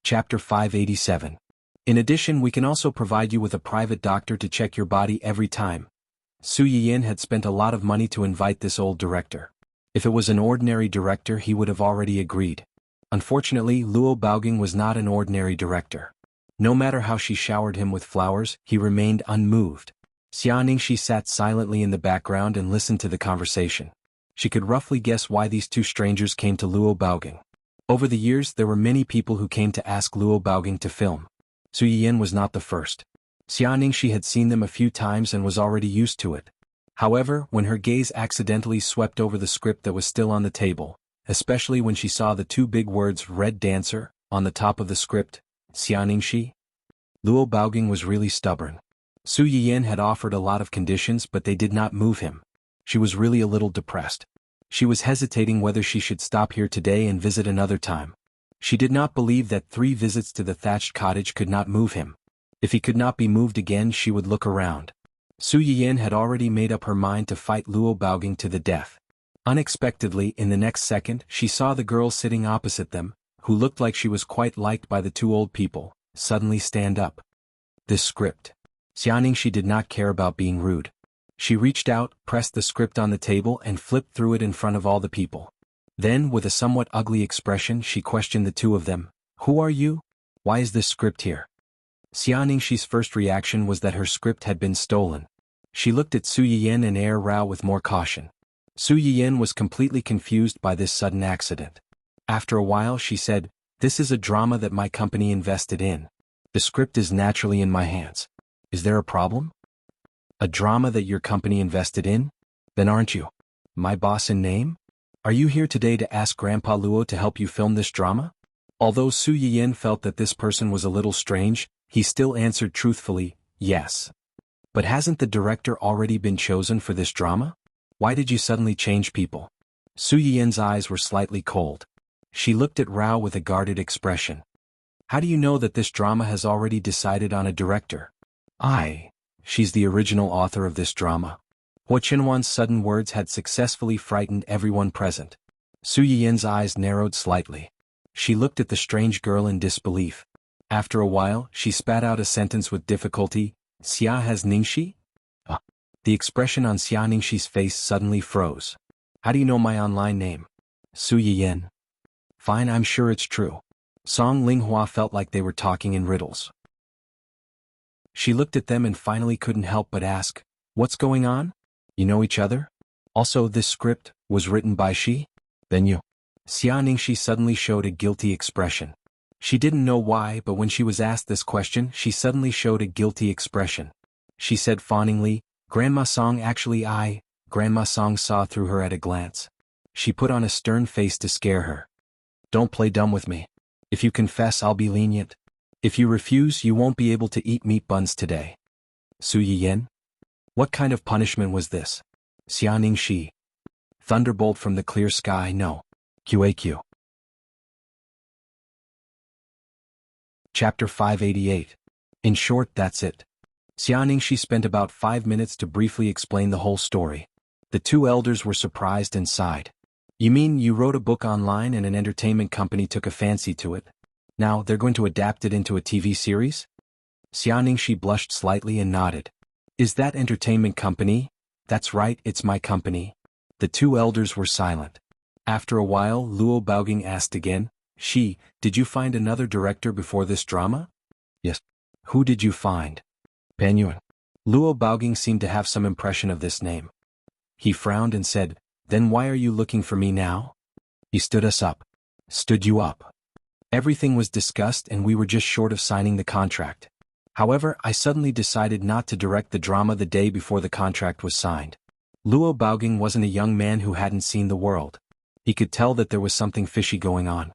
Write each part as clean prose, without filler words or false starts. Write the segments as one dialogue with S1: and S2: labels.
S1: Chapter 587. In addition, we can also provide you with a private doctor to check your body every time. Su Yiyin had spent a lot of money to invite this old director. If it was an ordinary director, he would have already agreed. Unfortunately, Luo Baoging was not an ordinary director. No matter how she showered him with flowers, he remained unmoved. Xia Ningxi sat silently in the background and listened to the conversation. She could roughly guess why these two strangers came to Luo Baoging. Over the years, there were many people who came to ask Luo Baoging to film. Su Yiyin was not the first. Xia Ningxi had seen them a few times and was already used to it. However, when her gaze accidentally swept over the script that was still on the table, especially when she saw the two big words "Red Dancer" on the top of the script, Xia Ningxi, Luo Baoging was really stubborn. Su Yiyin had offered a lot of conditions, but they did not move him. She was really a little depressed. She was hesitating whether she should stop here today and visit another time. She did not believe that 3 visits to the thatched cottage could not move him. If he could not be moved again, she would look around. Su Yiyin had already made up her mind to fight Luo Baoging to the death. Unexpectedly, in the next second, she saw the girl sitting opposite them, who looked like she was quite liked by the 2 old people, suddenly stand up. This script. Xia Ningxi did not care about being rude. She reached out, pressed the script on the table and flipped through it in front of all the people. Then, with a somewhat ugly expression, she questioned the 2 of them. Who are you? Why is this script here? Xia Ningxi's first reaction was that her script had been stolen. She looked at Su Yiyin and Rao with more caution. Su Yiyin was completely confused by this sudden accident. After a while she said, "This is a drama that my company invested in. The script is naturally in my hands. Is there a problem?" "A drama that your company invested in? Then aren't you my boss in name? Are you here today to ask Grandpa Luo to help you film this drama?" Although Su Yiyin felt that this person was a little strange, he still answered truthfully, "Yes." "But hasn't the director already been chosen for this drama? Why did you suddenly change people?" Su Yiyin's eyes were slightly cold. She looked at Rao with a guarded expression. "How do you know that this drama has already decided on a director?" She's the original author of this drama." Hua Qinwan's sudden words had successfully frightened everyone present. Su Yiyin's eyes narrowed slightly. She looked at the strange girl in disbelief. After a while, she spat out a sentence with difficulty, "Xia has Ningxi?" The expression on Xia Ningxi's face suddenly froze. "How do you know my online name?" "Su Yiyin." "Fine, I'm sure it's true." Song Linghua felt like they were talking in riddles. She looked at them and finally couldn't help but ask, "What's going on? You know each other? Also, this script was written by she? Then you." Xia Ningxi suddenly showed a guilty expression. She didn't know why, but when she was asked this question, she suddenly showed a guilty expression. She said fawningly, "Grandma Song actually Grandma Song saw through her at a glance. She put on a stern face to scare her. Don't play dumb with me. If you confess, I'll be lenient. If you refuse, you won't be able to eat meat buns today." Su Yiyin? What kind of punishment was this? Xia Ningxi. Thunderbolt from the clear sky, no. QAQ. Chapter 588. In short, that's it. Xia Ningxi spent about 5 minutes to briefly explain the whole story. The 2 elders were surprised and sighed. "You mean you wrote a book online and an entertainment company took a fancy to it? Now they're going to adapt it into a TV series?" Xia Ningxi blushed slightly and nodded. "Is that entertainment company?" "That's right, it's my company." The 2 elders were silent. After a while, Luo Baoging asked again, "Did you find another director before this drama?" "Yes." "Who did you find?" "Pan Yuan." Luo Baoging seemed to have some impression of this name. He frowned and said, "Then why are you looking for me now?" "He stood us up." "Stood you up?" "Everything was discussed and we were just short of signing the contract. However, I suddenly decided not to direct the drama the day before the contract was signed." Luo Baoging wasn't a young man who hadn't seen the world. He could tell that there was something fishy going on.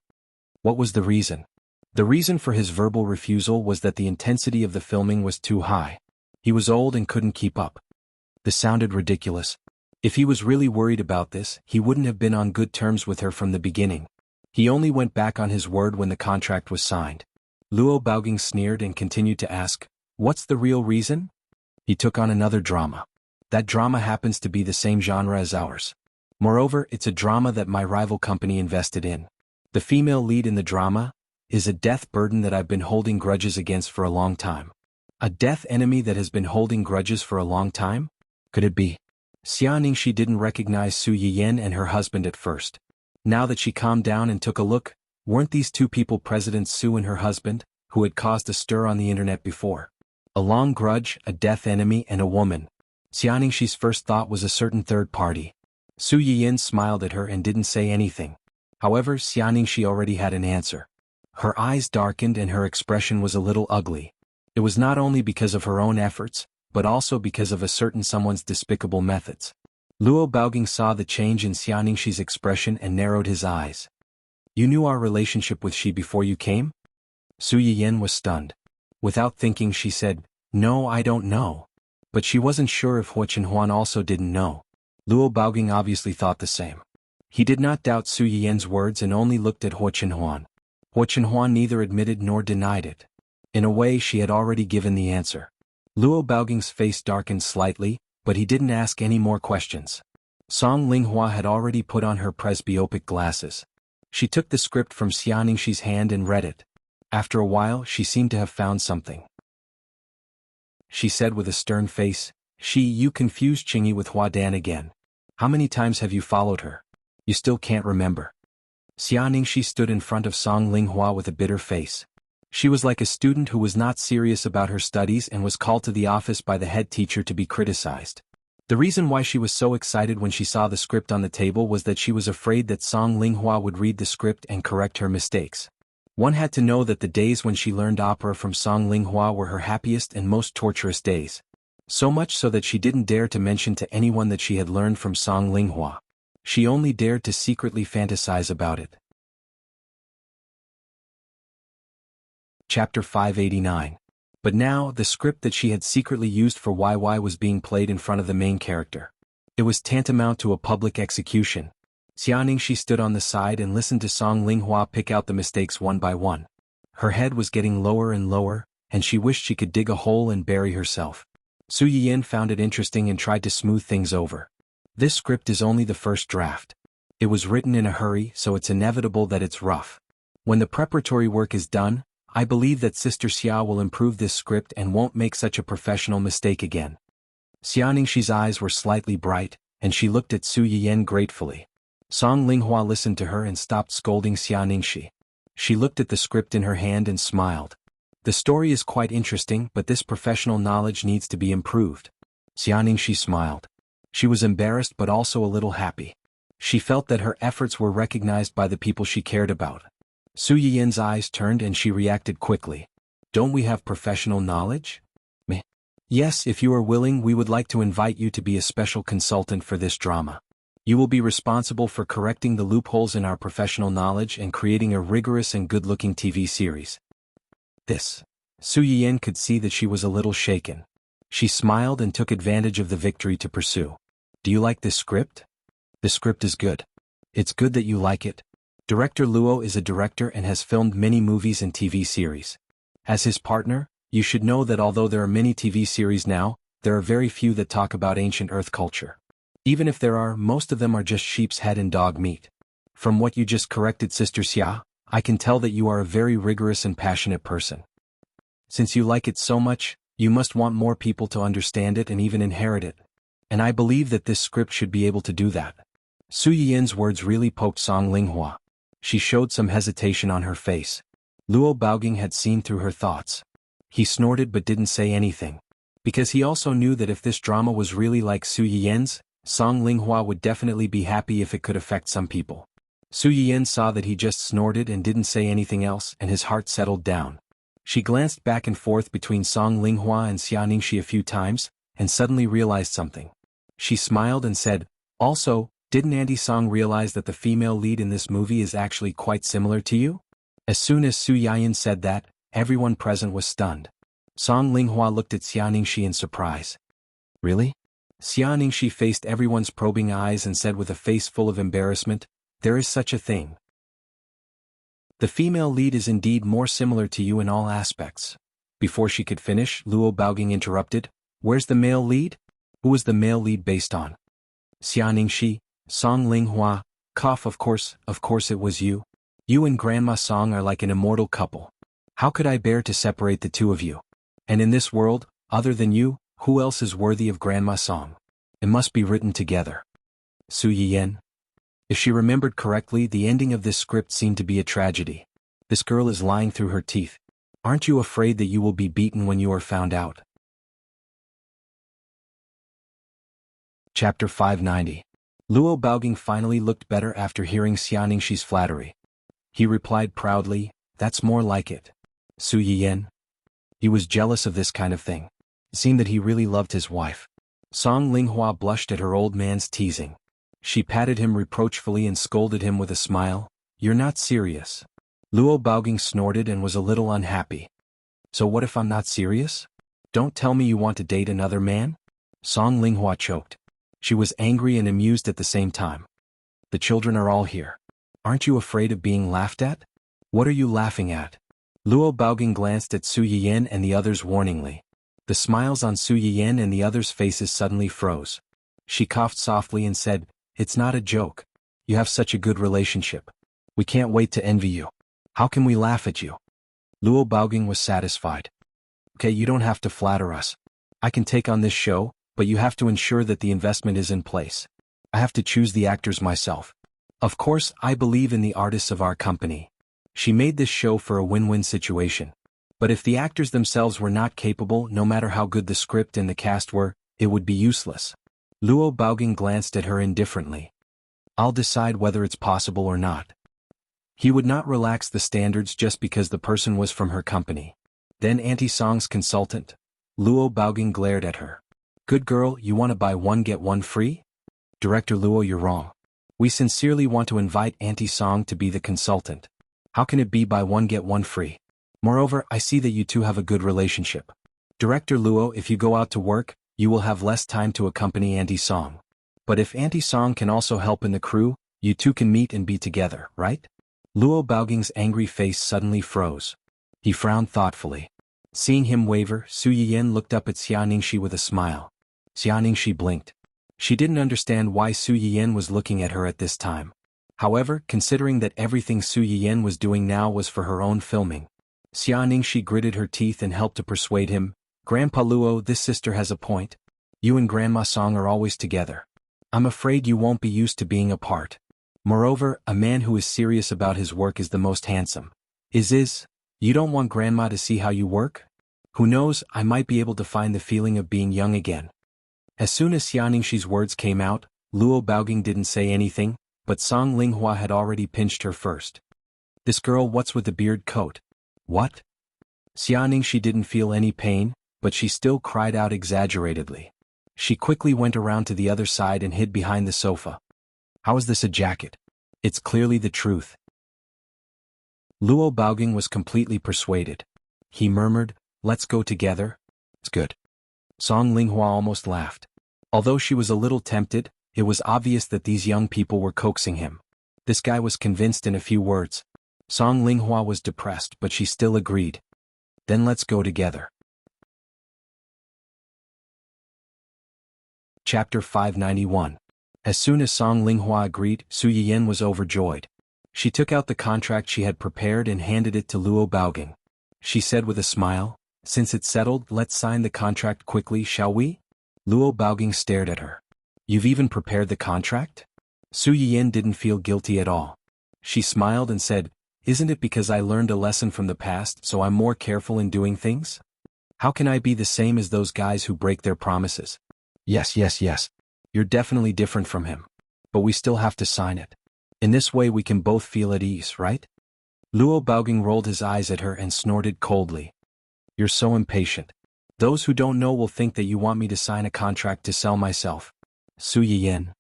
S1: What was the reason? The reason for his verbal refusal was that the intensity of the filming was too high. He was old and couldn't keep up. This sounded ridiculous. If he was really worried about this, he wouldn't have been on good terms with her from the beginning. He only went back on his word when the contract was signed. Luo Baoging sneered and continued to ask, "What's the real reason?" "He took on another drama. That drama happens to be the same genre as ours. Moreover, it's a drama that my rival company invested in. The female lead in the drama is a death burden that I've been holding grudges against for a long time. A death enemy that has been holding grudges for a long time? Could it be? Xia Ningxi didn't recognize Su Yiyan and her husband at first. Now that she calmed down and took a look, weren't these two people President Su and her husband, who had caused a stir on the internet before? A long grudge, a death enemy, and a woman. Xia Ningxi's first thought was a certain third party. Su Yiyan smiled at her and didn't say anything. However, Xia Ningxi already had an answer. Her eyes darkened and her expression was a little ugly. It was not only because of her own efforts, but also because of a certain someone's despicable methods. Luo Baogang saw the change in Xia Ningxi's expression and narrowed his eyes. You knew our relationship with Xi before you came? Su Yiyan was stunned. Without thinking she said, No, I don't know. But she wasn't sure if Hua Chenhuan also didn't know. Luo Baogang obviously thought the same. He did not doubt Su Yiyan's words and only looked at Hua Chenhuan. Hua Chenhuan neither admitted nor denied it. In a way she had already given the answer. Luo Baogang's face darkened slightly, but he didn't ask any more questions. Song Linghua had already put on her presbyopic glasses. She took the script from Xia Ningxi's hand and read it. After a while she seemed to have found something. She said with a stern face, you confused Qingyi with Hua Dan again. How many times have you followed her? You still can't remember. Xia Ningxi stood in front of Song Linghua with a bitter face. She was like a student who was not serious about her studies and was called to the office by the head teacher to be criticized. The reason why she was so excited when she saw the script on the table was that she was afraid that Song Linghua would read the script and correct her mistakes. One had to know that the days when she learned opera from Song Linghua were her happiest and most torturous days. So much so that she didn't dare to mention to anyone that she had learned from Song Linghua. She only dared to secretly fantasize about it. Chapter 589. But now, the script that she had secretly used for YY was being played in front of the main character. It was tantamount to a public execution. Xia Ningxi stood on the side and listened to Song Linghua pick out the mistakes one by one. Her head was getting lower and lower, and she wished she could dig a hole and bury herself. Su Yiyan found it interesting and tried to smooth things over. This script is only the first draft. It was written in a hurry, so it's inevitable that it's rough. When the preparatory work is done, I believe that Sister Xia will improve this script and won't make such a professional mistake again. Xia Ningxi's eyes were slightly bright, and she looked at Su Yiyan gratefully. Song Linghua listened to her and stopped scolding Xia Ningxi. She looked at the script in her hand and smiled. The story is quite interesting, but this professional knowledge needs to be improved. Xia Ningxi smiled. She was embarrassed but also a little happy. She felt that her efforts were recognized by the people she cared about. Su Yiyan's eyes turned and she reacted quickly. Don't we have professional knowledge? Meh. Yes, if you are willing, we would like to invite you to be a special consultant for this drama. You will be responsible for correcting the loopholes in our professional knowledge and creating a rigorous and good-looking TV series. This. Su Yiyan could see that she was a little shaken. She smiled and took advantage of the victory to pursue. Do you like this script? The script is good. It's good that you like it. Director Luo is a director and has filmed many movies and TV series. As his partner, you should know that although there are many TV series now, there are very few that talk about ancient Earth culture. Even if there are, most of them are just sheep's head and dog meat. From what you just corrected, Sister Xia, I can tell that you are a very rigorous and passionate person. Since you like it so much, you must want more people to understand it and even inherit it. And I believe that this script should be able to do that. Su Yiyan's words really poked Song Linghua. She showed some hesitation on her face. Luo Baogang had seen through her thoughts. He snorted but didn't say anything. Because he also knew that if this drama was really like Su Yiyan's, Song Linghua would definitely be happy if it could affect some people. Su Yiyan saw that he just snorted and didn't say anything else, and his heart settled down. She glanced back and forth between Song Linghua and Xia Ningxi a few times, and suddenly realized something. She smiled and said, Also, didn't Auntie Song realize that the female lead in this movie is actually quite similar to you? As soon as Su Yiyan said that, everyone present was stunned. Song Linghua looked at Xia Ningxi in surprise. Really? Xia Ningxi faced everyone's probing eyes and said with a face full of embarrassment, There is such a thing. The female lead is indeed more similar to you in all aspects. Before she could finish, Luo Baogang interrupted, Where's the male lead? Who was the male lead based on? Xia Ningxi, Song Linghua, cough, of course it was you. You and Grandma Song are like an immortal couple. How could I bear to separate the two of you? And in this world, other than you, who else is worthy of Grandma Song? It must be written together. Su Yiyan. If she remembered correctly, the ending of this script seemed to be a tragedy. This girl is lying through her teeth. Aren't you afraid that you will be beaten when you are found out? Chapter 590. Luo Baoging finally looked better after hearing Xia Ningxi's flattery. He replied proudly, "That's more like it." Su Yiyan. He was jealous of this kind of thing. It seemed that he really loved his wife. Song Linghua blushed at her old man's teasing. She patted him reproachfully and scolded him with a smile. "You're not serious." Luo Baoging snorted and was a little unhappy. "So what if I'm not serious? Don't tell me you want to date another man?" Song Linghua choked. She was angry and amused at the same time. "The children are all here. Aren't you afraid of being laughed at? What are you laughing at?" Luo Baoging glanced at Su Yiyan and the others warningly. The smiles on Su Yiyan and the others' faces suddenly froze. She coughed softly and said, "It's not a joke. You have such a good relationship. We can't wait to envy you. How can we laugh at you?" Luo Baoging was satisfied. "Okay, you don't have to flatter us. I can take on this show, but you have to ensure that the investment is in place. I have to choose the actors myself. Of course, I believe in the artists of our company." She made this show for a win-win situation. But if the actors themselves were not capable, no matter how good the script and the cast were, it would be useless. Luo Baoging glanced at her indifferently. "I'll decide whether it's possible or not." He would not relax the standards just because the person was from her company. Then Auntie Song's consultant. Luo Baoging glared at her. "Good girl, you want to buy one get one free?" "Director Luo, you're wrong. We sincerely want to invite Auntie Song to be the consultant. How can it be buy one get one free? Moreover, I see that you two have a good relationship. Director Luo, if you go out to work, you will have less time to accompany Auntie Song. But if Auntie Song can also help in the crew, you two can meet and be together, right?" Luo Baoging's angry face suddenly froze. He frowned thoughtfully. Seeing him waver, Su Yiyan looked up at Xia Ningxi with a smile. Xia Ningxi blinked. She didn't understand why Su Yiyan was looking at her at this time. However, considering that everything Su Yiyan was doing now was for her own filming, Xia Ningxi gritted her teeth and helped to persuade him. "Grandpa Luo, this sister has a point. You and Grandma Song are always together. I'm afraid you won't be used to being apart. Moreover, a man who is serious about his work is the most handsome. You don't want Grandma to see how you work? Who knows, I might be able to find the feeling of being young again." As soon as Xia Ningxi's words came out, Luo Baoging didn't say anything, but Song Linghua had already pinched her first. "This girl, what's with the beard coat?" "What?" Xia Ningxi didn't feel any pain, but she still cried out exaggeratedly. She quickly went around to the other side and hid behind the sofa. "How is this a jacket? It's clearly the truth." Luo Baoging was completely persuaded. He murmured, "Let's go together." "It's good." Song Linghua almost laughed. Although she was a little tempted, it was obvious that these young people were coaxing him. This guy was convinced in a few words. Song Linghua was depressed, but she still agreed. "Then let's go together." Chapter 591. As soon as Song Linghua agreed, Su Yiyan was overjoyed. She took out the contract she had prepared and handed it to Luo Baoging. She said with a smile, "Since it's settled, let's sign the contract quickly, shall we?" Luo Baoging stared at her. "You've even prepared the contract?" Su Yiyan didn't feel guilty at all. She smiled and said, "Isn't it because I learned a lesson from the past, so I'm more careful in doing things? How can I be the same as those guys who break their promises?" Yes. You're definitely different from him. But we still have to sign it. In this way we can both feel at ease, right?" Luo Baoging rolled his eyes at her and snorted coldly. "You're so impatient. Those who don't know will think that you want me to sign a contract to sell myself." Su Yiyan.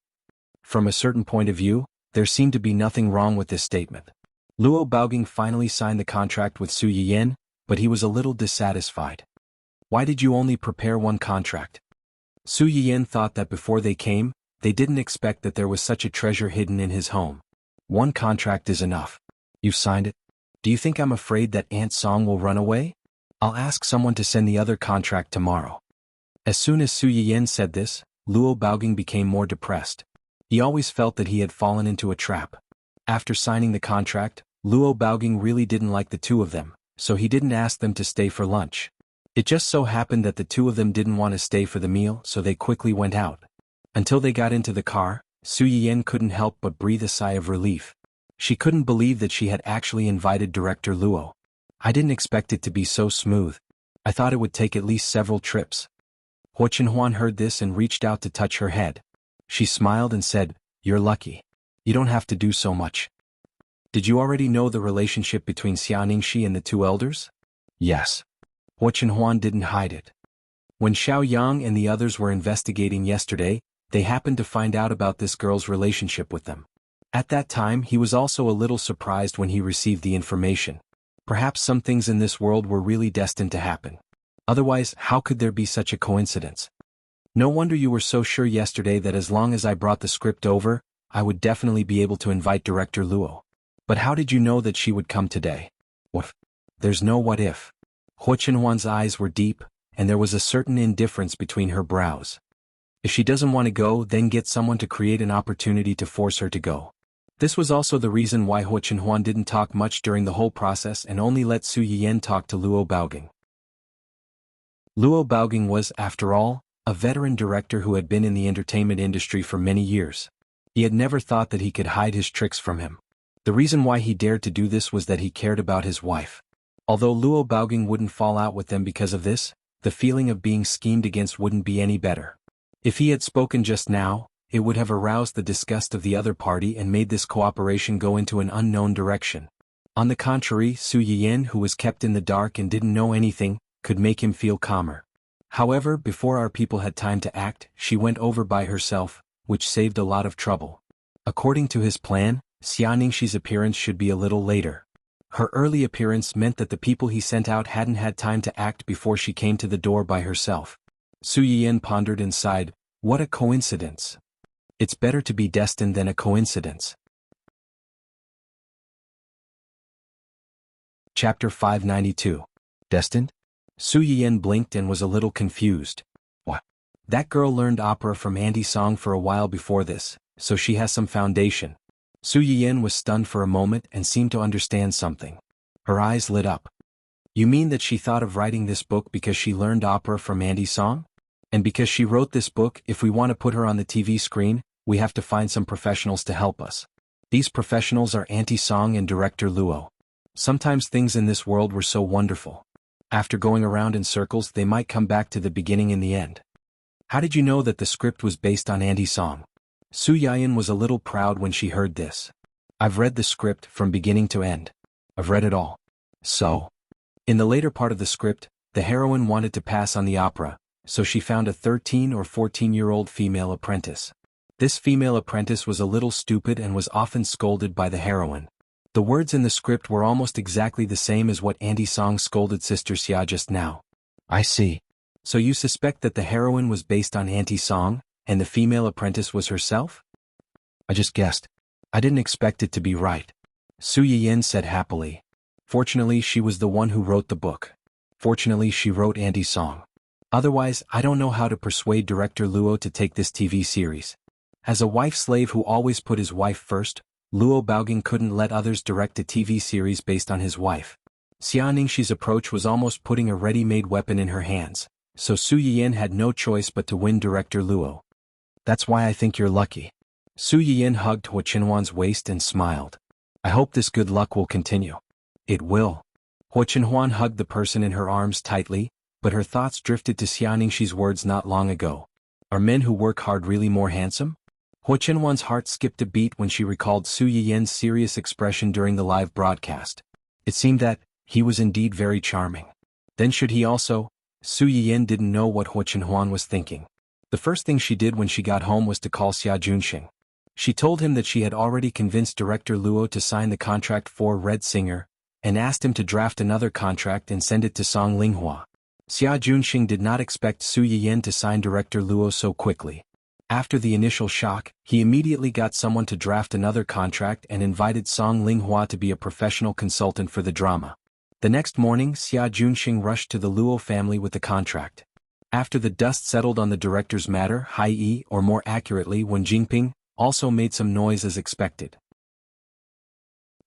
S1: From a certain point of view, there seemed to be nothing wrong with this statement. Luo Baoging finally signed the contract with Su Yiyan, but he was a little dissatisfied. "Why did you only prepare one contract?" Su Yiyan thought that before they came, they didn't expect that there was such a treasure hidden in his home. "One contract is enough. You've signed it? Do you think I'm afraid that Aunt Song will run away? I'll ask someone to send the other contract tomorrow." As soon as Su Yiyan said this, Luo Baoging became more depressed. He always felt that he had fallen into a trap. After signing the contract, Luo Baoging really didn't like the two of them, so he didn't ask them to stay for lunch. It just so happened that the two of them didn't want to stay for the meal, so they quickly went out. Until they got into the car, Su Yiyan couldn't help but breathe a sigh of relief. She couldn't believe that she had actually invited Director Luo. I didn't expect it to be so smooth. I thought it would take at least several trips. Huo Chenhuan heard this and reached out to touch her head. She smiled and said, "You're lucky. You don't have to do so much." "Did you already know the relationship between Xia Ningxi and the two elders?" "Yes." Huo Chenhuan didn't hide it. When Xiao Yang and the others were investigating yesterday, they happened to find out about this girl's relationship with them. At that time he was also a little surprised when he received the information. Perhaps some things in this world were really destined to happen. Otherwise, how could there be such a coincidence? "No wonder you were so sure yesterday that as long as I brought the script over, I would definitely be able to invite Director Luo. But how did you know that she would come today?" "What? There's no what if." Huo Chenhuan's eyes were deep, and there was a certain indifference between her brows. If she doesn't want to go, then get someone to create an opportunity to force her to go. This was also the reason why Huo Chenhuan didn't talk much during the whole process and only let Su Yiyan talk to Luo Baoging. Luo Baoging was, after all, a veteran director who had been in the entertainment industry for many years. He had never thought that he could hide his tricks from him. The reason why he dared to do this was that he cared about his wife. Although Luo Baoging wouldn't fall out with them because of this, the feeling of being schemed against wouldn't be any better. If he had spoken just now, it would have aroused the disgust of the other party and made this cooperation go into an unknown direction. On the contrary, Su Yiyan, who was kept in the dark and didn't know anything, could make him feel calmer. However, before our people had time to act, she went over by herself, which saved a lot of trouble. According to his plan, Xia Ningxi's appearance should be a little later. Her early appearance meant that the people he sent out hadn't had time to act before she came to the door by herself. Su Yiyan pondered and sighed, "What a coincidence. It's better to be destined than a coincidence." Chapter 592. Destined? Su Yiyan blinked and was a little confused. "What? That girl learned opera from Andy Song for a while before this, so she has some foundation." Su Yiyan was stunned for a moment and seemed to understand something. Her eyes lit up. "You mean that she thought of writing this book because she learned opera from Andy Song? And because she wrote this book, if we want to put her on the TV screen, we have to find some professionals to help us. These professionals are Auntie Song and Director Luo. Sometimes things in this world were so wonderful. After going around in circles, they might come back to the beginning in the end." "How did you know that the script was based on Auntie Song?" Su Yiyan was a little proud when she heard this. "I've read the script from beginning to end. I've read it all." "So?" "In the later part of the script, the heroine wanted to pass on the opera, so she found a 13 or 14-year-old female apprentice. This female apprentice was a little stupid and was often scolded by the heroine. The words in the script were almost exactly the same as what Auntie Song scolded Sister Xia just now." "I see. So you suspect that the heroine was based on Auntie Song, and the female apprentice was herself?" "I just guessed. I didn't expect it to be right," Su Yiyan said happily. "Fortunately, she was the one who wrote the book. Fortunately, she wrote Auntie Song. Otherwise, I don't know how to persuade Director Luo to take this TV series." As a wife slave who always put his wife first, Luo Baoging couldn't let others direct a TV series based on his wife. Xia Ningxi's approach was almost putting a ready-made weapon in her hands, so Su Yiyan had no choice but to win Director Luo. "That's why I think you're lucky." Su Yiyan hugged Huo Chenhuan's waist and smiled. "I hope this good luck will continue." "It will." Huo Chenhuan hugged the person in her arms tightly, but her thoughts drifted to Xia Ningxi's words not long ago. "Are men who work hard really more handsome?" Huo Chenhuan's heart skipped a beat when she recalled Su Yiyan's serious expression during the live broadcast. It seemed that he was indeed very charming. Then should he also? Su Yiyan didn't know what Huo Chenhuan was thinking. The first thing she did when she got home was to call Xia Junxing. She told him that she had already convinced Director Luo to sign the contract for Red Singer, and asked him to draft another contract and send it to Song Linghua. Xia Junxing did not expect Su Yiyan to sign Director Luo so quickly. After the initial shock, he immediately got someone to draft another contract and invited Song Linghua to be a professional consultant for the drama. The next morning, Xia Junxing rushed to the Luo family with the contract. After the dust settled on the director's matter, Hai Yi, or more accurately Wen Jingping, also made some noise as expected.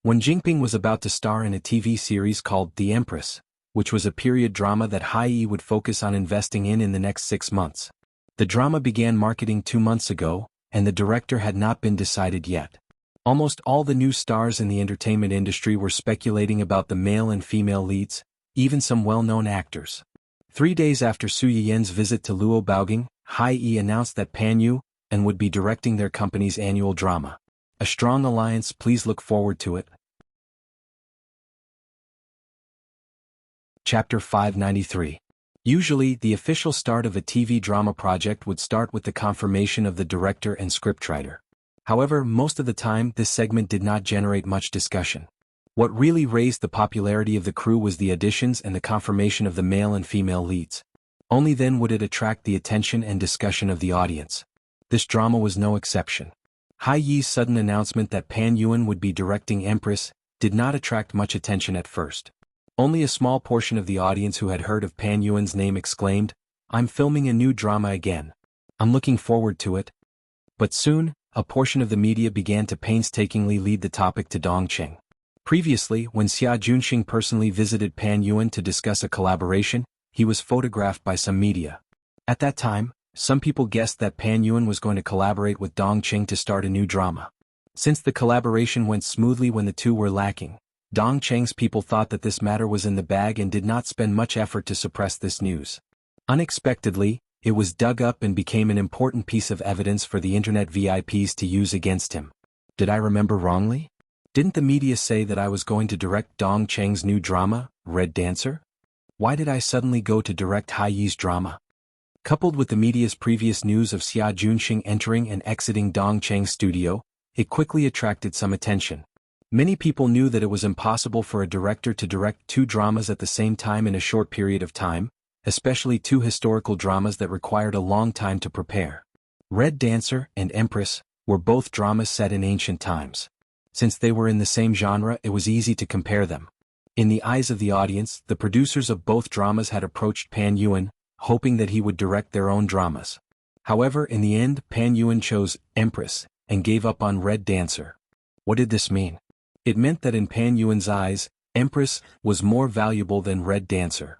S1: When Jinping was about to star in a TV series called The Empress, which was a period drama that Hai would focus on investing in the next 6 months. The drama began marketing 2 months ago, and the director had not been decided yet. Almost all the new stars in the entertainment industry were speculating about the male and female leads, even some well-known actors. 3 days after Su Yiyan's visit to Luo Baoging, Hai announced that Pan Yu and would be directing their company's annual drama. A strong alliance, please look forward to it. Chapter 593. Usually, the official start of a TV drama project would start with the confirmation of the director and scriptwriter. However, most of the time this segment did not generate much discussion. What really raised the popularity of the crew was the auditions and the confirmation of the male and female leads. Only then would it attract the attention and discussion of the audience. This drama was no exception. Hai Yi's sudden announcement that Pan Yuan would be directing Empress did not attract much attention at first. Only a small portion of the audience who had heard of Pan Yuan's name exclaimed, "I'm filming a new drama again. I'm looking forward to it." But soon, a portion of the media began to painstakingly lead the topic to Dongqing. Previously, when Xia Junxing personally visited Pan Yuan to discuss a collaboration, he was photographed by some media. At that time, some people guessed that Pan Yuan was going to collaborate with Dongqing to start a new drama. Since the collaboration went smoothly when the two were lacking, Dongqing's people thought that this matter was in the bag and did not spend much effort to suppress this news. Unexpectedly, it was dug up and became an important piece of evidence for the internet VIPs to use against him. Did I remember wrongly? Didn't the media say that I was going to direct Dongqing's new drama, Red Dancer? Why did I suddenly go to direct Hai Yi's drama? Coupled with the media's previous news of Xia Junxing entering and exiting Dongqing's studio, it quickly attracted some attention. Many people knew that it was impossible for a director to direct 2 dramas at the same time in a short period of time, especially 2 historical dramas that required a long time to prepare. Red Dancer and Empress were both dramas set in ancient times. Since they were in the same genre, it was easy to compare them. In the eyes of the audience, the producers of both dramas had approached Pan Yuan, hoping that he would direct their own dramas. However, in the end, Pan Yuan chose Empress and gave up on Red Dancer. What did this mean? It meant that in Pan Yuan's eyes, Empress was more valuable than Red Dancer.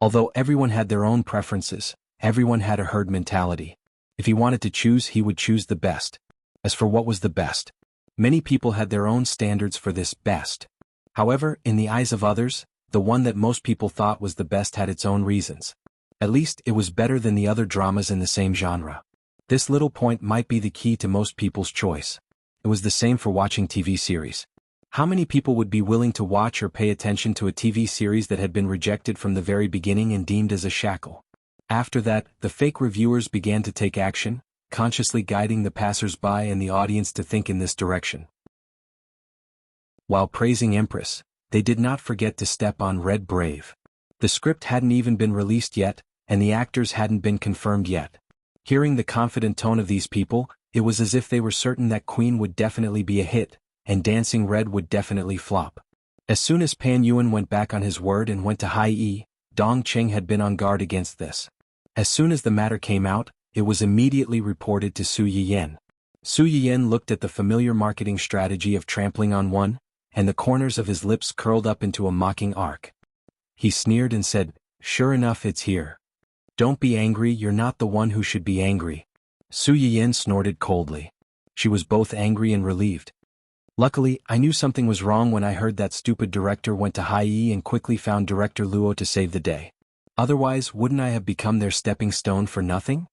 S1: Although everyone had their own preferences, everyone had a herd mentality. If he wanted to choose, he would choose the best. As for what was the best, many people had their own standards for this best. However, in the eyes of others, the one that most people thought was the best had its own reasons. At least, it was better than the other dramas in the same genre. This little point might be the key to most people's choice. It was the same for watching TV series. How many people would be willing to watch or pay attention to a TV series that had been rejected from the very beginning and deemed as a shackle? After that, the fake reviewers began to take action, consciously guiding the passers-by and the audience to think in this direction. While praising Empress, they did not forget to step on Red Brave. The script hadn't even been released yet, and the actors hadn't been confirmed yet. Hearing the confident tone of these people, it was as if they were certain that Queen would definitely be a hit, and Dancing Red would definitely flop. As soon as Pan Yuan went back on his word and went to Hai Yi, Dongqing had been on guard against this. As soon as the matter came out, it was immediately reported to Su Yiyan. Su Yiyan looked at the familiar marketing strategy of trampling on one, and the corners of his lips curled up into a mocking arc. He sneered and said, "Sure enough, it's here. Don't be angry, you're not the one who should be angry." Su Yiyan snorted coldly. She was both angry and relieved. Luckily, I knew something was wrong when I heard that stupid director went to Hai Yi and quickly found director Luo to save the day. Otherwise, wouldn't I have become their stepping stone for nothing?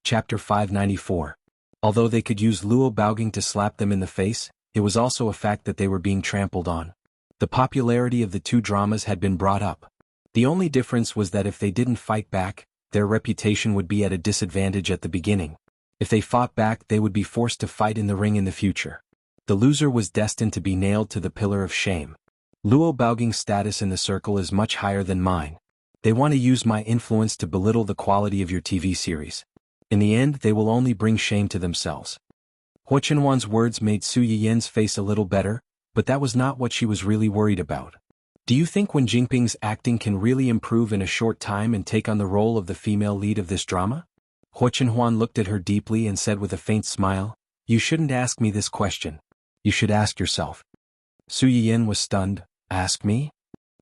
S1: Chapter 594. Although they could use Luo Baoging to slap them in the face, it was also a fact that they were being trampled on. The popularity of the 2 dramas had been brought up. The only difference was that if they didn't fight back, their reputation would be at a disadvantage at the beginning. If they fought back, they would be forced to fight in the ring in the future. The loser was destined to be nailed to the pillar of shame. Luo Baoging's status in the circle is much higher than mine. They want to use my influence to belittle the quality of your TV series. In the end, they will only bring shame to themselves. Huo Chenhuan's words made Su Yiyan's face a little better, but that was not what she was really worried about. Do you think Wen Jingping's acting can really improve in a short time and take on the role of the female lead of this drama? Huo Chenhuan looked at her deeply and said with a faint smile, You shouldn't ask me this question. You should ask yourself. Su Yiyin was stunned. Ask me?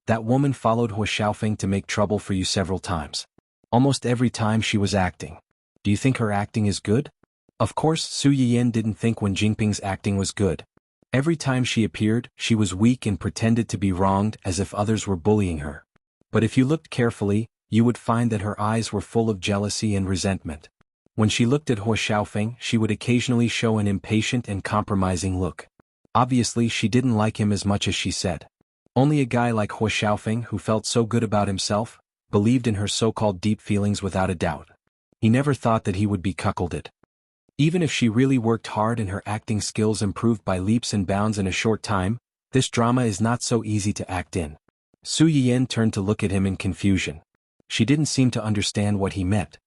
S1: That woman followed Hua Xiaofeng to make trouble for you several times. Almost every time she was acting. Do you think her acting is good? Of course, Su Yiyin didn't think Wen Jingping's acting was good. Every time she appeared, she was weak and pretended to be wronged as if others were bullying her. But if you looked carefully, you would find that her eyes were full of jealousy and resentment. When she looked at Hua Xiaofeng, she would occasionally show an impatient and compromising look. Obviously, she didn't like him as much as she said. Only a guy like Hua Xiaofeng, who felt so good about himself, believed in her so-called deep feelings without a doubt. He never thought that he would be cuckolded. Even if she really worked hard and her acting skills improved by leaps and bounds in a short time, this drama is not so easy to act in. Su Yiyin turned to look at him in confusion. She didn't seem to understand what he meant.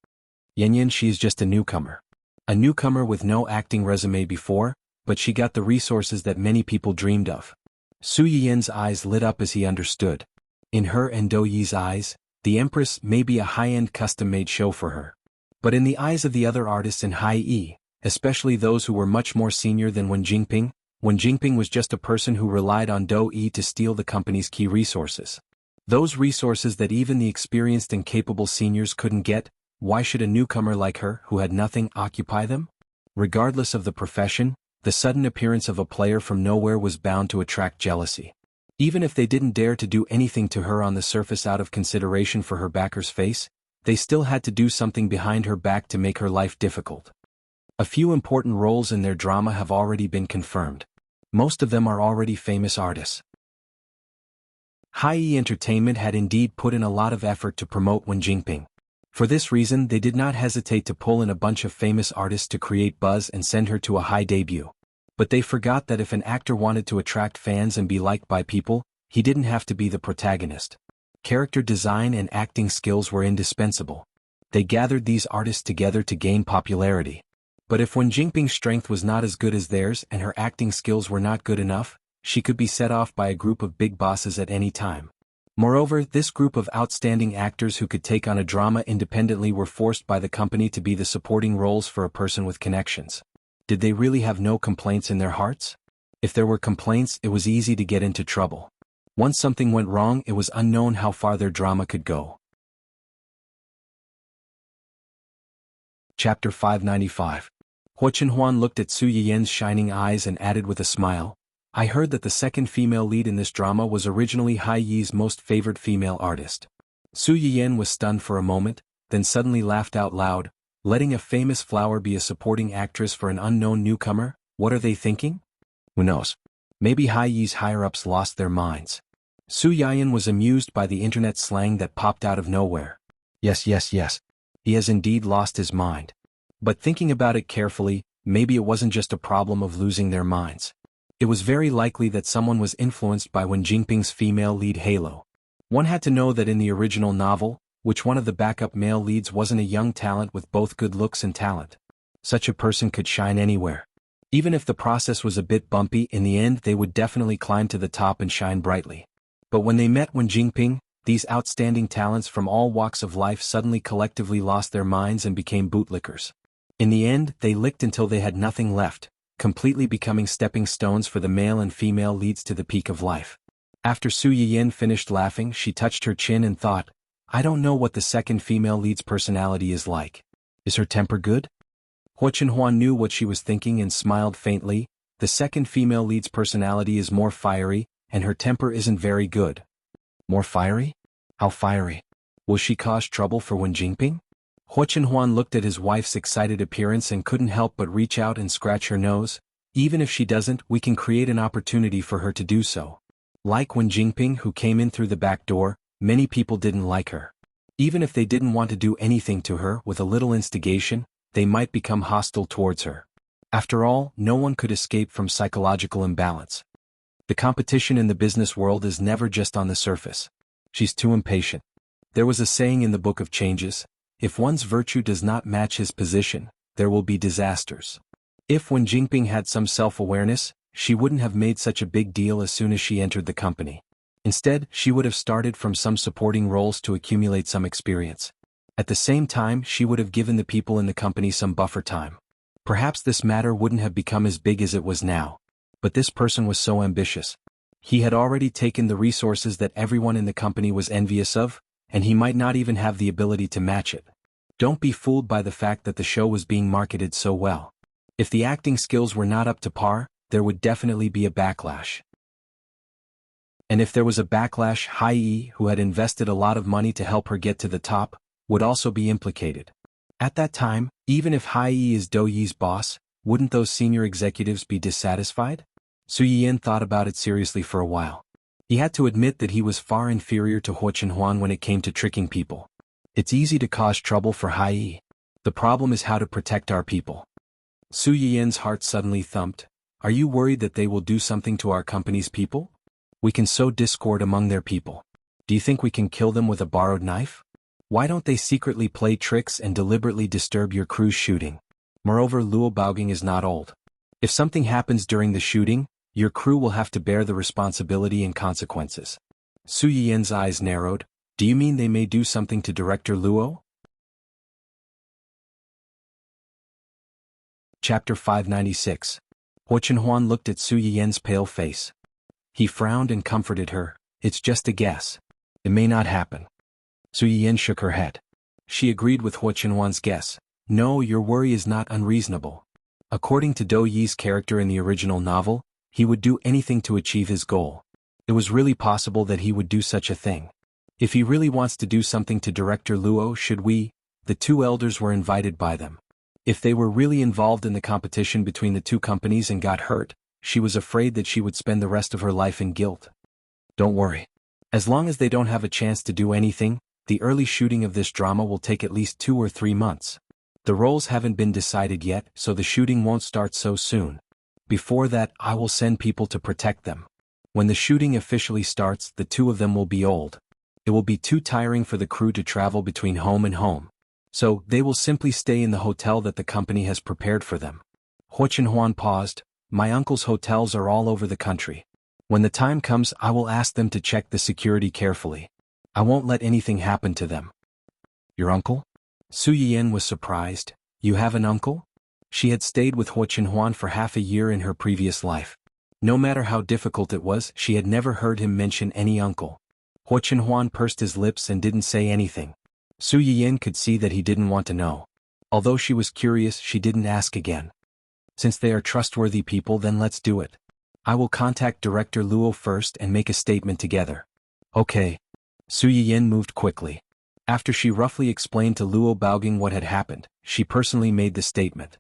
S1: Yanyan, she is just a newcomer. A newcomer with no acting resume before, but she got the resources that many people dreamed of. Su Yiyin's eyes lit up as he understood. In her and Do Yi's eyes, the Empress may be a high-end custom-made show for her. But in the eyes of the other artists in Hai Yi, especially those who were much more senior than Wen Jingping was just a person who relied on Do Yi to steal the company's key resources. Those resources that even the experienced and capable seniors couldn't get. Why should a newcomer like her, who had nothing, occupy them? Regardless of the profession, the sudden appearance of a player from nowhere was bound to attract jealousy. Even if they didn't dare to do anything to her on the surface out of consideration for her backer's face, they still had to do something behind her back to make her life difficult. A few important roles in their drama have already been confirmed. Most of them are already famous artists. Hai Yi Entertainment had indeed put in a lot of effort to promote Wen Jingping. For this reason, they did not hesitate to pull in a bunch of famous artists to create buzz and send her to a high debut. But they forgot that if an actor wanted to attract fans and be liked by people, he didn't have to be the protagonist. Character design and acting skills were indispensable. They gathered these artists together to gain popularity. But if Wen Jingping's strength was not as good as theirs and her acting skills were not good enough, she could be set off by a group of big bosses at any time. Moreover, this group of outstanding actors who could take on a drama independently were forced by the company to be the supporting roles for a person with connections. Did they really have no complaints in their hearts? If there were complaints, it was easy to get into trouble. Once something went wrong, it was unknown how far their drama could go. Chapter 595. Hua Chenhuan looked at Su Yiyin's shining eyes and added with a smile, I heard that the second female lead in this drama was originally Hai Yi's most favored female artist. Su Yiyin was stunned for a moment, then suddenly laughed out loud, letting a famous flower be a supporting actress for an unknown newcomer? What are they thinking? Who knows? Maybe Hai Yi's higher-ups lost their minds. Su Yiyin was amused by the internet slang that popped out of nowhere. Yes. He has indeed lost his mind. But thinking about it carefully, maybe it wasn't just a problem of losing their minds. It was very likely that someone was influenced by Wen Jingping's female lead Halo. One had to know that in the original novel, which one of the backup male leads wasn't a young talent with both good looks and talent. Such a person could shine anywhere. Even if the process was a bit bumpy, in the end they would definitely climb to the top and shine brightly. But when they met Wen Jingping, these outstanding talents from all walks of life suddenly collectively lost their minds and became bootlickers. In the end, they licked until they had nothing left, completely becoming stepping stones for the male and female leads to the peak of life. After Su Yiyin finished laughing, she touched her chin and thought, I don't know what the second female lead's personality is like. Is her temper good? Hua Chenhuan knew what she was thinking and smiled faintly. The second female lead's personality is more fiery, and her temper isn't very good. More fiery? How fiery? Will she cause trouble for Wen Jingping? Hua Chenhuan looked at his wife's excited appearance and couldn't help but reach out and scratch her nose. Even if she doesn't, we can create an opportunity for her to do so. Like Wen Jingping, who came in through the back door, many people didn't like her. Even if they didn't want to do anything to her, with a little instigation, they might become hostile towards her. After all, no one could escape from psychological imbalance. The competition in the business world is never just on the surface. She's too impatient. There was a saying in the Book of Changes, if one's virtue does not match his position, there will be disasters. If Wen Jingping had some self-awareness, she wouldn't have made such a big deal as soon as she entered the company. Instead, she would have started from some supporting roles to accumulate some experience. At the same time, she would have given the people in the company some buffer time. Perhaps this matter wouldn't have become as big as it was now. But this person was so ambitious. He had already taken the resources that everyone in the company was envious of, and he might not even have the ability to match it. Don't be fooled by the fact that the show was being marketed so well. If the acting skills were not up to par, there would definitely be a backlash. And if there was a backlash, Hai, who had invested a lot of money to help her get to the top, would also be implicated. At that time, even if Hai is Do Yi's boss, wouldn't those senior executives be dissatisfied? Su Yiyan thought about it seriously for a while. He had to admit that he was far inferior to Huo Chenhuan when it came to tricking people. It's easy to cause trouble for Hai. The problem is how to protect our people. Su Yiyan's heart suddenly thumped. Are you worried that they will do something to our company's people? We can sow discord among their people. Do you think we can kill them with a borrowed knife? Why don't they secretly play tricks and deliberately disturb your crew's shooting? Moreover, Luo Baoging is not old. If something happens during the shooting, your crew will have to bear the responsibility and consequences. Su Yiyan's eyes narrowed. Do you mean they may do something to Director Luo? Chapter 596. Huo Chenhuan looked at Su Yiyan's pale face. He frowned and comforted her. It's just a guess. It may not happen. Su Yiyan shook her head. She agreed with Huo Chenhuan's guess. No, your worry is not unreasonable. According to Do Yi's character in the original novel, he would do anything to achieve his goal. It was really possible that he would do such a thing. If he really wants to do something to Director Luo, should we? The two elders were invited by them. If they were really involved in the competition between the two companies and got hurt, she was afraid that she would spend the rest of her life in guilt. Don't worry. As long as they don't have a chance to do anything, the early shooting of this drama will take at least 2 or 3 months. The roles haven't been decided yet, so the shooting won't start so soon. Before that, I will send people to protect them. When the shooting officially starts, the two of them will be old. It will be too tiring for the crew to travel between home and home. So, they will simply stay in the hotel that the company has prepared for them. Huo Chenhuan paused. My uncle's hotels are all over the country. When the time comes, I will ask them to check the security carefully. I won't let anything happen to them. Your uncle? Su Yiyan was surprised. You have an uncle? She had stayed with Huo Chenhuan for half a year in her previous life. No matter how difficult it was, she had never heard him mention any uncle. Huo Chenhuan pursed his lips and didn't say anything. Su Yiyan could see that he didn't want to know. Although she was curious, she didn't ask again. Since they are trustworthy people, then let's do it. I will contact Director Luo first and make a statement together. Okay. Su Yiyan moved quickly. After she roughly explained to Luo Baoging what had happened, she personally made the statement.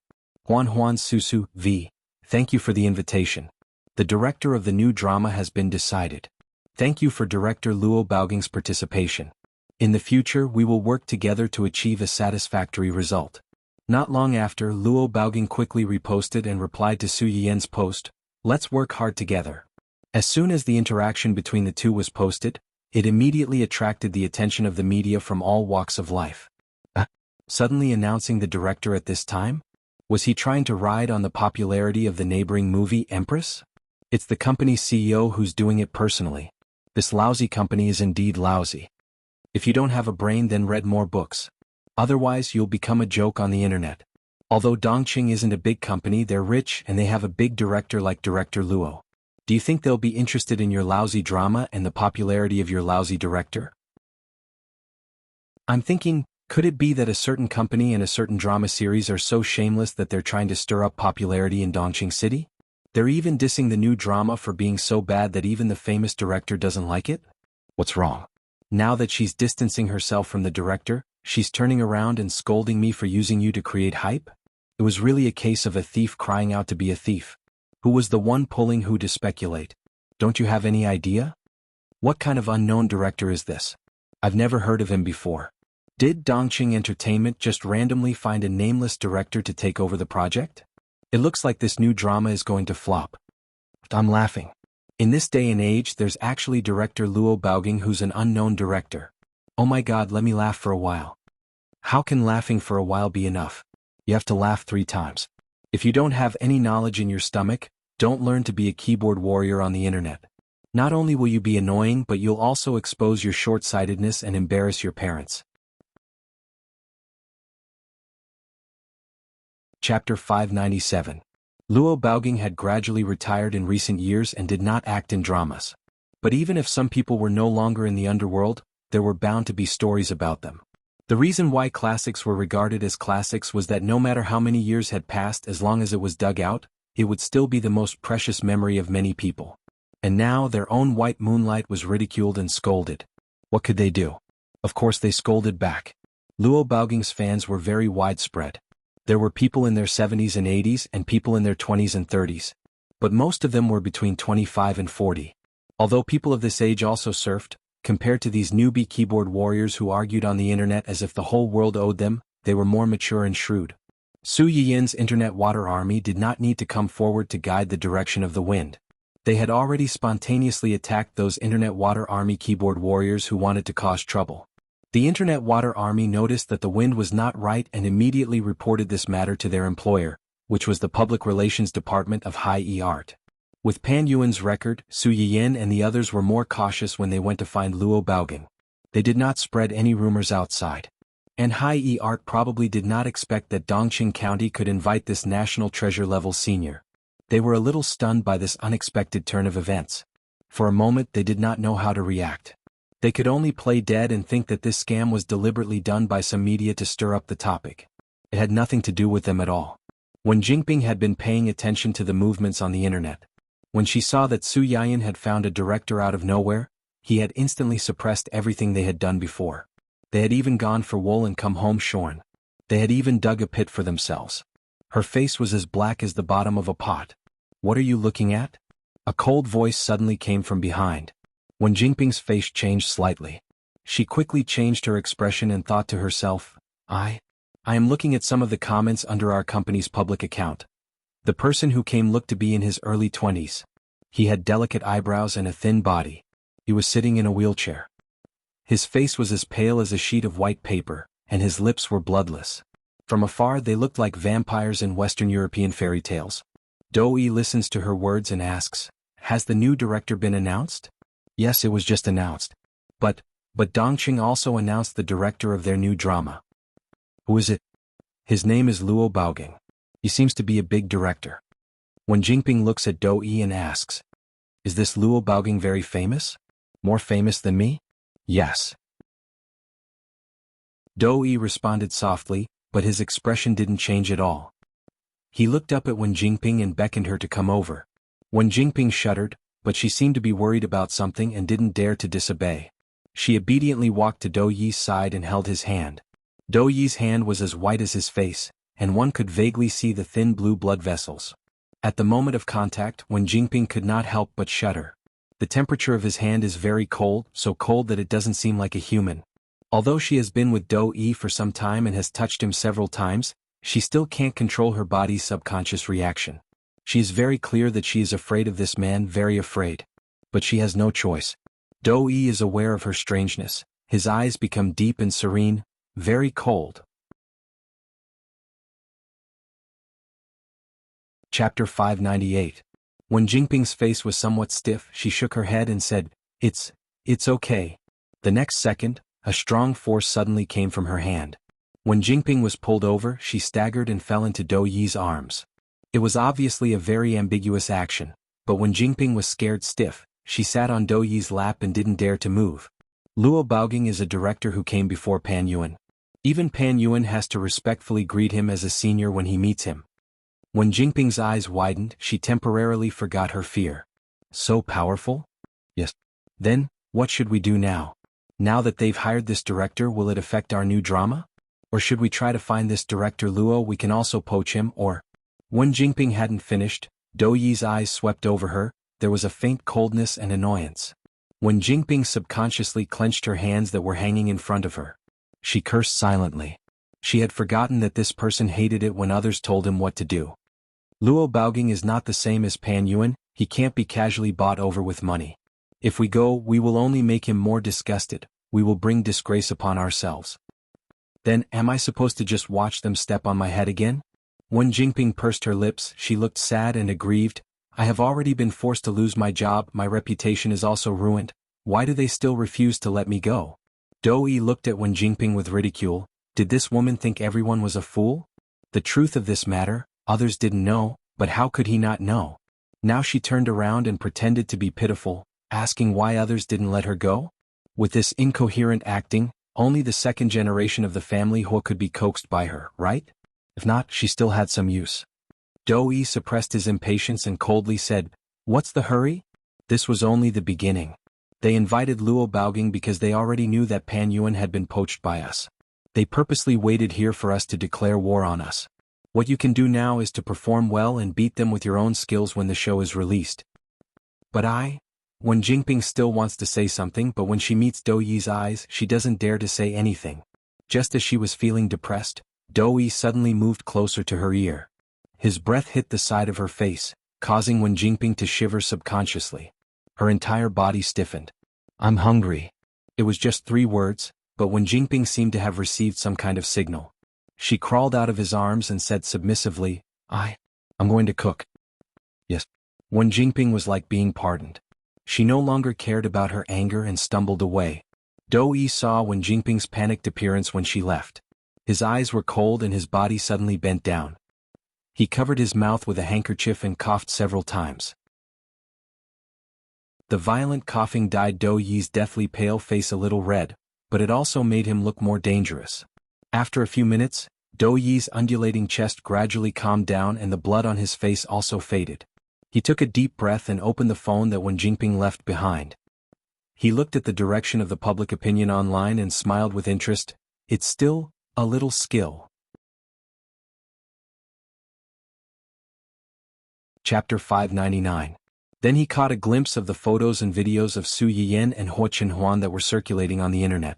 S1: Huan Susu, V. Thank you for the invitation. The director of the new drama has been decided. Thank you for Director Luo Baoging's participation. In the future, we will work together to achieve a satisfactory result. Not long after, Luo Baoging quickly reposted and replied to Su Yiyan's post, let's work hard together. As soon as the interaction between the two was posted, it immediately attracted the attention of the media from all walks of life. Suddenly announcing the director at this time? Was he trying to ride on the popularity of the neighboring movie Empress? It's the company's CEO who's doing it personally. This lousy company is indeed lousy. If you don't have a brain, then read more books. Otherwise, you'll become a joke on the internet. Although Dongqing isn't a big company, they're rich and they have a big director like Director Luo. Do you think they'll be interested in your lousy drama and the popularity of your lousy director? I'm thinking, could it be that a certain company and a certain drama series are so shameless that they're trying to stir up popularity in Dongqing City? They're even dissing the new drama for being so bad that even the famous director doesn't like it? What's wrong? Now that she's distancing herself from the director, she's turning around and scolding me for using you to create hype? It was really a case of a thief crying out to be a thief. Who was the one pulling who to speculate? Don't you have any idea? What kind of unknown director is this? I've never heard of him before. Did Dongqing Entertainment just randomly find a nameless director to take over the project? It looks like this new drama is going to flop. I'm laughing. In this day and age, there's actually Director Luo Baoging who's an unknown director. Oh my god, let me laugh for a while. How can laughing for a while be enough? You have to laugh 3 times. If you don't have any knowledge in your stomach, don't learn to be a keyboard warrior on the internet. Not only will you be annoying, but you'll also expose your short-sightedness and embarrass your parents. Chapter 597. Luo Baoging had gradually retired in recent years and did not act in dramas. But even if some people were no longer in the underworld, there were bound to be stories about them. The reason why classics were regarded as classics was that no matter how many years had passed, as long as it was dug out, it would still be the most precious memory of many people. And now their own white moonlight was ridiculed and scolded. What could they do? Of course they scolded back. Luo Baoging's fans were very widespread. There were people in their 70s and 80s and people in their 20s and 30s. But most of them were between 25 and 40. Although people of this age also surfed, compared to these newbie keyboard warriors who argued on the internet as if the whole world owed them, they were more mature and shrewd. Su Yiyin's internet water army did not need to come forward to guide the direction of the wind. They had already spontaneously attacked those internet water army keyboard warriors who wanted to cause trouble. The Internet Water Army noticed that the wind was not right and immediately reported this matter to their employer, which was the Public Relations Department of High Art. With Pan Yuan's record, Su Yiyin and the others were more cautious when they went to find Luo Baoging. They did not spread any rumors outside. And High Art probably did not expect that Dongqing County could invite this national treasure-level senior. They were a little stunned by this unexpected turn of events. For a moment they did not know how to react. They could only play dead and think that this scam was deliberately done by some media to stir up the topic. It had nothing to do with them at all. When Jinping had been paying attention to the movements on the internet, when she saw that Su Yiyin had found a director out of nowhere, he had instantly suppressed everything they had done before. They had even gone for wool and come home shorn. They had even dug a pit for themselves. Her face was as black as the bottom of a pot. What are you looking at? A cold voice suddenly came from behind. When Jinping's face changed slightly, she quickly changed her expression and thought to herself, I am looking at some of the comments under our company's public account. The person who came looked to be in his early 20s. He had delicate eyebrows and a thin body. He was sitting in a wheelchair. His face was as pale as a sheet of white paper, and his lips were bloodless. From afar they looked like vampires in Western European fairy tales. Dou-yi listens to her words and asks, has the new director been announced? Yes, it was just announced. But Dongqing also announced the director of their new drama. Who is it? His name is Luo Baoging. He seems to be a big director. When Jinping looks at Dou-yi and asks, is this Luo Baoging very famous? More famous than me? Yes. Dou-yi responded softly, but his expression didn't change at all. He looked up at Wen Jinping and beckoned her to come over. Wen Jinping shuddered, but she seemed to be worried about something and didn't dare to disobey. She obediently walked to Dou-yi's side and held his hand. Dou-yi's hand was as white as his face, and one could vaguely see the thin blue blood vessels. At the moment of contact, Wen Jinping could not help but shudder. The temperature of his hand is very cold, so cold that it doesn't seem like a human. Although she has been with Dou-yi for some time and has touched him several times, she still can't control her body's subconscious reaction. She is very clear that she is afraid of this man, very afraid. But she has no choice. Dou-yi is aware of her strangeness. His eyes become deep and serene, very cold. Chapter 598. When Jinping's face was somewhat stiff, she shook her head and said, It's okay. The next second, a strong force suddenly came from her hand. When Jinping was pulled over, she staggered and fell into Dou-yi's arms. It was obviously a very ambiguous action, but when Jinping was scared stiff, she sat on Dou-yi's lap and didn't dare to move. Luo Baoging is a director who came before Pan Yuan. Even Pan Yuan has to respectfully greet him as a senior when he meets him. When Jinping's eyes widened, she temporarily forgot her fear. So powerful? Yes. Then, what should we do now? Now that they've hired this director, will it affect our new drama? Or should we try to find this director Luo? We can also poach him, or... When Jinping hadn't finished, Dou-yi's eyes swept over her. There was a faint coldness and annoyance. When Jinping subconsciously clenched her hands that were hanging in front of her, she cursed silently. She had forgotten that this person hated it when others told him what to do. Luo Baoging is not the same as Pan Yuan. He can't be casually bought over with money. If we go, we will only make him more disgusted. We will bring disgrace upon ourselves. Then, am I supposed to just watch them step on my head again? When Jinping pursed her lips, she looked sad and aggrieved. I have already been forced to lose my job, my reputation is also ruined. Why do they still refuse to let me go? Dou-yi looked at Wen Jinping with ridicule. Did this woman think everyone was a fool? The truth of this matter, others didn't know, but how could he not know? Now she turned around and pretended to be pitiful, asking why others didn't let her go? With this incoherent acting, only the second generation of the family Hua could be coaxed by her, right? If not, she still had some use. Dou-Yi suppressed his impatience and coldly said, "What's the hurry?" This was only the beginning. They invited Luo Baoging because they already knew that Pan Yuan had been poached by us. They purposely waited here for us to declare war on us. What you can do now is to perform well and beat them with your own skills when the show is released. But Wen Jingping still wants to say something, but when she meets Dou-Yi's eyes, she doesn't dare to say anything. Just as she was feeling depressed, Dou-Yi suddenly moved closer to her ear. His breath hit the side of her face, causing Wen Jingping to shiver subconsciously. Her entire body stiffened. "I'm hungry." It was just 3 words, but Wen Jingping seemed to have received some kind of signal. She crawled out of his arms and said submissively, I'm going to cook." Yes. Wen Jingping was like being pardoned. She no longer cared about her anger and stumbled away. Dou-Yi saw Wen Jingping's panicked appearance when she left. His eyes were cold and his body suddenly bent down. He covered his mouth with a handkerchief and coughed several times. The violent coughing dyed Dou-Yi's deathly pale face a little red, but it also made him look more dangerous. After a few minutes, Dou-Yi's undulating chest gradually calmed down and the blood on his face also faded. He took a deep breath and opened the phone that Wen Jingping left behind. He looked at the direction of the public opinion online and smiled with interest. It's still a little skill. Chapter 599. Then he caught a glimpse of the photos and videos of Su Yiyan and Hua Chenhuan that were circulating on the internet.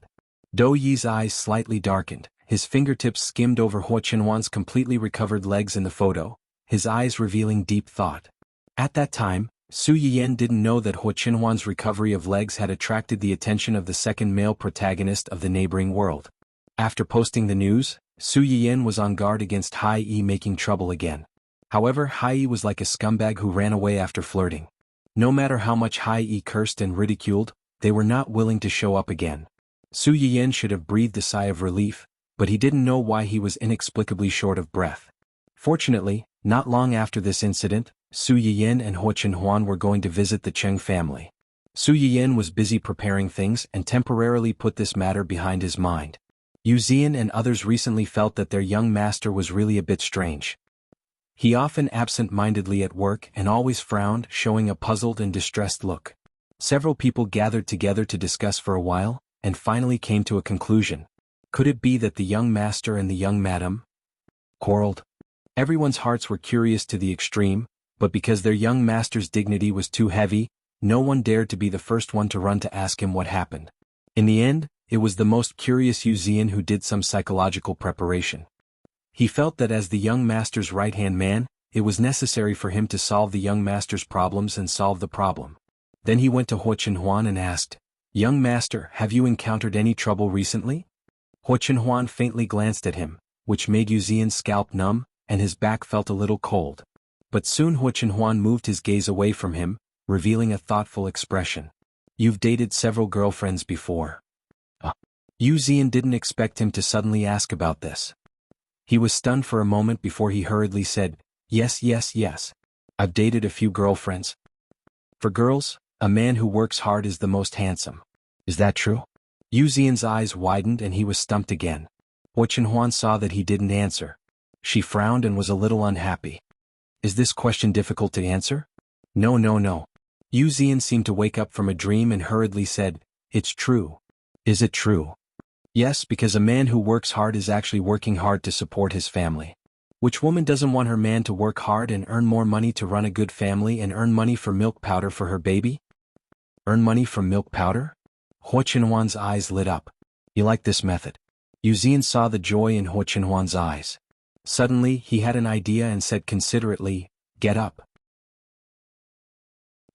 S1: Dou-Yi's eyes slightly darkened. His fingertips skimmed over Hua Chenhuan's completely recovered legs in the photo, his eyes revealing deep thought. At that time, Su Yiyan didn't know that Hua Chenhuan's recovery of legs had attracted the attention of the second male protagonist of the neighboring world. After posting the news, Su Yiyan was on guard against Hai Yi making trouble again. However, Hai Yi was like a scumbag who ran away after flirting. No matter how much Hai Yi cursed and ridiculed, they were not willing to show up again. Su Yiyan should have breathed a sigh of relief, but he didn't know why he was inexplicably short of breath. Fortunately, not long after this incident, Su Yiyan and Hua Chenhuan were going to visit the Cheng family. Su Yiyan was busy preparing things and temporarily put this matter behind his mind. Yu Zian and others recently felt that their young master was really a bit strange. He often absent-mindedly at work and always frowned, showing a puzzled and distressed look. Several people gathered together to discuss for a while, and finally came to a conclusion. Could it be that the young master and the young madam quarreled? Everyone's hearts were curious to the extreme, but because their young master's dignity was too heavy, no one dared to be the first one to run to ask him what happened. In the end, it was the most curious Yu Zian who did some psychological preparation. He felt that as the young master's right-hand man, it was necessary for him to solve the young master's problems and solve the problem. Then he went to Hua Chenhuan and asked, "Young master, have you encountered any trouble recently?" Hua Chenhuan faintly glanced at him, which made Yu Zian's scalp numb, and his back felt a little cold. But soon Hua Chenhuan moved his gaze away from him, revealing a thoughtful expression. "You've dated several girlfriends before." Yu Zian didn't expect him to suddenly ask about this. He was stunned for a moment before he hurriedly said, Yes. I've dated a few girlfriends. For girls, a man who works hard is the most handsome. Is that true?" Yu Zian's eyes widened and he was stumped again. Hua Chenhuan saw that he didn't answer. She frowned and was a little unhappy. "Is this question difficult to answer?" No. Yu Zian seemed to wake up from a dream and hurriedly said, "It's true." "Is it true?" "Yes, because a man who works hard is actually working hard to support his family. Which woman doesn't want her man to work hard and earn more money to run a good family and earn money for milk powder for her baby?" "Earn money from milk powder?" Hua Chenhuan's eyes lit up. "You like this method?" Yu Zian saw the joy in Hua Chenhuan's eyes. Suddenly, he had an idea and said considerately, "Get up."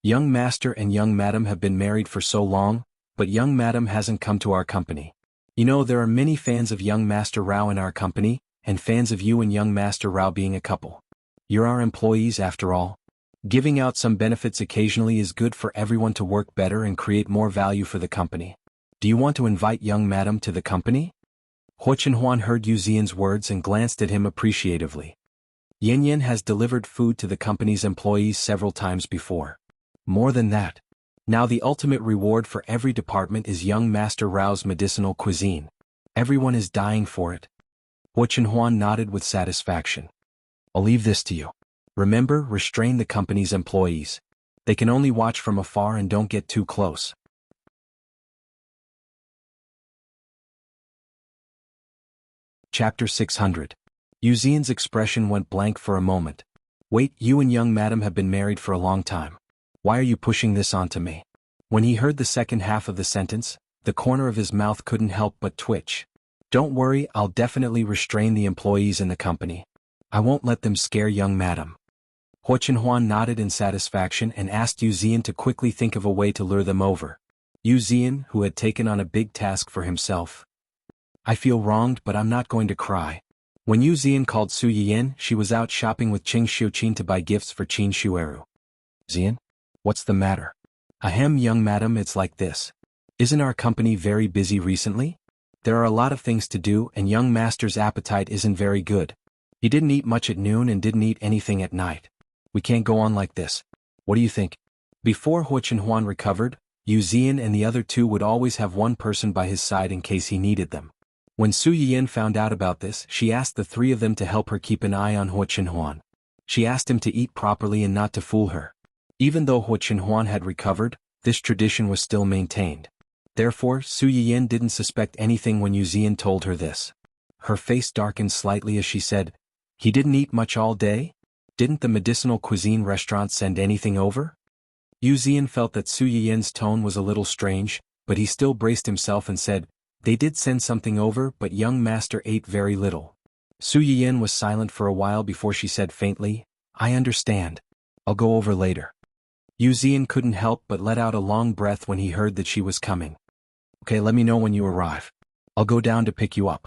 S1: "Young master and young madam have been married for so long, but young madam hasn't come to our company. You know, there are many fans of young Master Rao in our company, and fans of you and young Master Rao being a couple. You're our employees after all. Giving out some benefits occasionally is good for everyone to work better and create more value for the company. Do you want to invite young madam to the company?" Hua Chenhuan heard Yu Zian's words and glanced at him appreciatively. Yin Yin has delivered food to the company's employees several times before. More than that. Now the ultimate reward for every department is young Master Rao's medicinal cuisine. Everyone is dying for it. Hua Chenhuan nodded with satisfaction. I'll leave this to you. Remember, restrain the company's employees. They can only watch from afar and don't get too close. Chapter 600. Yu Zian's expression went blank for a moment. Wait, you and young madam have been married for a long time. Why are you pushing this onto me? When he heard the second half of the sentence, the corner of his mouth couldn't help but twitch. Don't worry, I'll definitely restrain the employees in the company. I won't let them scare young madam. Hua Chenhuan nodded in satisfaction and asked Yu Zian to quickly think of a way to lure them over. Yu Zian, who had taken on a big task for himself. I feel wronged, but I'm not going to cry. When Yu Zian called Su Yiyan, she was out shopping with Qing Xiuqin to buy gifts for Qin Shueru. Zian? What's the matter? Ahem, young madam, it's like this. Isn't our company very busy recently? There are a lot of things to do and young master's appetite isn't very good. He didn't eat much at noon and didn't eat anything at night. We can't go on like this. What do you think? Before Hua Chenhuan recovered, Yu Zian and the other two would always have one person by his side in case he needed them. When Su Yiyan found out about this, she asked the three of them to help her keep an eye on Hua Chenhuan. She asked him to eat properly and not to fool her. Even though Hua Chenhuan had recovered, this tradition was still maintained. Therefore, Su Yiyan didn't suspect anything when Yu Zian told her this. Her face darkened slightly as she said, "He didn't eat much all day? Didn't the medicinal cuisine restaurant send anything over?" Yu Zian felt that Su Yiyan's tone was a little strange, but he still braced himself and said, "They did send something over, but young master ate very little." Su Yiyan was silent for a while before she said faintly, "I understand. I'll go over later." Yu Zian couldn't help but let out a long breath when he heard that she was coming. "Okay, let me know when you arrive. I'll go down to pick you up."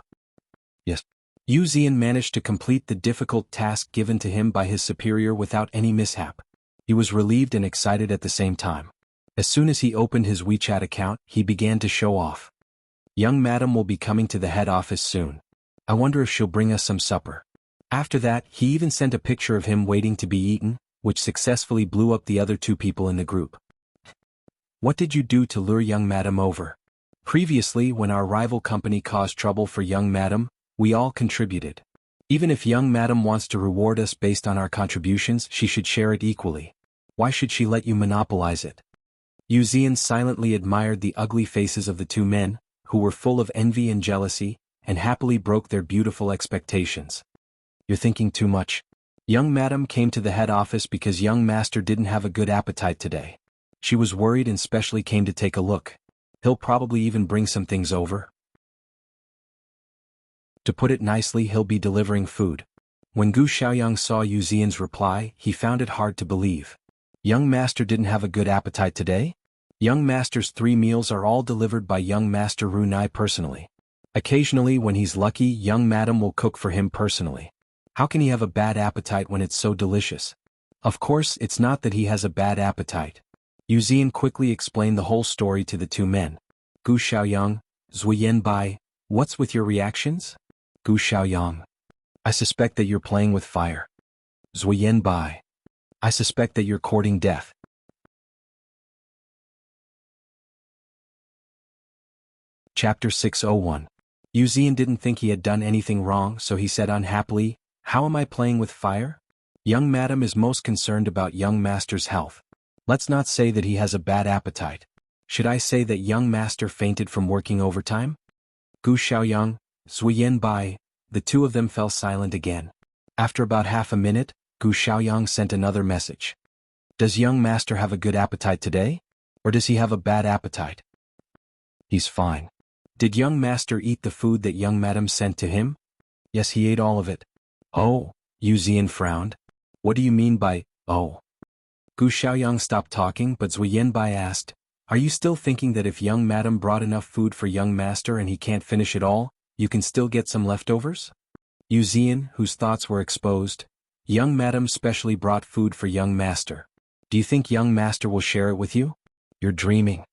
S1: "Yes." Yu Zian managed to complete the difficult task given to him by his superior without any mishap. He was relieved and excited at the same time. As soon as he opened his WeChat account, he began to show off. "Young madam will be coming to the head office soon. I wonder if she'll bring us some supper." After that, he even sent a picture of him waiting to be eaten, which successfully blew up the other two people in the group. "What did you do to lure young madam over?" Previously, when our rival company caused trouble for young madam, we all contributed. Even if young madam wants to reward us based on our contributions, she should share it equally. Why should she let you monopolize it? Yu Zian silently admired the ugly faces of the two men, who were full of envy and jealousy, and happily broke their beautiful expectations. "You're thinking too much. Young madam came to the head office because young master didn't have a good appetite today. She was worried and specially came to take a look. He'll probably even bring some things over. To put it nicely, he'll be delivering food." When Gu Xiaoyang saw Yu Zian's reply, he found it hard to believe. Young master didn't have a good appetite today? Young master's 3 meals are all delivered by young master Ru Nai personally. Occasionally, when he's lucky, young madam will cook for him personally. How can he have a bad appetite when it's so delicious? Of course, it's not that he has a bad appetite. Yu Zian quickly explained the whole story to the two men. "Gu Xiaoyang, Zuiyan Bai, what's with your reactions?" Gu Xiaoyang. "I suspect that you're playing with fire." Zuiyan Bai. "I suspect that you're courting death." Chapter 601. Yu Zian didn't think he had done anything wrong, so he said unhappily, "How am I playing with fire? Young madam is most concerned about young master's health. Let's not say that he has a bad appetite. Should I say that young master fainted from working overtime?" Gu Xiaoyang, Zuiyan Bai, the two of them fell silent again. After about half a minute, Gu Xiaoyang sent another message. "Does young master have a good appetite today? Or does he have a bad appetite?" "He's fine." "Did young master eat the food that young madam sent to him?" "Yes, he ate all of it." "Oh," Yu Zian frowned. "What do you mean by, oh?" Gu Xiaoyang stopped talking, but Zuiyan Bai asked, "Are you still thinking that if young madam brought enough food for young master and he can't finish it all, you can still get some leftovers?" Yu Zian, whose thoughts were exposed, "Young madam specially brought food for young master. Do you think young master will share it with you? You're dreaming."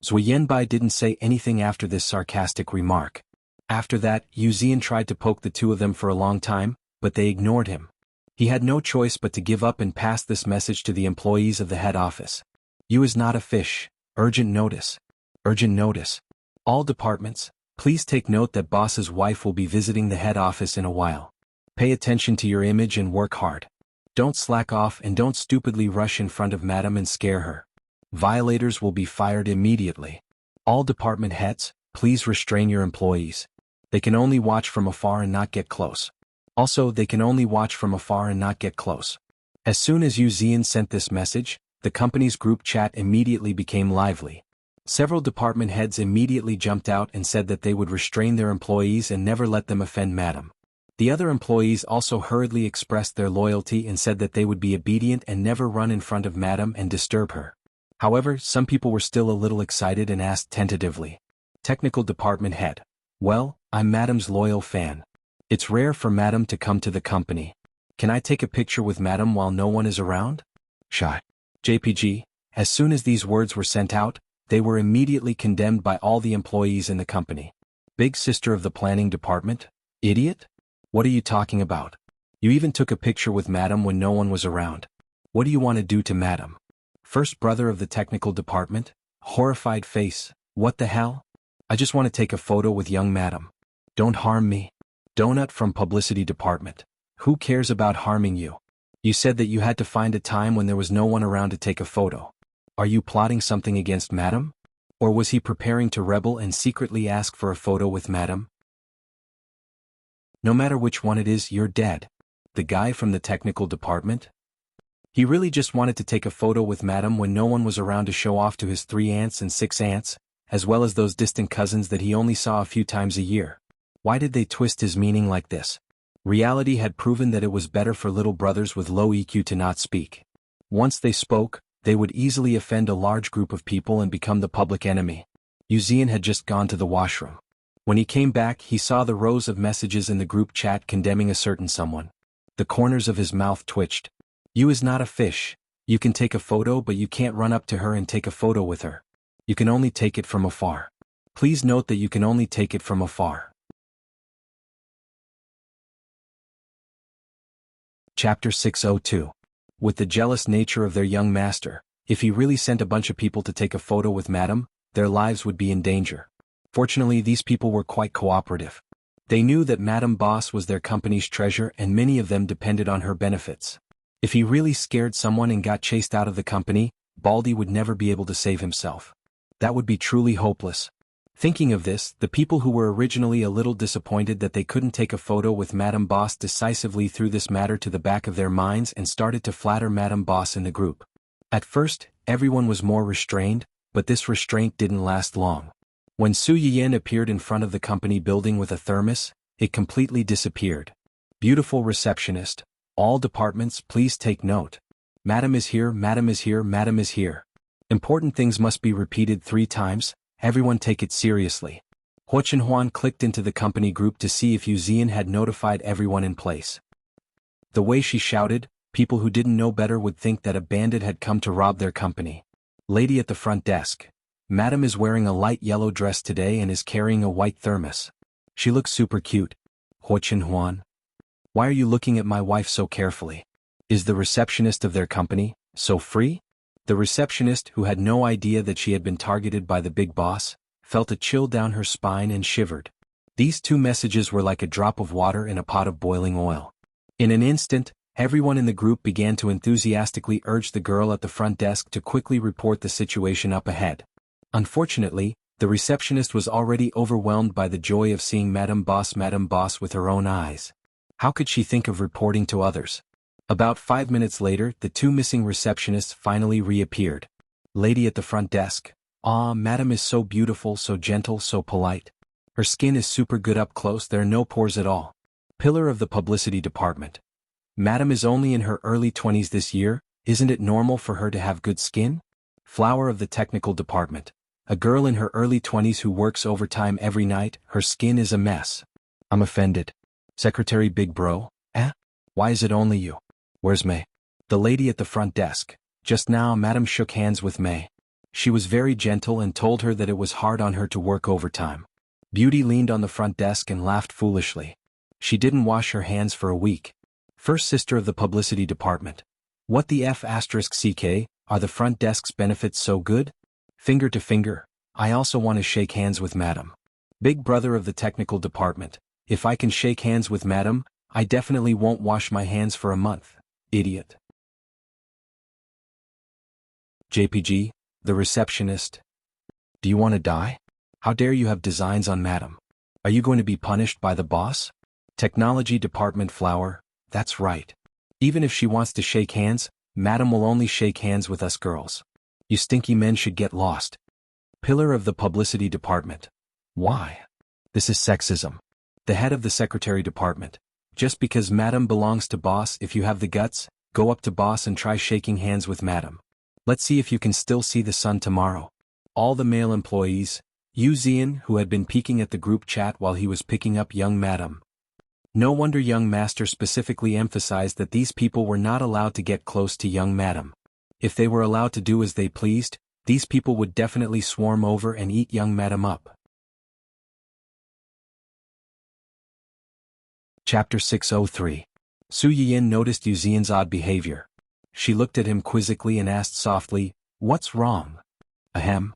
S1: Zuiyan Bai didn't say anything after this sarcastic remark. After that, Wuxian tried to poke the two of them for a long time, but they ignored him. He had no choice but to give up and pass this message to the employees of the head office. You is not a fish. Urgent notice. Urgent notice. All departments, please take note that boss's wife will be visiting the head office in a while. Pay attention to your image and work hard. Don't slack off and don't stupidly rush in front of madam and scare her. Violators will be fired immediately. All department heads, please restrain your employees. They can only watch from afar and not get close. Also, they can only watch from afar and not get close. As soon as Wuxian sent this message, the company's group chat immediately became lively. Several department heads immediately jumped out and said that they would restrain their employees and never let them offend madam. The other employees also hurriedly expressed their loyalty and said that they would be obedient and never run in front of madam and disturb her. However, some people were still a little excited and asked tentatively. Technical department head. Well, I'm madam's loyal fan. It's rare for madam to come to the company. Can I take a picture with madam while no one is around? Shy. JPG, as soon as these words were sent out, they were immediately condemned by all the employees in the company. Big sister of the planning department? Idiot? What are you talking about? You even took a picture with madam when no one was around. What do you want to do to madam? First brother of the technical department? Horrified face. What the hell? I just want to take a photo with young madam. Don't harm me. Donut from publicity department. Who cares about harming you? You said that you had to find a time when there was no one around to take a photo. Are you plotting something against madam? Or was he preparing to rebel and secretly ask for a photo with madam? No matter which one it is, you're dead. The guy from the technical department? He really just wanted to take a photo with madam when no one was around to show off to his 3 aunts and 6 aunts, as well as those distant cousins that he only saw a few times a year. Why did they twist his meaning like this? Reality had proven that it was better for little brothers with low EQ to not speak. Once they spoke, they would easily offend a large group of people and become the public enemy. Wuxian had just gone to the washroom. When he came back, he saw the rows of messages in the group chat condemning a certain someone. The corners of his mouth twitched. You is not a fish. You can take a photo, but you can't run up to her and take a photo with her. You can only take it from afar. Please note that you can only take it from afar. Chapter 602. With the jealous nature of their young master, if he really sent a bunch of people to take a photo with madam, their lives would be in danger. Fortunately, these people were quite cooperative. They knew that Madam Boss was their company's treasure and many of them depended on her benefits. If he really scared someone and got chased out of the company, Baldy would never be able to save himself. That would be truly hopeless. Thinking of this, the people who were originally a little disappointed that they couldn't take a photo with Madam Boss decisively threw this matter to the back of their minds and started to flatter Madam Boss in the group. At first, everyone was more restrained, but this restraint didn't last long. When Su Yiyan appeared in front of the company building with a thermos, it completely disappeared. Beautiful receptionist. All departments, please take note. Madam is here, madam is here, madam is here. Important things must be repeated 3 times, everyone take it seriously. Huo Chenhuan clicked into the company group to see if Wuxian had notified everyone in place. The way she shouted, people who didn't know better would think that a bandit had come to rob their company. Lady at the front desk. Madam is wearing a light yellow dress today and is carrying a white thermos. She looks super cute. Huo Chenhuan. Why are you looking at my wife so carefully? Is the receptionist of their company so free? The receptionist, who had no idea that she had been targeted by the big boss, felt a chill down her spine and shivered. These 2 messages were like a drop of water in a pot of boiling oil. In an instant, everyone in the group began to enthusiastically urge the girl at the front desk to quickly report the situation up ahead. Unfortunately, the receptionist was already overwhelmed by the joy of seeing Madame Boss with her own eyes. How could she think of reporting to others? About 5 minutes later, the 2 missing receptionists finally reappeared. Lady at the front desk. Ah, madam is so beautiful, so gentle, so polite. Her skin is super good up close, there are no pores at all. Pillar of the publicity department. Madam is only in her early 20s this year, isn't it normal for her to have good skin? Flower of the technical department. A girl in her early 20s who works overtime every night, her skin is a mess. I'm offended. Secretary Big Bro. Why is it only you? Where's May? The lady at the front desk. Just now madam shook hands with May. She was very gentle and told her that it was hard on her to work overtime. Beauty leaned on the front desk and laughed foolishly. She didn't wash her hands for a week. First sister of the publicity department. What the F***ck, are the front desk's benefits so good? Finger to finger, I also want to shake hands with madam. Big brother of the technical department. If I can shake hands with madam, I definitely won't wash my hands for a month. Idiot. JPG, the receptionist. Do you want to die? How dare you have designs on madam? Are you going to be punished by the boss? Technology department flower, that's right. Even if she wants to shake hands, madam will only shake hands with us girls. You stinky men should get lost. Pillar of the publicity department. Why? This is sexism. The head of the secretary department. Just because madam belongs to boss, if you have the guts, go up to boss and try shaking hands with madam. Let's see if you can still see the sun tomorrow. All the male employees, Yu Zian, who had been peeking at the group chat while he was picking up young madam. No wonder young master specifically emphasized that these people were not allowed to get close to young madam. If they were allowed to do as they pleased, these people would definitely swarm over and eat young madam up. Chapter 603. Su Yiyin noticed Yu Zian's odd behavior. She looked at him quizzically and asked softly, "What's wrong?" Ahem.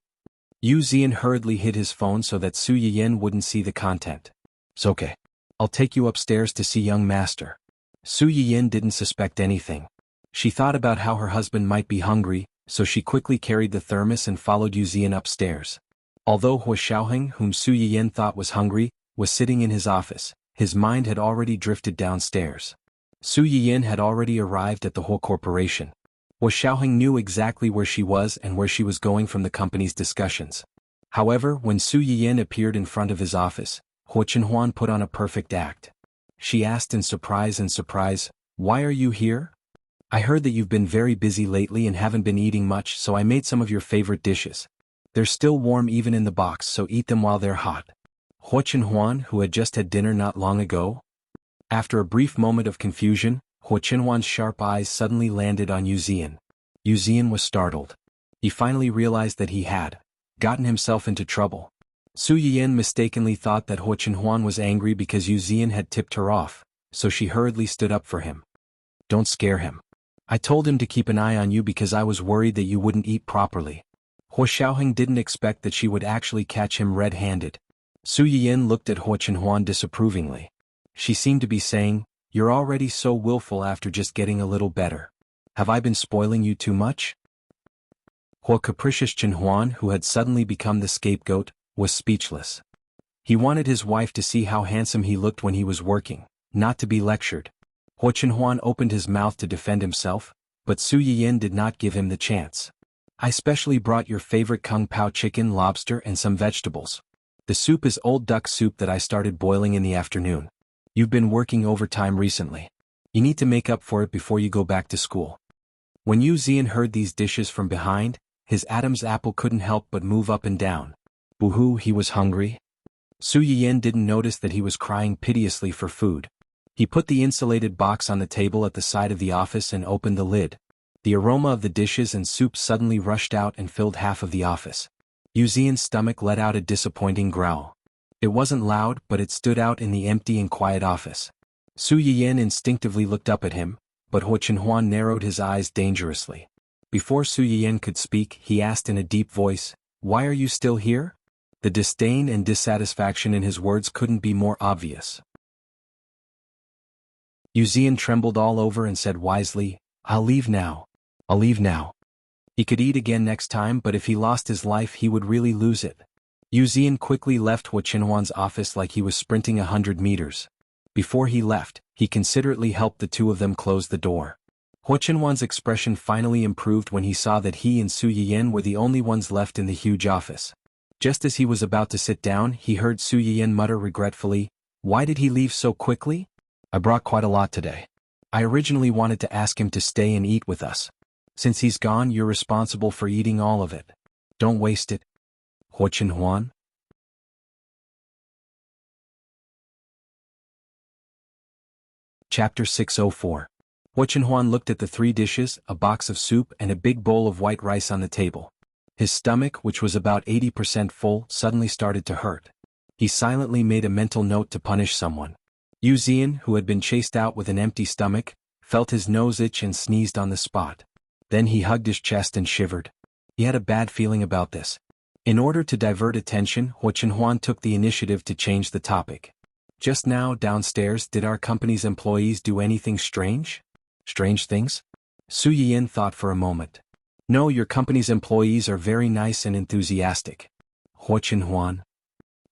S1: Yu Zian hurriedly hid his phone so that Su Yiyin wouldn't see the content. "It's okay. I'll take you upstairs to see young master." Su Yiyin didn't suspect anything. She thought about how her husband might be hungry, so she quickly carried the thermos and followed Yu Zian upstairs. Although Hua Xiaoheng, whom Su Yiyin thought was hungry, was sitting in his office, his mind had already drifted downstairs. Su Yiyin had already arrived at the Hua Corporation. Hua Xiaoheng knew exactly where she was and where she was going from the company's discussions. However, when Su Yiyin appeared in front of his office, Hua Chenhuan put on a perfect act. She asked in surprise, "Why are you here? I heard that you've been very busy lately and haven't been eating much, so I made some of your favorite dishes. They're still warm even in the box, so eat them while they're hot." Hua Chenhuan, who had just had dinner not long ago. After a brief moment of confusion, Hua Chenhuan's sharp eyes suddenly landed on Yu Zian. Yu Zian was startled. He finally realized that he had gotten himself into trouble. Su Yiyin mistakenly thought that Hua Chenhuan was angry because Yu Zian had tipped her off, so she hurriedly stood up for him. "Don't scare him. I told him to keep an eye on you because I was worried that you wouldn't eat properly." Hua Xiaoheng didn't expect that she would actually catch him red-handed. Su Yiyin looked at Hua Chenhuan disapprovingly. She seemed to be saying, "You're already so willful after just getting a little better. Have I been spoiling you too much?" Hua capricious Chenhuan, who had suddenly become the scapegoat, was speechless. He wanted his wife to see how handsome he looked when he was working, not to be lectured. Hua Chenhuan opened his mouth to defend himself, but Su Yiyin did not give him the chance. "I specially brought your favorite kung pao chicken, lobster and some vegetables. The soup is old duck soup that I started boiling in the afternoon. You've been working overtime recently. You need to make up for it before you go back to school." When Yu Zian heard these dishes from behind, his Adam's apple couldn't help but move up and down. Boo-hoo, he was hungry. Su Yiyin didn't notice that he was crying piteously for food. He put the insulated box on the table at the side of the office and opened the lid. The aroma of the dishes and soup suddenly rushed out and filled half of the office. Yu Zian's stomach let out a disappointing growl. It wasn't loud, but it stood out in the empty and quiet office. Su Yiyin instinctively looked up at him, but Hua Chenhuan narrowed his eyes dangerously. Before Su Yiyin could speak, he asked in a deep voice, "Why are you still here?" The disdain and dissatisfaction in his words couldn't be more obvious. Yu Zian trembled all over and said wisely, "I'll leave now. I'll leave now." He could eat again next time, but if he lost his life he would really lose it. Yu Zian quickly left Hua Chenhuan's office like he was sprinting 100 meters. Before he left, he considerately helped the two of them close the door. Hua Chenhuan's expression finally improved when he saw that he and Su Yiyin were the only ones left in the huge office. Just as he was about to sit down, he heard Su Yiyin mutter regretfully, "Why did he leave so quickly? I brought quite a lot today. I originally wanted to ask him to stay and eat with us. Since he's gone, you're responsible for eating all of it. Don't waste it." Hua Chenhuan? Chapter 604. Hua Chenhuan looked at the 3 dishes, a box of soup and a big bowl of white rice on the table. His stomach, which was about 80% full, suddenly started to hurt. He silently made a mental note to punish someone. Yu Zian, who had been chased out with an empty stomach, felt his nose itch and sneezed on the spot. Then he hugged his chest and shivered. He had a bad feeling about this. In order to divert attention, Huo Chenhuan took the initiative to change the topic. Just now, downstairs, did our company's employees do anything strange? Strange things? Su Yiyan thought for a moment. No, your company's employees are very nice and enthusiastic. Huo Chenhuan.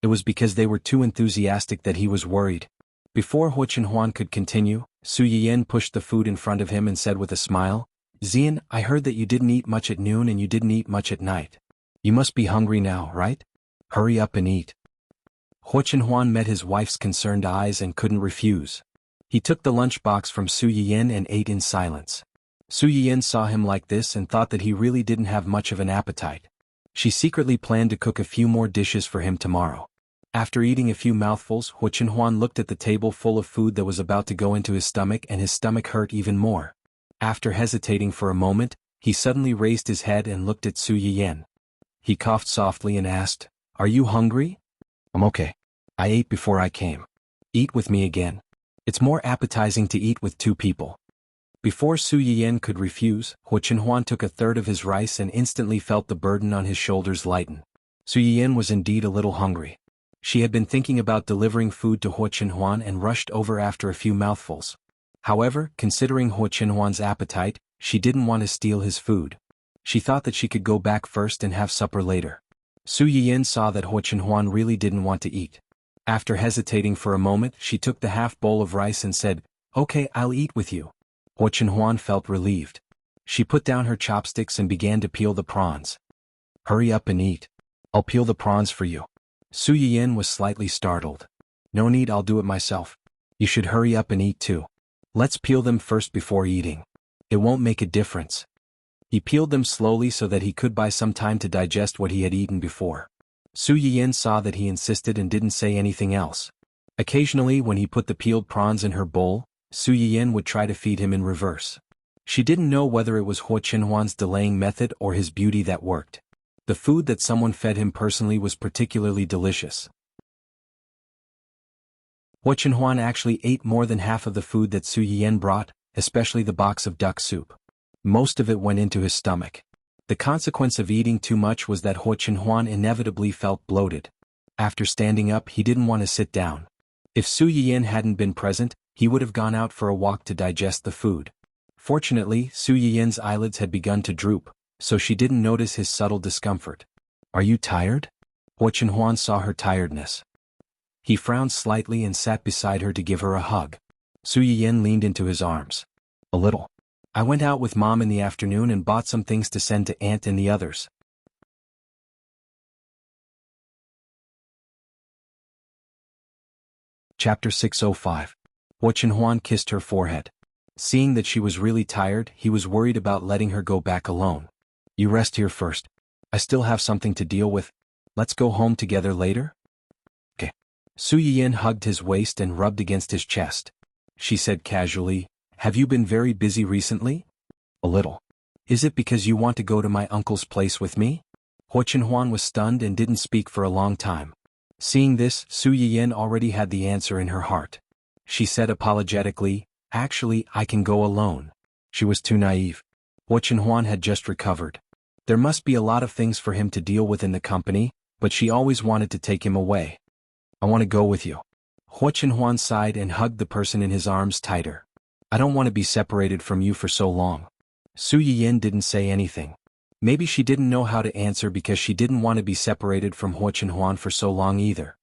S1: It was because they were too enthusiastic that he was worried. Before Huo Chenhuan could continue, Su Yiyan pushed the food in front of him and said with a smile, Zian, I heard that you didn't eat much at noon and you didn't eat much at night. You must be hungry now, right? Hurry up and eat. Huo Chenhuan met his wife's concerned eyes and couldn't refuse. He took the lunchbox from Su Yiyan and ate in silence. Su Yiyan saw him like this and thought that he really didn't have much of an appetite. She secretly planned to cook a few more dishes for him tomorrow. After eating a few mouthfuls, Huo Chenhuan looked at the table full of food that was about to go into his stomach and his stomach hurt even more. After hesitating for a moment, he suddenly raised his head and looked at Su Yiyan. He coughed softly and asked, Are you hungry? I'm okay. I ate before I came. Eat with me again. It's more appetizing to eat with two people. Before Su Yiyan could refuse, Huo Chenhuan took a third of his rice and instantly felt the burden on his shoulders lighten. Su Yiyan was indeed a little hungry. She had been thinking about delivering food to Huo Chenhuan and rushed over after a few mouthfuls. However, considering Huo Chenhuan's appetite, she didn't want to steal his food. She thought that she could go back first and have supper later. Su Yiyan saw that Huo Chenhuan really didn't want to eat. After hesitating for a moment, she took the half bowl of rice and said, Okay, I'll eat with you. Huo Chenhuan felt relieved. She put down her chopsticks and began to peel the prawns. Hurry up and eat. I'll peel the prawns for you. Su Yiyan was slightly startled. No need, I'll do it myself. You should hurry up and eat too. Let's peel them first before eating. It won't make a difference. He peeled them slowly so that he could buy some time to digest what he had eaten before. Su Yiyan saw that he insisted and didn't say anything else. Occasionally when he put the peeled prawns in her bowl, Su Yiyan would try to feed him in reverse. She didn't know whether it was Huo Chenhuan's delaying method or his beauty that worked. The food that someone fed him personally was particularly delicious. Huo Chenhuan actually ate more than half of the food that Su Yiyan brought, especially the box of duck soup. Most of it went into his stomach. The consequence of eating too much was that Huo Chenhuan inevitably felt bloated. After standing up, he didn't want to sit down. If Su Yiyan hadn't been present, he would have gone out for a walk to digest the food. Fortunately, Su Yiyan's eyelids had begun to droop, so she didn't notice his subtle discomfort. Are you tired? Huo Chenhuan saw her tiredness. He frowned slightly and sat beside her to give her a hug. Su Yiyan leaned into his arms. A little. I went out with Mom in the afternoon and bought some things to send to Aunt and the others. Chapter 605. Huo Chenhuan kissed her forehead. Seeing that she was really tired, he was worried about letting her go back alone. You rest here first. I still have something to deal with. Let's go home together later? Okay. Su Yiyan hugged his waist and rubbed against his chest. She said casually, Have you been very busy recently? A little. Is it because you want to go to my uncle's place with me? Huo Chenhuan was stunned and didn't speak for a long time. Seeing this, Su Yiyan already had the answer in her heart. She said apologetically, Actually, I can go alone. She was too naive. Huo Chenhuan had just recovered. There must be a lot of things for him to deal with in the company, but she always wanted to take him away. I want to go with you. Huo Chenhuan sighed and hugged the person in his arms tighter. I don't want to be separated from you for so long. Su Yiyan didn't say anything. Maybe she didn't know how to answer because she didn't want to be separated from Huo Chenhuan for so long either.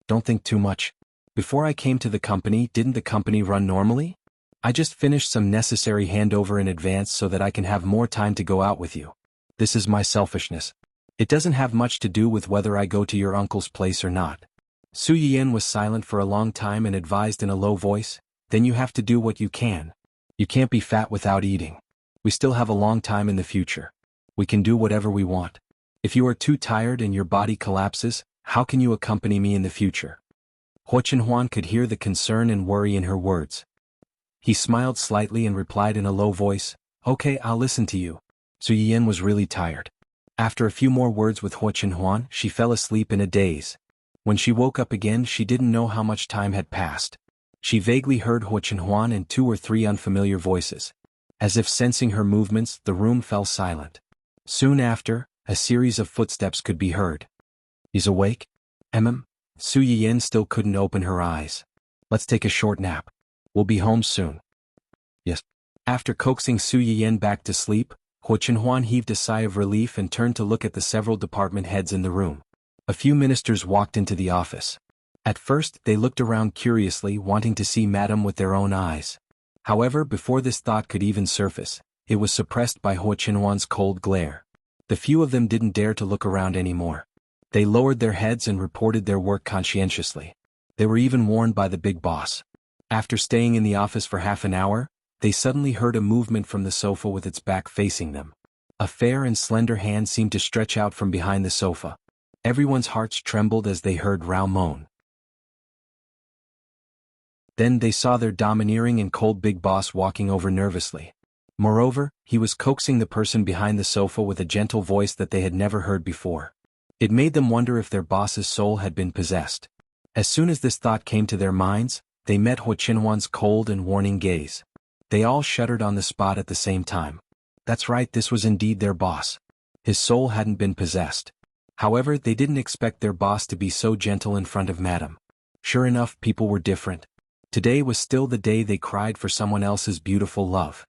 S1: Don't think too much. Before I came to the company, didn't the company run normally? I just finished some necessary handover in advance so that I can have more time to go out with you. This is my selfishness. It doesn't have much to do with whether I go to your uncle's place or not. Su Yiyan was silent for a long time and advised in a low voice, Then you have to do what you can. You can't be fat without eating. We still have a long time in the future. We can do whatever we want. If you are too tired and your body collapses, how can you accompany me in the future? Huo Chenhuan could hear the concern and worry in her words. He smiled slightly and replied in a low voice, Okay, I'll listen to you. Su Yiyan was really tired. After a few more words with Huo Chenhuan, she fell asleep in a daze. When she woke up again, she didn't know how much time had passed. She vaguely heard Huo Chenhuan and 2 or 3 unfamiliar voices. As if sensing her movements, the room fell silent. Soon after, a series of footsteps could be heard. He's awake? Su Yiyin still couldn't open her eyes. Let's take a short nap. We'll be home soon. Yes. After coaxing Su Yiyin back to sleep, Huo Chenhuan heaved a sigh of relief and turned to look at the several department heads in the room. A few ministers walked into the office. At first, they looked around curiously, wanting to see Madame with their own eyes. However, before this thought could even surface, it was suppressed by Huo Chenhuan's cold glare. The few of them didn't dare to look around anymore. They lowered their heads and reported their work conscientiously. They were even warned by the big boss. After staying in the office for half an hour, they suddenly heard a movement from the sofa with its back facing them. A fair and slender hand seemed to stretch out from behind the sofa. Everyone's hearts trembled as they heard Rao moan. Then they saw their domineering and cold big boss walking over nervously. Moreover, he was coaxing the person behind the sofa with a gentle voice that they had never heard before. It made them wonder if their boss's soul had been possessed. As soon as this thought came to their minds, they met Huo Chenhuan's cold and warning gaze. They all shuddered on the spot at the same time. That's right, this was indeed their boss. His soul hadn't been possessed. However, they didn't expect their boss to be so gentle in front of Madame. Sure enough, people were different. Today was still the day they cried for someone else's beautiful love.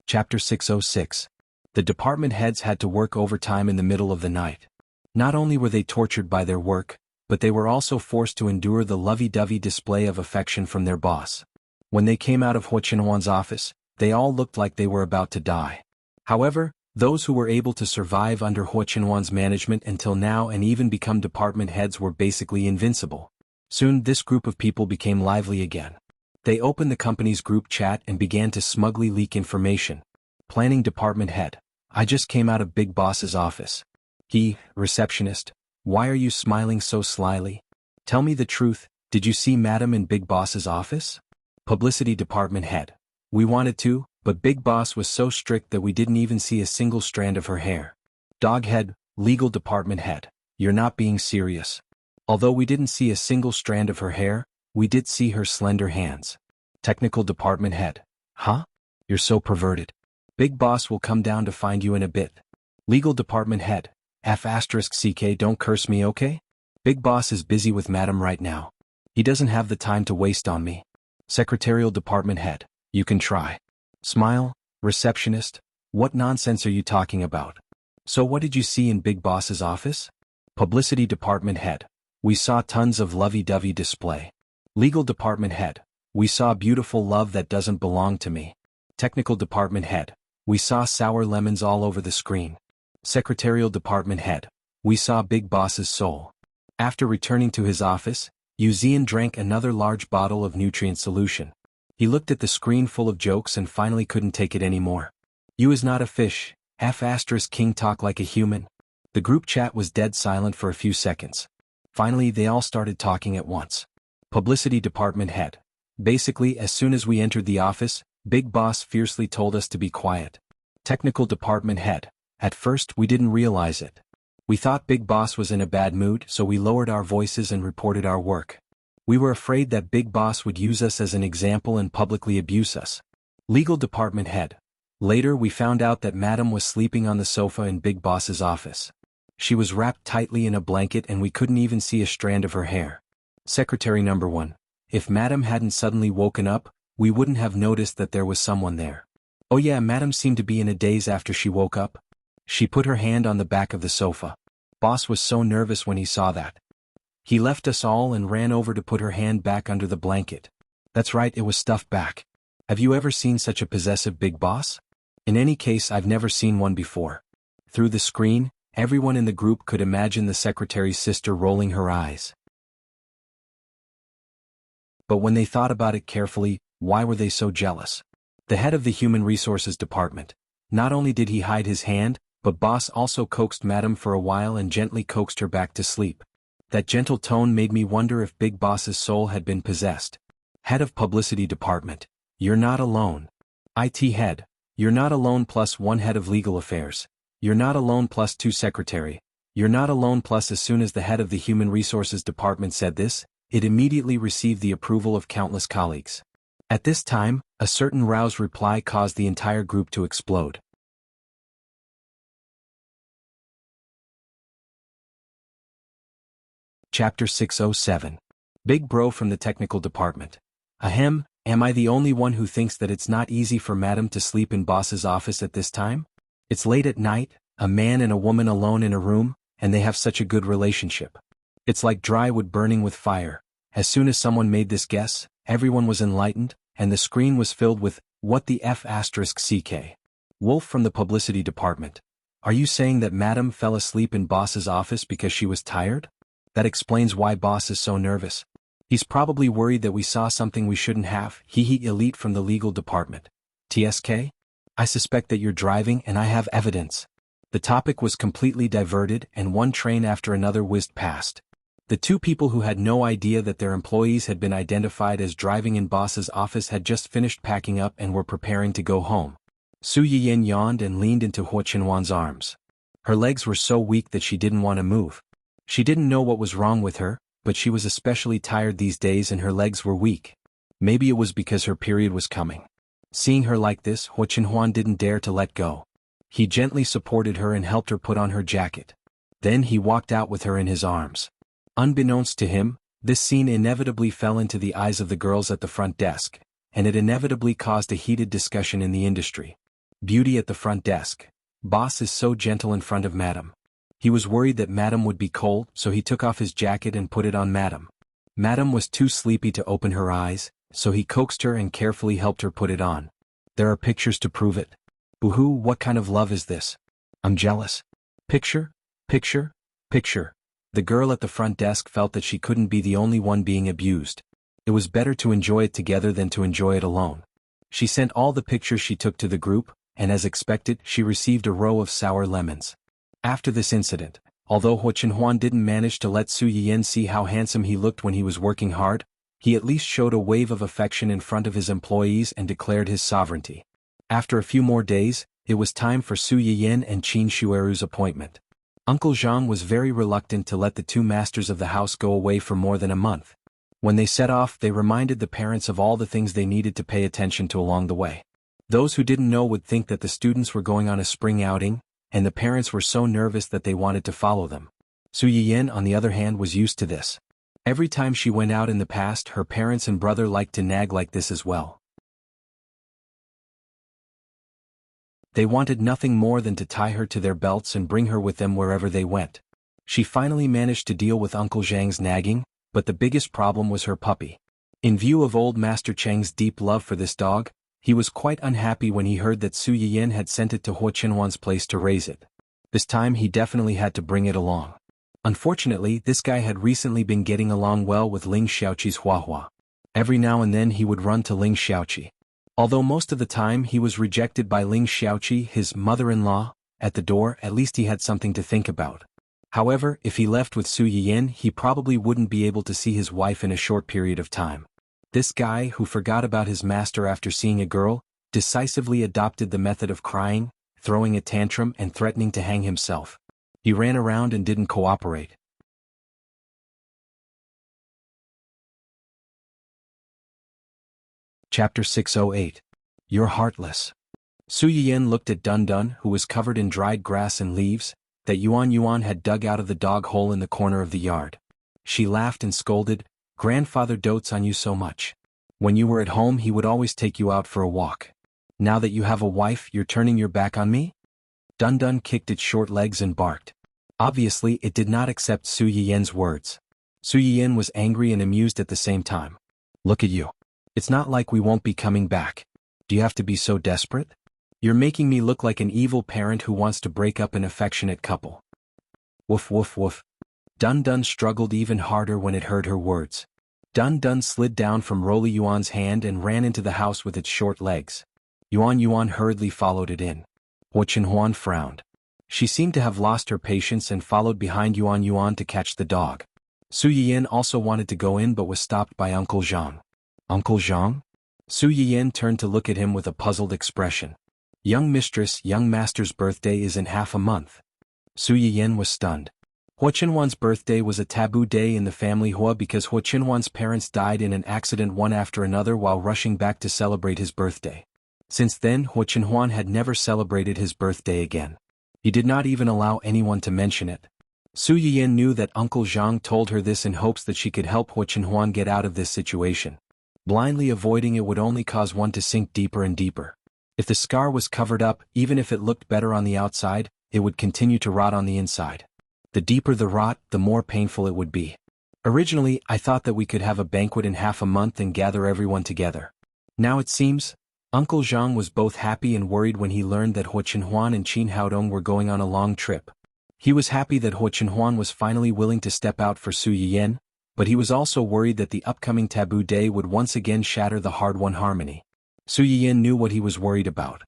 S1: Chapter 606. The department heads had to work overtime in the middle of the night. Not only were they tortured by their work, but they were also forced to endure the lovey-dovey display of affection from their boss. When they came out of Huo Chenhuan's office, they all looked like they were about to die. However, those who were able to survive under Huo Chenhuan's management until now and even become department heads were basically invincible. Soon this group of people became lively again. They opened the company's group chat and began to smugly leak information. Planning department head. I just came out of Big Boss's office. He, receptionist. Why are you smiling so slyly? Tell me the truth, did you see Madame in Big Boss's office? Publicity department head. We wanted to, but Big Boss was so strict that we didn't even see a single strand of her hair. Doghead, legal department head. You're not being serious. Although we didn't see a single strand of her hair, we did see her slender hands. Technical department head. Huh? You're so perverted. Big Boss will come down to find you in a bit. Legal department head. F***CK, don't curse me, okay? Big Boss is busy with Madame right now. He doesn't have the time to waste on me. Secretarial department head. You can try. Smile, receptionist. What nonsense are you talking about? So what did you see in Big Boss's office? Publicity department head. We saw tons of lovey-dovey display. Legal department head. We saw beautiful love that doesn't belong to me. Technical department head. We saw sour lemons all over the screen. Secretarial department head. We saw Big Boss's soul. After returning to his office, Yu Zian drank another large bottle of nutrient solution. He looked at the screen full of jokes and finally couldn't take it anymore. You is not a fish, King talk like a human. The group chat was dead silent for a few seconds. Finally they all started talking at once. Publicity department head. Basically, as soon as we entered the office, Big Boss fiercely told us to be quiet. Technical department head. At first we didn't realize it. We thought Big Boss was in a bad mood, so we lowered our voices and reported our work. We were afraid that Big Boss would use us as an example and publicly abuse us. Legal department head. Later we found out that Madame was sleeping on the sofa in Big Boss's office. She was wrapped tightly in a blanket and we couldn't even see a strand of her hair. Secretary number 1. If Madame hadn't suddenly woken up, we wouldn't have noticed that there was someone there. Oh yeah, Madame seemed to be in a daze after she woke up. She put her hand on the back of the sofa. Boss was so nervous when he saw that. He left us all and ran over to put her hand back under the blanket. That's right, it was stuffed back. Have you ever seen such a possessive Big Boss? In any case, I've never seen one before. Through the screen, everyone in the group could imagine the secretary's sister rolling her eyes. But when they thought about it carefully, why were they so jealous? The head of the Human Resources Department. Not only did he hide his hand, but Boss also coaxed Madame for a while and gently coaxed her back to sleep. That gentle tone made me wonder if Big Boss's soul had been possessed. Head of Publicity Department. You're not alone. IT head. You're not alone plus 1 head of legal affairs. You're not alone plus 2 secretary. You're not alone plus. As soon as the head of the Human Resources Department said this, it immediately received the approval of countless colleagues. At this time, a certain roused reply caused the entire group to explode. Chapter 607. Big Bro from the Technical Department. Ahem, am I the only one who thinks that it's not easy for Madam to sleep in boss's office at this time? It's late at night, a man and a woman alone in a room, and they have such a good relationship. It's like dry wood burning with fire. As soon as someone made this guess, everyone was enlightened, and the screen was filled with, "What the F***, CK. Wolf from the Publicity Department. Are you saying that Madam fell asleep in boss's office because she was tired? That explains why boss is so nervous. He's probably worried that we saw something we shouldn't have." Elite from the Legal Department. TSK? I suspect that you're driving and I have evidence. The topic was completely diverted and one train after another whizzed past. The two people who had no idea that their employees had been identified as driving in boss's office had just finished packing up and were preparing to go home. Su Yiyin yawned and leaned into Huo Qinhuan's arms. Her legs were so weak that she didn't want to move. She didn't know what was wrong with her, but she was especially tired these days and her legs were weak. Maybe it was because her period was coming. Seeing her like this, Huo Qinhuan didn't dare to let go. He gently supported her and helped her put on her jacket. Then he walked out with her in his arms. Unbeknownst to him, this scene inevitably fell into the eyes of the girls at the front desk, and it inevitably caused a heated discussion in the industry. Beauty at the front desk. Boss is so gentle in front of Madam. He was worried that Madam would be cold, so he took off his jacket and put it on Madam. Madam was too sleepy to open her eyes, so he coaxed her and carefully helped her put it on. There are pictures to prove it. Boo-hoo, what kind of love is this? I'm jealous. Picture? Picture? Picture. The girl at the front desk felt that she couldn't be the only one being abused. It was better to enjoy it together than to enjoy it alone. She sent all the pictures she took to the group, and as expected, she received a row of sour lemons. After this incident, although Huo Qinhuan didn't manage to let Su Yiyin see how handsome he looked when he was working hard, he at least showed a wave of affection in front of his employees and declared his sovereignty. After a few more days, it was time for Su Yiyin and Qin Shueru's appointment. Uncle Zhang was very reluctant to let the two masters of the house go away for more than a month. When they set off, they reminded the parents of all the things they needed to pay attention to along the way. Those who didn't know would think that the students were going on a spring outing, and the parents were so nervous that they wanted to follow them. Su Yiyin, on the other hand, was used to this. Every time she went out in the past, her parents and brother liked to nag like this as well. They wanted nothing more than to tie her to their belts and bring her with them wherever they went. She finally managed to deal with Uncle Zhang's nagging, but the biggest problem was her puppy. In view of old Master Cheng's deep love for this dog, he was quite unhappy when he heard that Su Yiyin had sent it to Huo Qinhuan's place to raise it. This time he definitely had to bring it along. Unfortunately, this guy had recently been getting along well with Ling Xiaoqi's Huahua. Every now and then he would run to Ling Xiaoqi. Although most of the time he was rejected by Ling Xiaoqi, his mother-in-law, at the door, at least he had something to think about. However, if he left with Su Yiyin, he probably wouldn't be able to see his wife in a short period of time. This guy, who forgot about his master after seeing a girl, decisively adopted the method of crying, throwing a tantrum and threatening to hang himself. He ran around and didn't cooperate. Chapter 608. You're heartless. Su Yiyin looked at Dun Dun, who was covered in dried grass and leaves, that Yuan had dug out of the dog hole in the corner of the yard. She laughed and scolded, "Grandfather dotes on you so much. When you were at home he would always take you out for a walk. Now that you have a wife, you're turning your back on me?" Dun Dun kicked its short legs and barked. Obviously, it did not accept Su Yiyin's words. Su Yiyin was angry and amused at the same time. "Look at you. It's not like we won't be coming back. Do you have to be so desperate? You're making me look like an evil parent who wants to break up an affectionate couple." Woof woof woof. Dun Dun struggled even harder when it heard her words. Dun Dun slid down from Roly Yuan's hand and ran into the house with its short legs. Yuan hurriedly followed it in. Huo Qinhuan frowned. She seemed to have lost her patience and followed behind Yuan to catch the dog. Su Yiyin also wanted to go in but was stopped by Uncle Zhang. "Uncle Zhang?" Su Yiyin turned to look at him with a puzzled expression. Young mistress, young master's birthday is in half a month. Su Yiyan was stunned. Hua Qinhuan's birthday was a taboo day in the family Hua because Hua Qinhuan's parents died in an accident one after another while rushing back to celebrate his birthday. Since then, Hua Qinhuan had never celebrated his birthday again. He did not even allow anyone to mention it. Su Yiyan knew that Uncle Zhang told her this in hopes that she could help Hua Qinhuan get out of this situation. Blindly avoiding it would only cause one to sink deeper and deeper. If the scar was covered up, even if it looked better on the outside, it would continue to rot on the inside. The deeper the rot, the more painful it would be. Originally, I thought that we could have a banquet in half a month and gather everyone together. Now it seems, Uncle Zhang was both happy and worried when he learned that Hua Qinhuan and Qin Haodong were going on a long trip. He was happy that Hua Qinhuan was finally willing to step out for Su Yiyan, but he was also worried that the upcoming taboo day would once again shatter the hard-won harmony. Su Yiyan knew what he was worried about.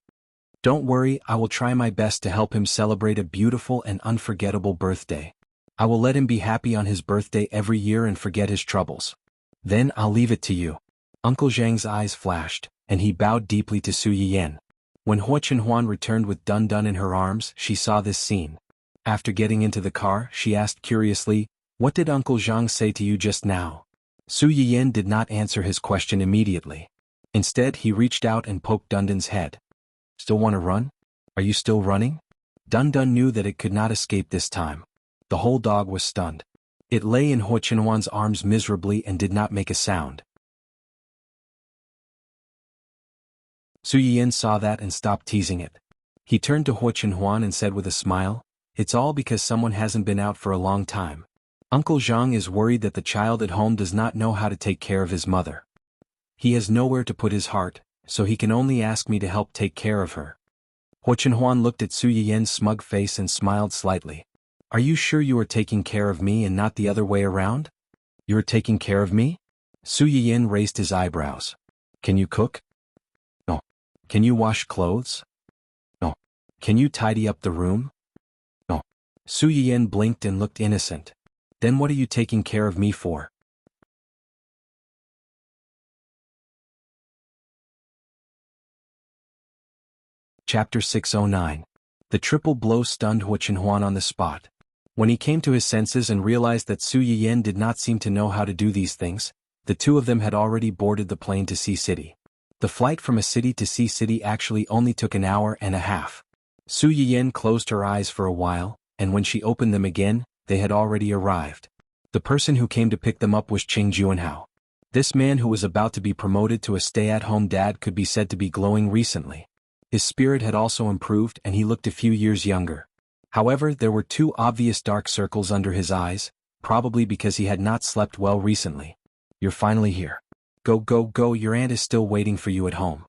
S1: Don't worry, I will try my best to help him celebrate a beautiful and unforgettable birthday. I will let him be happy on his birthday every year and forget his troubles. Then I'll leave it to you. Uncle Zhang's eyes flashed, and he bowed deeply to Su Yiyan. When Hua Qinhuan returned with Dun Dun in her arms, she saw this scene. After getting into the car, she asked curiously, "What did Uncle Zhang say to you just now?" Su Yiyan did not answer his question immediately. Instead, he reached out and poked Dun Dun's head. "Still want to run? Are you still running?" Dun Dun knew that it could not escape this time. The whole dog was stunned. It lay in Hua Qinhuan's arms miserably and did not make a sound. Su Yiyan saw that and stopped teasing it. He turned to Hua Qinhuan and said with a smile, "It's all because someone hasn't been out for a long time. Uncle Zhang is worried that the child at home does not know how to take care of his mother. He has nowhere to put his heart, so he can only ask me to help take care of her." Hua Qinhuan looked at Su Yiyan's smug face and smiled slightly. "Are you sure you are taking care of me and not the other way around?" "You are taking care of me?" Su Yiyan raised his eyebrows. "Can you cook?" "No." "Can you wash clothes?" "No." "Can you tidy up the room?" "No." Su Yiyan blinked and looked innocent. "Then what are you taking care of me for?" Chapter 609. The triple blow stunned Hua Qinhuan on the spot. When he came to his senses and realized that Su Yiyan did not seem to know how to do these things, the two of them had already boarded the plane to Sea City. The flight from a city to Sea City actually only took an hour and a half. Su Yiyan closed her eyes for a while, and when she opened them again, they had already arrived. The person who came to pick them up was Qing Juanhao. This man who was about to be promoted to a stay-at-home dad could be said to be glowing recently. His spirit had also improved and he looked a few years younger. However, there were two obvious dark circles under his eyes, probably because he had not slept well recently. "You're finally here. Go go go, your aunt is still waiting for you at home."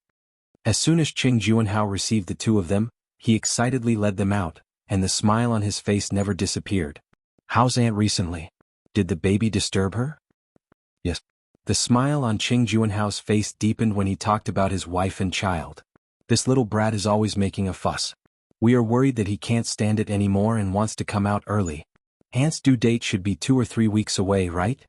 S1: As soon as Qing Juanhao received the two of them, he excitedly led them out, and the smile on his face never disappeared. "How's aunt recently? Did the baby disturb her?" "Yes." The smile on Qing Juanhao's face deepened when he talked about his wife and child. "This little brat is always making a fuss. We are worried that he can't stand it anymore and wants to come out early. Aunt's due date should be 2 or 3 weeks away, right?"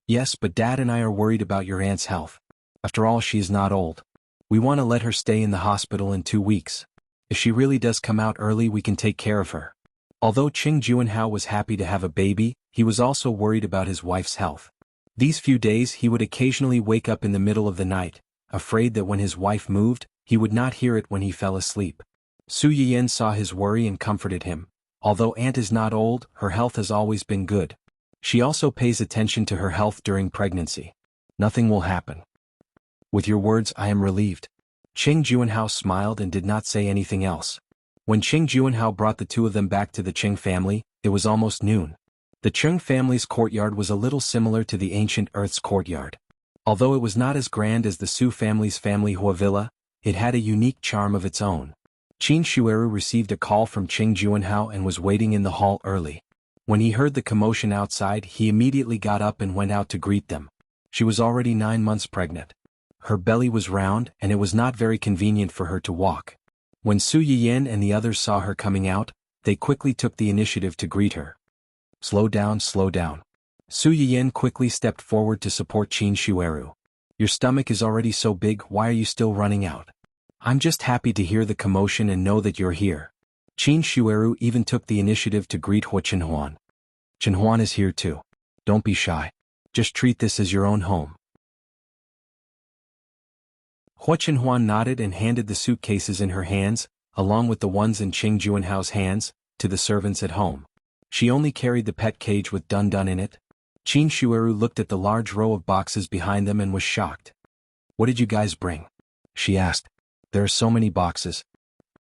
S1: "Yes, but Dad and I are worried about your aunt's health. After all, she is not old. We want to let her stay in the hospital in 2 weeks. If she really does come out early, we can take care of her." Although Qing Juanhao was happy to have a baby, he was also worried about his wife's health. These few days he would occasionally wake up in the middle of the night, afraid that when his wife moved, he would not hear it when he fell asleep. Su Yiyan saw his worry and comforted him. Although aunt is not old, her health has always been good. She also pays attention to her health during pregnancy. Nothing will happen. With your words, I am relieved. Qing Juanhao smiled and did not say anything else. When Qing Juanhao brought the two of them back to the Qing family, it was almost noon. The Qing family's courtyard was a little similar to the ancient Earth's courtyard. Although it was not as grand as the Su family's family Hua Villa, it had a unique charm of its own. Qin Shueru received a call from Qing Juanhao and was waiting in the hall early. When he heard the commotion outside, he immediately got up and went out to greet them. She was already 9 months pregnant. Her belly was round and it was not very convenient for her to walk. When Su Yiyan and the others saw her coming out, they quickly took the initiative to greet her. Slow down, slow down." Su Yiyan quickly stepped forward to support Qin Shueru. "Your stomach is already so big, why are you still running out?" I'm just happy to hear the commotion and know that you're here. Qin Shueru even took the initiative to greet Hua Chenhuan. Chenhuan is here too. Don't be shy. Just treat this as your own home. Hua Chenhuan nodded and handed the suitcases in her hands, along with the ones in Qing Juanhao's hands, to the servants at home. She only carried the pet cage with Dun Dun in it. Qin Shueru looked at the large row of boxes behind them and was shocked. What did you guys bring? She asked. There are so many boxes.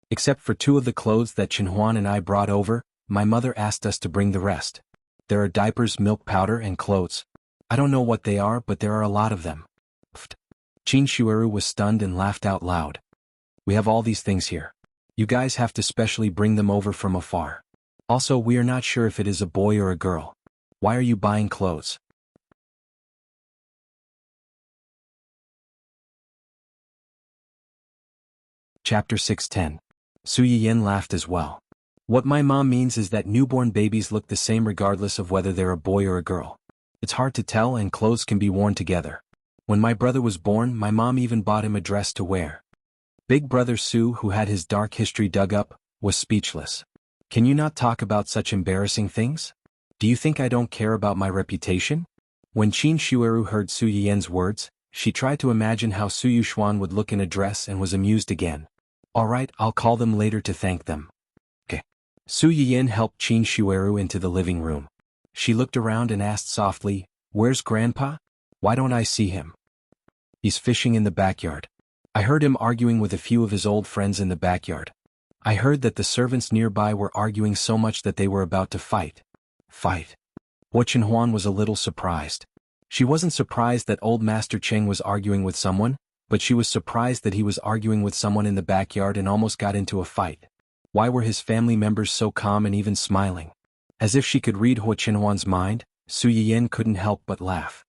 S1: Except for 2 of the clothes that Chenhuan and I brought over, my mother asked us to bring the rest. There are diapers, milk powder, and clothes. I don't know what they are, but there are a lot of them. Pfft. Qin Shueru was stunned and laughed out loud. We have all these things here. You guys have to specially bring them over from afar. Also, we are not sure if it is a boy or a girl. Why are you buying clothes? Chapter 610. Su Yiyan laughed as well. What my mom means is that newborn babies look the same regardless of whether they're a boy or a girl. It's hard to tell and clothes can be worn together. When my brother was born, my mom even bought him a dress to wear. Big brother Su, who had his dark history dug up, was speechless. Can you not talk about such embarrassing things? Do you think I don't care about my reputation? When Qin Shueru heard Su Yiyan's words, she tried to imagine how Su Yuxuan would look in a dress and was amused again. Alright, I'll call them later to thank them. Okay. Su Yiyan helped Qin Shueru into the living room. She looked around and asked softly, Where's Grandpa? Why don't I see him? He's fishing in the backyard. I heard him arguing with a few of his old friends in the backyard. I heard that the servants nearby were arguing so much that they were about to fight. Fight? Hua Chenhuan was a little surprised. She wasn't surprised that old Master Cheng was arguing with someone, but she was surprised that he was arguing with someone in the backyard and almost got into a fight. Why were his family members so calm and even smiling? As if she could read Hua Chenhuan's mind, Su Yiyan couldn't help but laugh.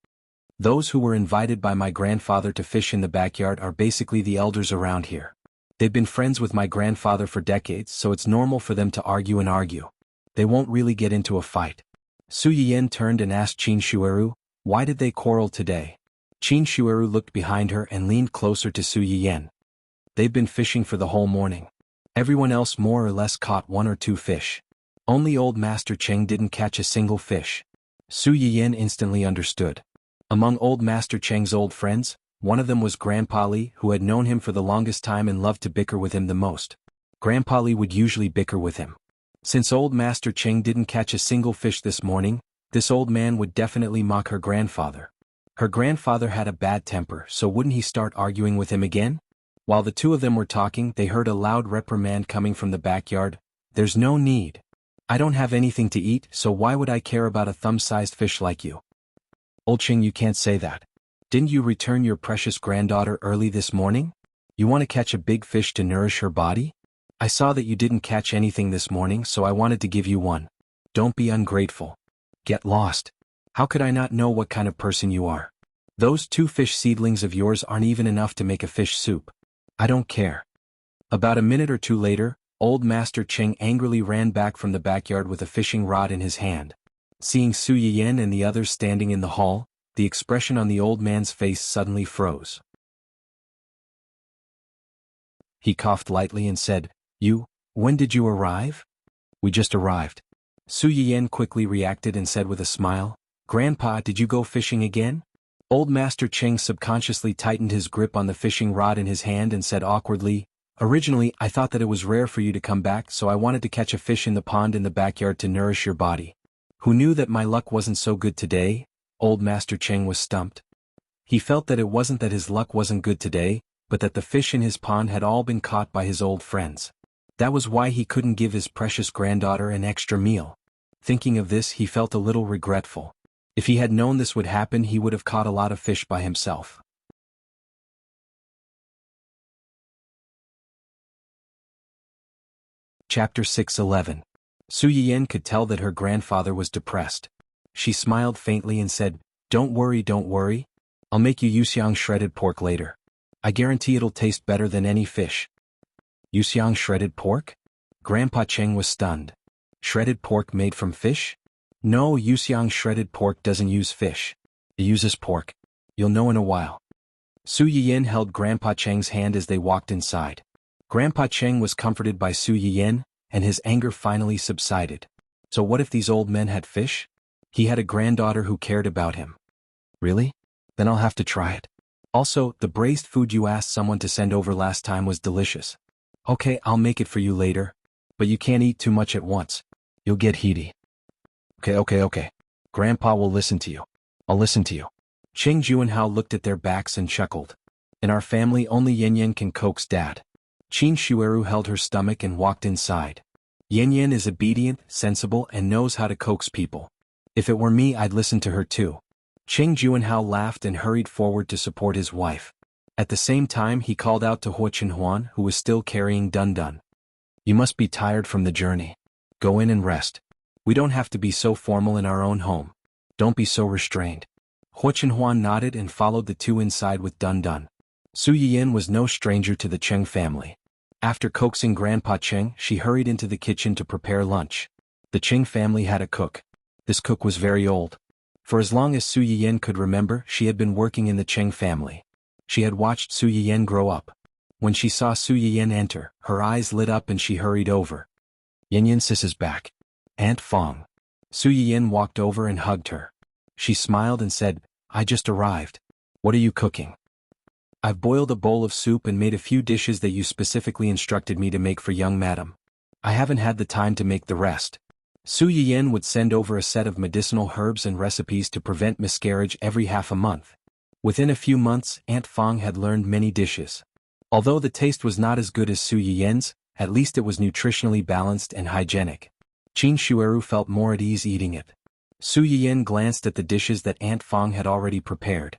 S1: Those who were invited by my grandfather to fish in the backyard are basically the elders around here. They've been friends with my grandfather for decades, so it's normal for them to argue and argue. They won't really get into a fight. Su Yiyan turned and asked Qin Shueru, why did they quarrel today? Qin Shueru looked behind her and leaned closer to Su Yiyan. They've been fishing for the whole morning. Everyone else more or less caught 1 or 2 fish. Only old Master Cheng didn't catch a single fish. Su Yiyan instantly understood. Among old Master Cheng's old friends, one of them was Grandpa Li, who had known him for the longest time and loved to bicker with him the most. Grandpa Li would usually bicker with him. Since old Master Cheng didn't catch a single fish this morning, this old man would definitely mock her grandfather. Her grandfather had a bad temper, so wouldn't he start arguing with him again? While the 2 of them were talking, they heard a loud reprimand coming from the backyard. There's no need. I don't have anything to eat, so why would I care about a thumb-sized fish like you? Old Ching, you can't say that. Didn't you return your precious granddaughter early this morning? You want to catch a big fish to nourish her body? I saw that you didn't catch anything this morning, so I wanted to give you one. Don't be ungrateful. Get lost. How could I not know what kind of person you are? Those 2 fish seedlings of yours aren't even enough to make a fish soup. I don't care. About a minute or 2 later, old Master Cheng angrily ran back from the backyard with a fishing rod in his hand. Seeing Su Yiyan and the others standing in the hall, the expression on the old man's face suddenly froze. He coughed lightly and said, when did you arrive? We just arrived. Su Yiyan quickly reacted and said with a smile, Grandpa, did you go fishing again? Old Master Cheng subconsciously tightened his grip on the fishing rod in his hand and said awkwardly, Originally, I thought that it was rare for you to come back, so I wanted to catch a fish in the pond in the backyard to nourish your body. Who knew that my luck wasn't so good today? Old Master Cheng was stumped. He felt that it wasn't that his luck wasn't good today, but that the fish in his pond had all been caught by his old friends. That was why he couldn't give his precious granddaughter an extra meal. Thinking of this, he felt a little regretful. If he had known this would happen, he would have caught a lot of fish by himself. Chapter 611. Su Yiyan could tell that her grandfather was depressed. She smiled faintly and said, don't worry. I'll make you Yuxiang shredded pork later. I guarantee it'll taste better than any fish. Yuxiang shredded pork? Grandpa Cheng was stunned. Shredded pork made from fish? No, Yuxiang shredded pork doesn't use fish. It uses pork. You'll know in a while. Su Yiyin held Grandpa Cheng's hand as they walked inside. Grandpa Cheng was comforted by Su Yiyin, and his anger finally subsided. So what if these old men had fish? He had a granddaughter who cared about him. Really? Then I'll have to try it. Also, the braised food you asked someone to send over last time was delicious. Okay, I'll make it for you later. But you can't eat too much at once. You'll get heaty. Okay. Grandpa will listen to you. I'll listen to you. Cheng Juanhao looked at their backs and chuckled. In our family only Yan can coax Dad. Qin Shueru held her stomach and walked inside. Yan is obedient, sensible, and knows how to coax people. If it were me, I'd listen to her too. Cheng Juanhao laughed and hurried forward to support his wife. At the same time he called out to Hua Chenhuan, who was still carrying Dun Dun. You must be tired from the journey. Go in and rest. We don't have to be so formal in our own home. Don't be so restrained. Hua Chenhuan nodded and followed the two inside with Dun Dun. Su Yiyin was no stranger to the Cheng family. After coaxing Grandpa Cheng, she hurried into the kitchen to prepare lunch. The Cheng family had a cook. This cook was very old. For as long as Su Yiyin could remember, she had been working in the Cheng family. She had watched Su Yiyin grow up. When she saw Su Yiyin enter, her eyes lit up and she hurried over. Yin sis is back. Aunt Fong. Su Yiyin walked over and hugged her. She smiled and said, I just arrived. What are you cooking? I've boiled a bowl of soup and made a few dishes that you specifically instructed me to make for young madam. I haven't had the time to make the rest. Su Yiyin would send over a set of medicinal herbs and recipes to prevent miscarriage every half a month. Within a few months, Aunt Fong had learned many dishes. Although the taste was not as good as Su Yiyin's, at least it was nutritionally balanced and hygienic. Qin Shueru felt more at ease eating it. Su Yiyin glanced at the dishes that Aunt Fong had already prepared.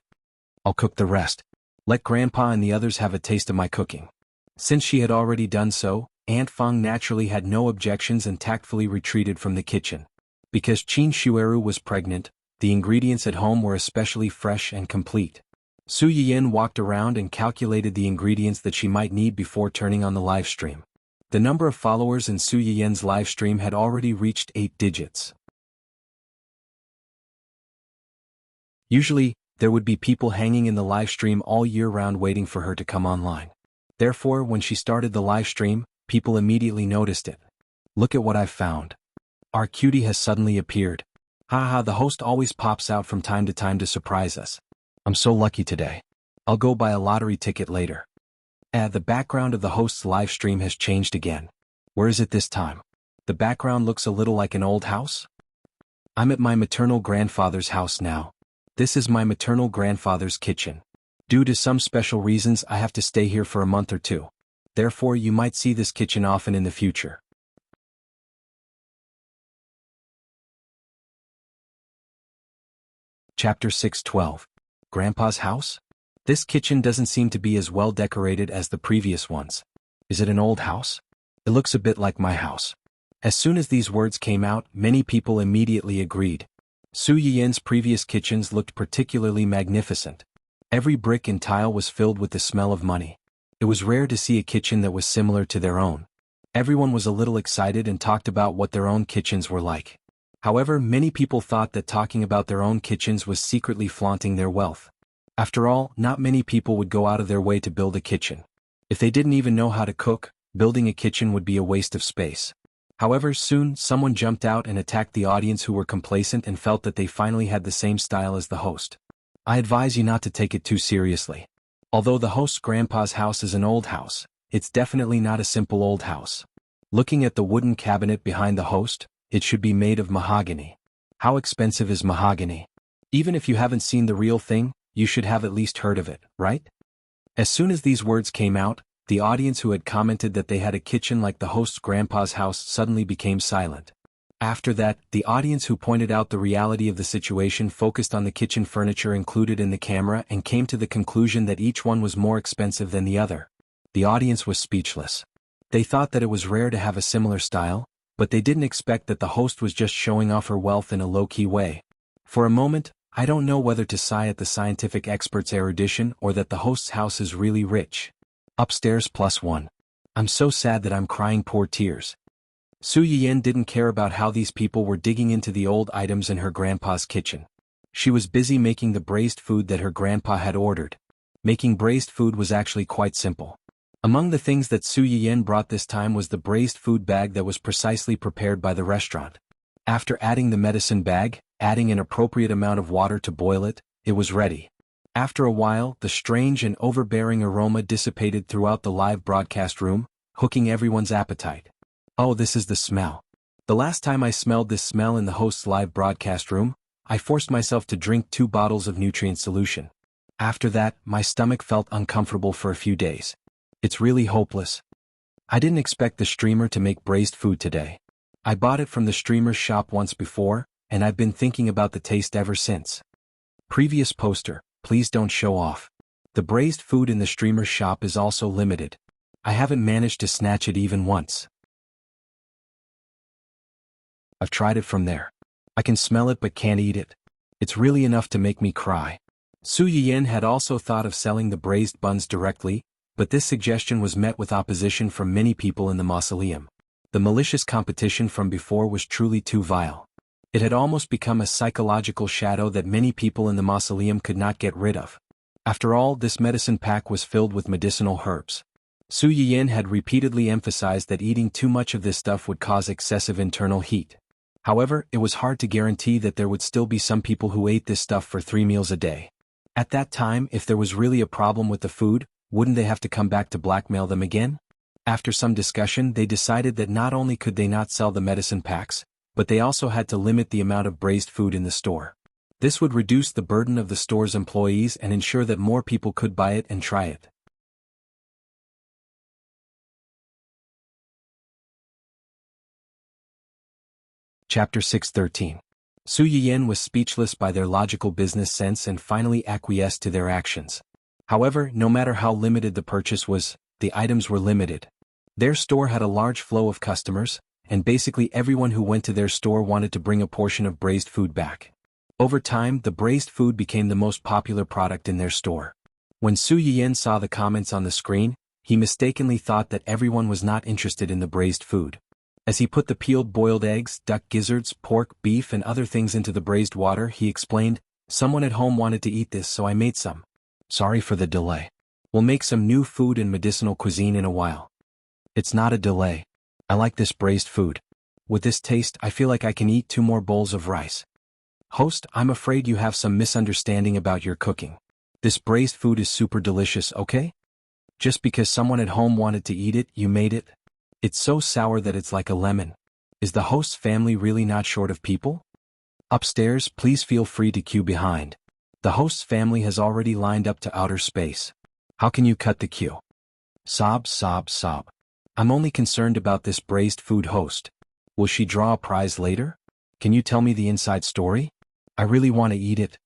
S1: I'll cook the rest. Let Grandpa and the others have a taste of my cooking. Since she had already done so, Aunt Fong naturally had no objections and tactfully retreated from the kitchen. Because Qin Shueru was pregnant, the ingredients at home were especially fresh and complete. Su Yiyin walked around and calculated the ingredients that she might need before turning on the live stream. The number of followers in Su Yiyin's live stream had already reached 8 digits. Usually, there would be people hanging in the live stream all year round waiting for her to come online. Therefore, when she started the live stream, people immediately noticed it. Look at what I've found. Our cutie has suddenly appeared. Haha, the host always pops out from time to time to surprise us. I'm so lucky today. I'll go buy a lottery ticket later. The background of the host's live stream has changed again. Where is it this time? The background looks a little like an old house. I'm at my maternal grandfather's house now. This is my maternal grandfather's kitchen. Due to some special reasons, I have to stay here for a month or two. Therefore, you might see this kitchen often in the future. Chapter 6:12. Grandpa's house? This kitchen doesn't seem to be as well decorated as the previous ones. Is it an old house? It looks a bit like my house. As soon as these words came out, many people immediately agreed. Su Yiyin's previous kitchens looked particularly magnificent. Every brick and tile was filled with the smell of money. It was rare to see a kitchen that was similar to their own. Everyone was a little excited and talked about what their own kitchens were like. However, many people thought that talking about their own kitchens was secretly flaunting their wealth. After all, not many people would go out of their way to build a kitchen. If they didn't even know how to cook, building a kitchen would be a waste of space. However, soon, someone jumped out and attacked the audience who were complacent and felt that they finally had the same style as the host. I advise you not to take it too seriously. Although the host's grandpa's house is an old house, it's definitely not a simple old house. Looking at the wooden cabinet behind the host, it should be made of mahogany. How expensive is mahogany? Even if you haven't seen the real thing, you should have at least heard of it, right? As soon as these words came out, the audience who had commented that they had a kitchen like the host's grandpa's house suddenly became silent. After that, the audience who pointed out the reality of the situation focused on the kitchen furniture included in the camera and came to the conclusion that each one was more expensive than the other. The audience was speechless. They thought that it was rare to have a similar style, but they didn't expect that the host was just showing off her wealth in a low-key way. For a moment, I don't know whether to sigh at the scientific expert's erudition or that the host's house is really rich. Upstairs +1. I'm so sad that I'm crying poor tears. Su Yiyin didn't care about how these people were digging into the old items in her grandpa's kitchen. She was busy making the braised food that her grandpa had ordered. Making braised food was actually quite simple. Among the things that Su Yiyan brought this time was the braised food bag that was precisely prepared by the restaurant. After adding the medicine bag, adding an appropriate amount of water to boil it, it was ready. After a while, the strange and overbearing aroma dissipated throughout the live broadcast room, hooking everyone's appetite. Oh, this is the smell. The last time I smelled this smell in the host's live broadcast room, I forced myself to drink 2 bottles of nutrient solution. After that, my stomach felt uncomfortable for a few days. It's really hopeless. I didn't expect the streamer to make braised food today. I bought it from the streamer's shop once before, and I've been thinking about the taste ever since. Previous poster, please don't show off. The braised food in the streamer's shop is also limited. I haven't managed to snatch it even once. I've tried it from there. I can smell it but can't eat it. It's really enough to make me cry. Su Yiyan had also thought of selling the braised buns directly, but this suggestion was met with opposition from many people in the mausoleum. The malicious competition from before was truly too vile. It had almost become a psychological shadow that many people in the mausoleum could not get rid of. After all, this medicine pack was filled with medicinal herbs. Su Yiyan had repeatedly emphasized that eating too much of this stuff would cause excessive internal heat. However, it was hard to guarantee that there would still be some people who ate this stuff for 3 meals a day. At that time, if there was really a problem with the food, wouldn't they have to come back to blackmail them again? After some discussion, they decided that not only could they not sell the medicine packs, but they also had to limit the amount of braised food in the store. This would reduce the burden of the store's employees and ensure that more people could buy it and try it. Chapter 613. Su Yiyan was speechless by their logical business sense and finally acquiesced to their actions. However, no matter how limited the purchase was, the items were limited. Their store had a large flow of customers, and basically everyone who went to their store wanted to bring a portion of braised food back. Over time, the braised food became the most popular product in their store. When Su Yiyan saw the comments on the screen, he mistakenly thought that everyone was not interested in the braised food. As he put the peeled boiled eggs, duck gizzards, pork, beef and other things into the braised water, he explained, "Someone at home wanted to eat this, so I made some. Sorry for the delay. We'll make some new food and medicinal cuisine in a while." It's not a delay. I like this braised food. With this taste, I feel like I can eat 2 more bowls of rice. Host, I'm afraid you have some misunderstanding about your cooking. This braised food is super delicious, okay? Just because someone at home wanted to eat it, you made it? It's so sour that it's like a lemon. Is the host's family really not short of people? Upstairs, please feel free to queue behind. The host's family has already lined up to outer space. How can you cut the queue? Sob, sob, sob. I'm only concerned about this braised food host. Will she draw a prize later? Can you tell me the inside story? I really want to eat it.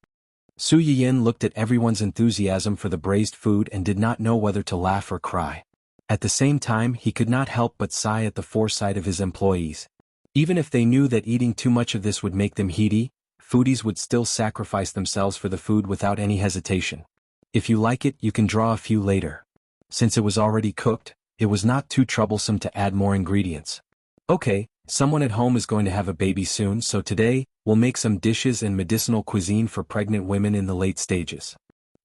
S1: Su Yiyan looked at everyone's enthusiasm for the braised food and did not know whether to laugh or cry. At the same time, he could not help but sigh at the foresight of his employees. Even if they knew that eating too much of this would make them heaty, foodies would still sacrifice themselves for the food without any hesitation. If you like it, you can draw a few later. Since it was already cooked, it was not too troublesome to add more ingredients. Okay, someone at home is going to have a baby soon, so today, we'll make some dishes and medicinal cuisine for pregnant women in the late stages.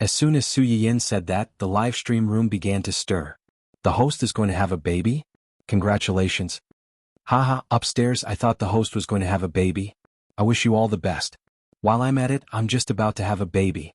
S1: As soon as Su Yiyan said that, the live stream room began to stir. The host is going to have a baby? Congratulations. Haha, upstairs I thought the host was going to have a baby. I wish you all the best. While I'm at it, I'm just about to have a baby.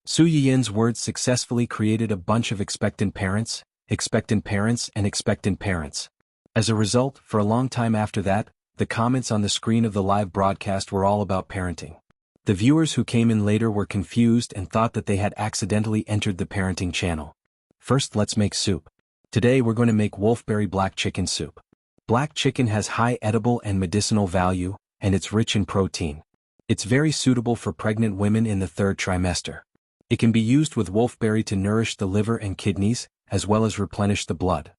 S1: Su Yiyan's words successfully created a bunch of expectant parents, and expectant parents. As a result, for a long time after that, the comments on the screen of the live broadcast were all about parenting. The viewers who came in later were confused and thought that they had accidentally entered the parenting channel. First, let's make soup. Today we're going to make wolfberry black chicken soup. Black chicken has high edible and medicinal value, and it's rich in protein. It's very suitable for pregnant women in the 3rd trimester. It can be used with wolfberry to nourish the liver and kidneys, as well as replenish the blood.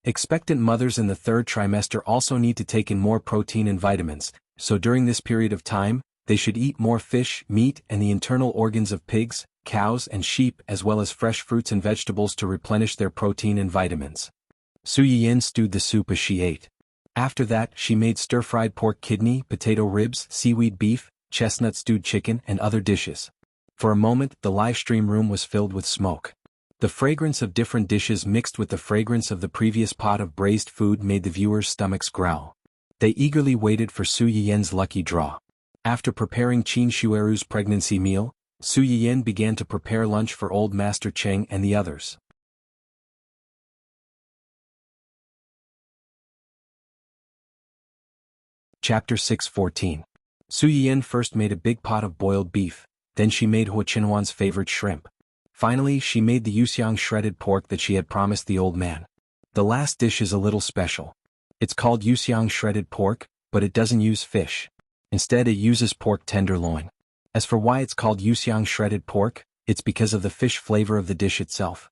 S1: Expectant mothers in the 3rd trimester also need to take in more protein and vitamins, so during this period of time, they should eat more fish, meat, and the internal organs of pigs, cows, and sheep, as well as fresh fruits and vegetables to replenish their protein and vitamins. Su Yiyan stewed the soup as she ate. After that, she made stir-fried pork kidney, potato ribs, seaweed beef, chestnut stewed chicken, and other dishes. For a moment, the live stream room was filled with smoke. The fragrance of different dishes mixed with the fragrance of the previous pot of braised food made the viewers' stomachs growl. They eagerly waited for Su Yiyan's lucky draw. After preparing Qin Shueru's pregnancy meal, Su Yiyan began to prepare lunch for Old Master Cheng and the others. Chapter 6:14. Su Yiyan first made a big pot of boiled beef, then she made Hua Qinhuan's favorite shrimp. Finally, she made the Yuxiang shredded pork that she had promised the old man. The last dish is a little special. It's called Yuxiang shredded pork, but it doesn't use fish. Instead, it uses pork tenderloin. As for why it's called Yuxiang shredded pork, it's because of the fish flavor of the dish itself.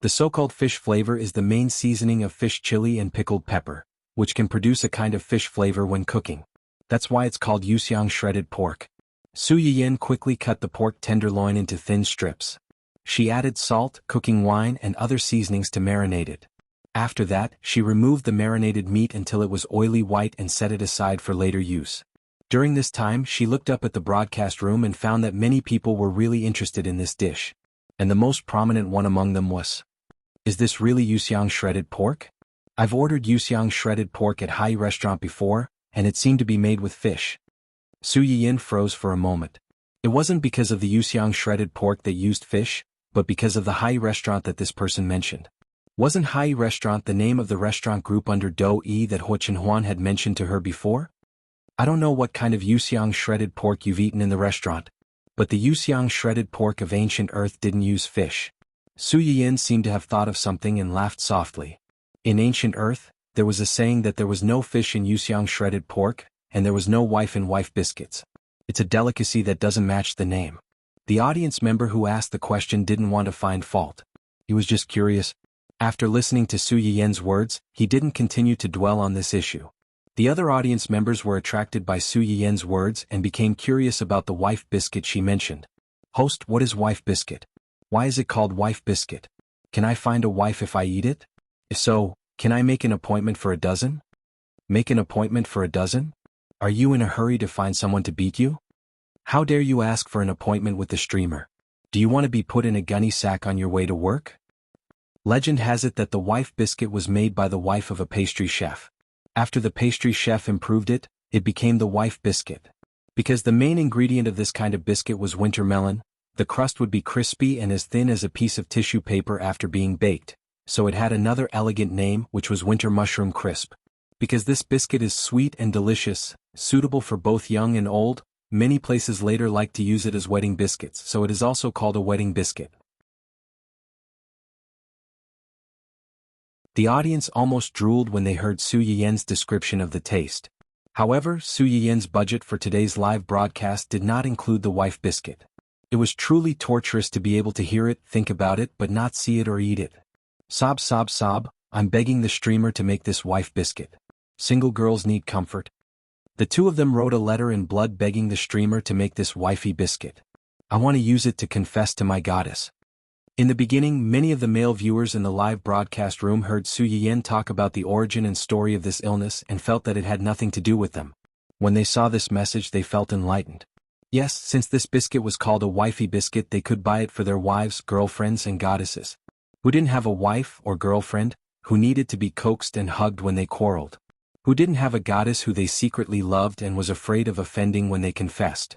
S1: The so-called fish flavor is the main seasoning of fish chili and pickled pepper, which can produce a kind of fish flavor when cooking. That's why it's called Yuxiang shredded pork. Su Yiyan quickly cut the pork tenderloin into thin strips. She added salt, cooking wine and other seasonings to marinate it. After that, she removed the marinated meat until it was oily white and set it aside for later use. During this time, she looked up at the broadcast room and found that many people were really interested in this dish. And the most prominent one among them was, "Is this really Yuxiang shredded pork? I've ordered Yuxiang shredded pork at Hai restaurant before, and it seemed to be made with fish." Su Yiyan froze for a moment. It wasn't because of the Yuxiang shredded pork that used fish, but because of the Hai restaurant that this person mentioned. Wasn't Hai restaurant the name of the restaurant group under Do Yi that Hua Qinhuan had mentioned to her before? I don't know what kind of Yuxiang shredded pork you've eaten in the restaurant, but the Yuxiang shredded pork of ancient Earth didn't use fish. Su Yiyan seemed to have thought of something and laughed softly. In ancient Earth, there was a saying that there was no fish in Yuxiang shredded pork, and there was no wife in wife biscuits. It's a delicacy that doesn't match the name. The audience member who asked the question didn't want to find fault. He was just curious. After listening to Su Yiyan's words, he didn't continue to dwell on this issue. The other audience members were attracted by Su Yiyan's words and became curious about the wife biscuit she mentioned. "Host, what is wife biscuit? Why is it called wife biscuit? Can I find a wife if I eat it? If so, can I make an appointment for a dozen?" "Make an appointment for a dozen? Are you in a hurry to find someone to beat you? How dare you ask for an appointment with the streamer? Do you want to be put in a gunny sack on your way to work?" Legend has it that the wife biscuit was made by the wife of a pastry chef. After the pastry chef improved it, it became the wife biscuit. Because the main ingredient of this kind of biscuit was winter melon, the crust would be crispy and as thin as a piece of tissue paper after being baked, so it had another elegant name which was winter mushroom crisp. Because this biscuit is sweet and delicious, suitable for both young and old, many places later like to use it as wedding biscuits, so it is also called a wedding biscuit. The audience almost drooled when they heard Su Yiyan's description of the taste. However, Su Yiyan's budget for today's live broadcast did not include the wife biscuit. It was truly torturous to be able to hear it, think about it, but not see it or eat it. Sob sob sob, I'm begging the streamer to make this wife biscuit. Single girls need comfort. The two of them wrote a letter in blood begging the streamer to make this wifey biscuit. I want to use it to confess to my goddess. In the beginning, many of the male viewers in the live broadcast room heard Su Yiyan talk about the origin and story of this illness and felt that it had nothing to do with them. When they saw this message, they felt enlightened. Yes, since this biscuit was called a wifey biscuit, they could buy it for their wives, girlfriends, and goddesses. Who didn't have a wife or girlfriend, who needed to be coaxed and hugged when they quarreled? Who didn't have a goddess who they secretly loved and was afraid of offending when they confessed?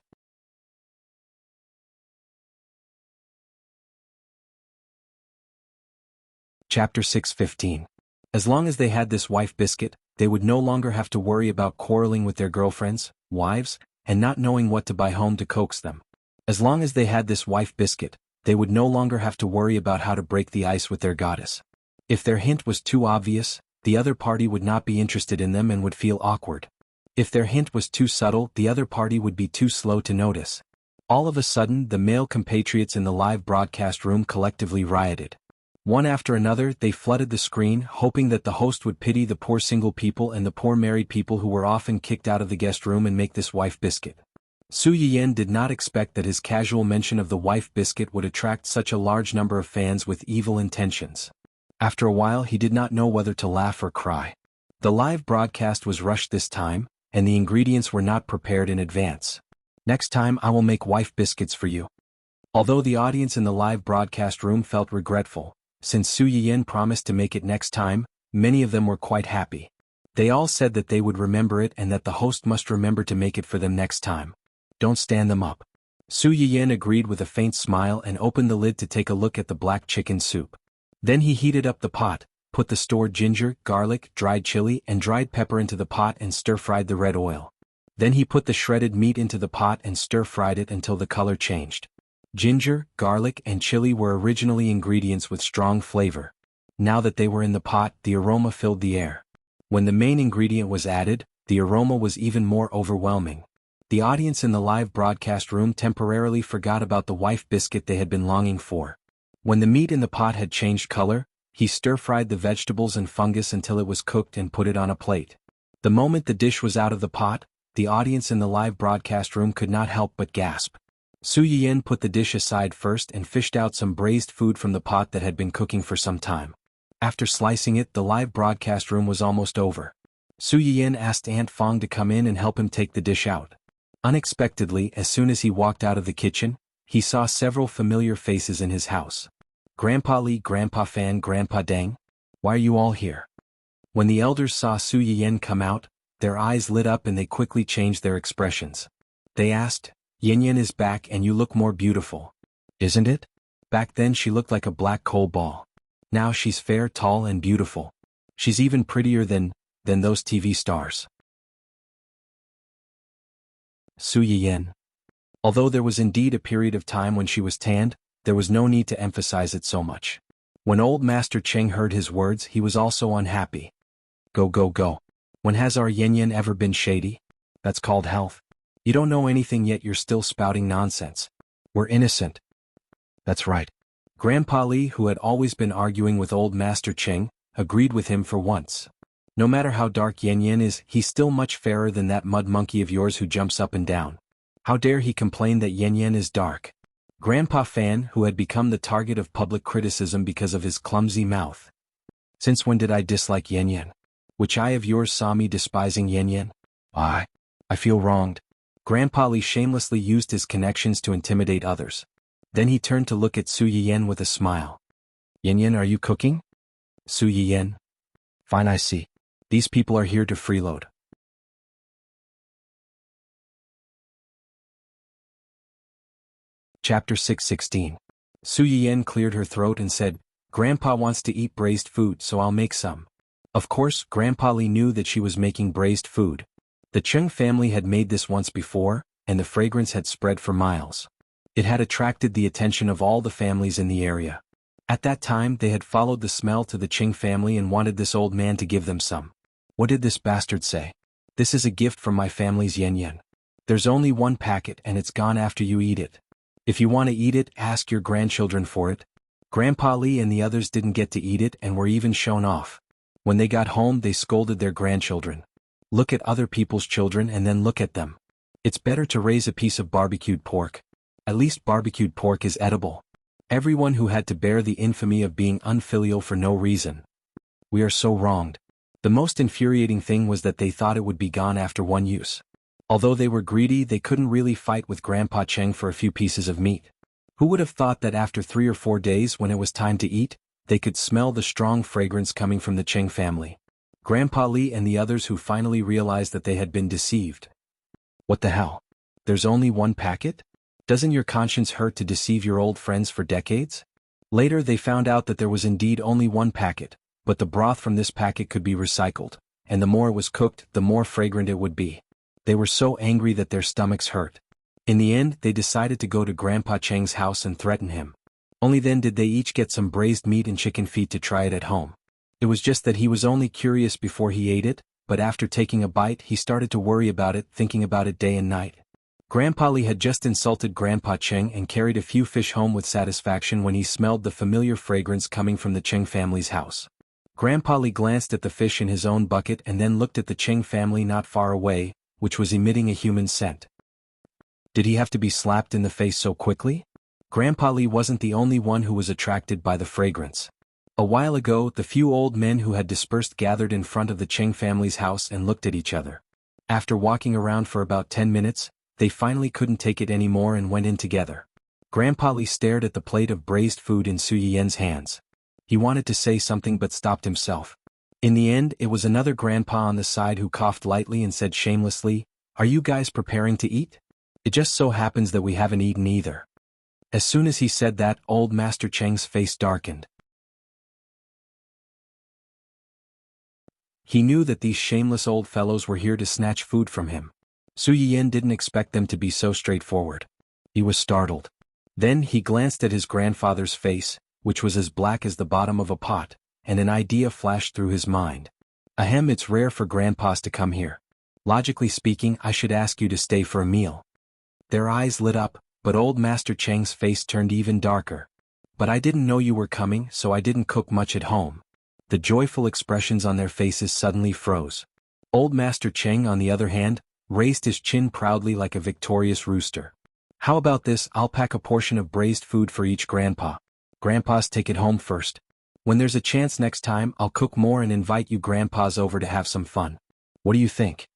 S1: Chapter 6:15. As long as they had this wife biscuit, they would no longer have to worry about quarreling with their girlfriends, wives, and not knowing what to buy home to coax them. As long as they had this wife biscuit, they would no longer have to worry about how to break the ice with their goddess. If their hint was too obvious, the other party would not be interested in them and would feel awkward. If their hint was too subtle, the other party would be too slow to notice. All of a sudden, the male compatriots in the live broadcast room collectively rioted. One after another, they flooded the screen, hoping that the host would pity the poor single people and the poor married people who were often kicked out of the guest room and make this wife biscuit. Su Yiyan did not expect that his casual mention of the wife biscuit would attract such a large number of fans with evil intentions. After a while, he did not know whether to laugh or cry. The live broadcast was rushed this time, and the ingredients were not prepared in advance. Next time I will make wife biscuits for you. Although the audience in the live broadcast room felt regretful, since Su Yiyan promised to make it next time, many of them were quite happy. They all said that they would remember it and that the host must remember to make it for them next time. Don't stand them up. Su Yiyan agreed with a faint smile and opened the lid to take a look at the black chicken soup. Then he heated up the pot, put the stored ginger, garlic, dried chili and dried pepper into the pot and stir-fried the red oil. Then he put the shredded meat into the pot and stir-fried it until the color changed. Ginger, garlic and chili were originally ingredients with strong flavor. Now that they were in the pot, the aroma filled the air. When the main ingredient was added, the aroma was even more overwhelming. The audience in the live broadcast room temporarily forgot about the wife biscuit they had been longing for. When the meat in the pot had changed color, he stir-fried the vegetables and fungus until it was cooked and put it on a plate. The moment the dish was out of the pot, the audience in the live broadcast room could not help but gasp. Su Yiyan put the dish aside first and fished out some braised food from the pot that had been cooking for some time. After slicing it, the live broadcast room was almost over. Su Yiyan asked Aunt Fong to come in and help him take the dish out. Unexpectedly, as soon as he walked out of the kitchen, he saw several familiar faces in his house. Grandpa Li, Grandpa Fan, Grandpa Deng? Why are you all here? When the elders saw Su Yiyan come out, their eyes lit up and they quickly changed their expressions. They asked, Yin Yin is back and you look more beautiful. Isn't it? Back then she looked like a black coal ball. Now she's fair, tall and beautiful. She's even prettier than those TV stars. Su Yiyan. Although there was indeed a period of time when she was tanned, there was no need to emphasize it so much. When old Master Cheng heard his words, he was also unhappy. Go go go. When has our Yin Yin ever been shady? That's called health. You don't know anything yet you're still spouting nonsense. We're innocent. That's right. Grandpa Li, who had always been arguing with old Master Cheng, agreed with him for once. No matter how dark Yin Yin is, he's still much fairer than that mud monkey of yours who jumps up and down. How dare he complain that Yin Yin is dark? Grandpa Fan, who had become the target of public criticism because of his clumsy mouth. Since when did I dislike Yin Yin? Which eye of yours saw me despising Yin Yin? I feel wronged. Grandpa Li shamelessly used his connections to intimidate others. Then he turned to look at Su Yiyan with a smile. Yin Yin, are you cooking? Su Yiyan. Fine, I see. These people are here to freeload. Chapter 6:16. Su Yiyan cleared her throat and said, Grandpa wants to eat braised food, so I'll make some. Of course, Grandpa Li knew that she was making braised food. The Cheng family had made this once before, and the fragrance had spread for miles. It had attracted the attention of all the families in the area. At that time they had followed the smell to the Cheng family and wanted this old man to give them some. What did this bastard say? This is a gift from my family's Yin Yin. There's only one packet and it's gone after you eat it. If you want to eat it, ask your grandchildren for it. Grandpa Li and the others didn't get to eat it and were even shown off. When they got home they scolded their grandchildren. Look at other people's children and then look at them. It's better to raise a piece of barbecued pork. At least barbecued pork is edible. Everyone who had to bear the infamy of being unfilial for no reason. We are so wronged. The most infuriating thing was that they thought it would be gone after one use. Although they were greedy, they couldn't really fight with Grandpa Cheng for a few pieces of meat. Who would have thought that after 3 or 4 days when it was time to eat, they could smell the strong fragrance coming from the Cheng family? Grandpa Li and the others who finally realized that they had been deceived. What the hell? There's only one packet? Doesn't your conscience hurt to deceive your old friends for decades? Later they found out that there was indeed only one packet, but the broth from this packet could be recycled, and the more it was cooked, the more fragrant it would be. They were so angry that their stomachs hurt. In the end, they decided to go to Grandpa Cheng's house and threaten him. Only then did they each get some braised meat and chicken feet to try it at home. It was just that he was only curious before he ate it, but after taking a bite he started to worry about it, thinking about it day and night. Grandpa Li had just insulted Grandpa Cheng and carried a few fish home with satisfaction when he smelled the familiar fragrance coming from the Cheng family's house. Grandpa Li glanced at the fish in his own bucket and then looked at the Cheng family not far away, which was emitting a human scent. Did he have to be slapped in the face so quickly? Grandpa Li wasn't the only one who was attracted by the fragrance. A while ago, the few old men who had dispersed gathered in front of the Cheng family's house and looked at each other. After walking around for about 10 minutes, they finally couldn't take it anymore and went in together. Grandpa Li stared at the plate of braised food in Su Yiyen's hands. He wanted to say something but stopped himself. In the end, it was another grandpa on the side who coughed lightly and said shamelessly, "Are you guys preparing to eat? It just so happens that we haven't eaten either." As soon as he said that, old Master Cheng's face darkened. He knew that these shameless old fellows were here to snatch food from him. Su Yiyen didn't expect them to be so straightforward. He was startled. Then he glanced at his grandfather's face, which was as black as the bottom of a pot, and an idea flashed through his mind. Ahem, it's rare for grandpas to come here. Logically speaking, I should ask you to stay for a meal. Their eyes lit up, but old Master Cheng's face turned even darker. But I didn't know you were coming, so I didn't cook much at home. The joyful expressions on their faces suddenly froze. Old Master Cheng, on the other hand, raised his chin proudly like a victorious rooster. How about this? I'll pack a portion of braised food for each grandpa. Grandpas take it home first. When there's a chance next time, I'll cook more and invite you grandpas over to have some fun. What do you think?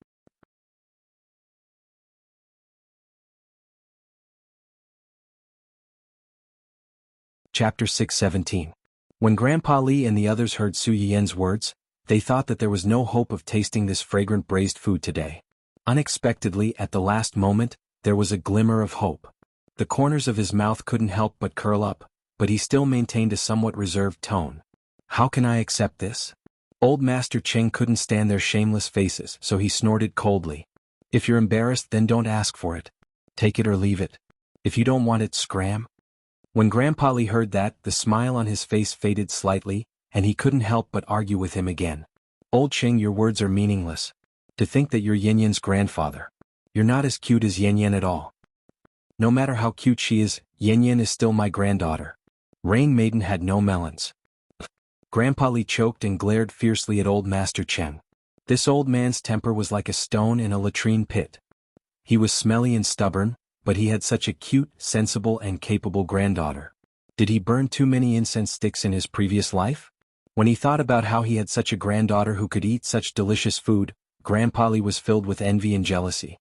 S1: Chapter 6:17. When Grandpa Li and the others heard Su Yiyen's words, they thought that there was no hope of tasting this fragrant braised food today. Unexpectedly, at the last moment, there was a glimmer of hope. The corners of his mouth couldn't help but curl up, but he still maintained a somewhat reserved tone. How can I accept this? Old Master Cheng couldn't stand their shameless faces, so he snorted coldly. If you're embarrassed, then don't ask for it. Take it or leave it. If you don't want it, scram. When Grandpa Li heard that, the smile on his face faded slightly, and he couldn't help but argue with him again. Old Cheng, your words are meaningless. To think that you're Yen Yen's grandfather. You're not as cute as Yen Yen at all. No matter how cute she is, Yen Yen is still my granddaughter. Rain Maiden had no melons. Grandpa Li choked and glared fiercely at old Master Cheng. This old man's temper was like a stone in a latrine pit. He was smelly and stubborn, but he had such a cute, sensible and capable granddaughter. Did he burn too many incense sticks in his previous life? When he thought about how he had such a granddaughter who could eat such delicious food, Grandpa Li was filled with envy and jealousy.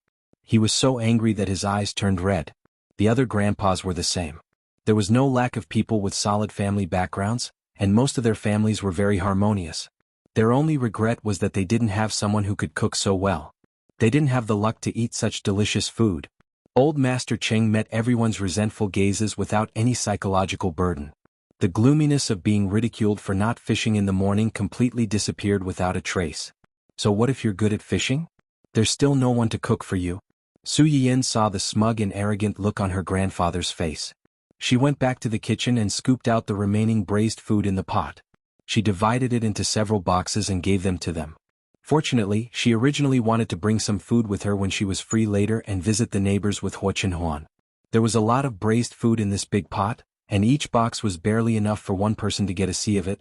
S1: He was so angry that his eyes turned red. The other grandpas were the same. There was no lack of people with solid family backgrounds, and most of their families were very harmonious. Their only regret was that they didn't have someone who could cook so well. They didn't have the luck to eat such delicious food. Old Master Cheng met everyone's resentful gazes without any psychological burden. The gloominess of being ridiculed for not fishing in the morning completely disappeared without a trace. So what if you're good at fishing? There's still no one to cook for you. Su Yiyen saw the smug and arrogant look on her grandfather's face. She went back to the kitchen and scooped out the remaining braised food in the pot. She divided it into several boxes and gave them to them. Fortunately, she originally wanted to bring some food with her when she was free later and visit the neighbors with Huo. There was a lot of braised food in this big pot, and each box was barely enough for one person to get a see of it.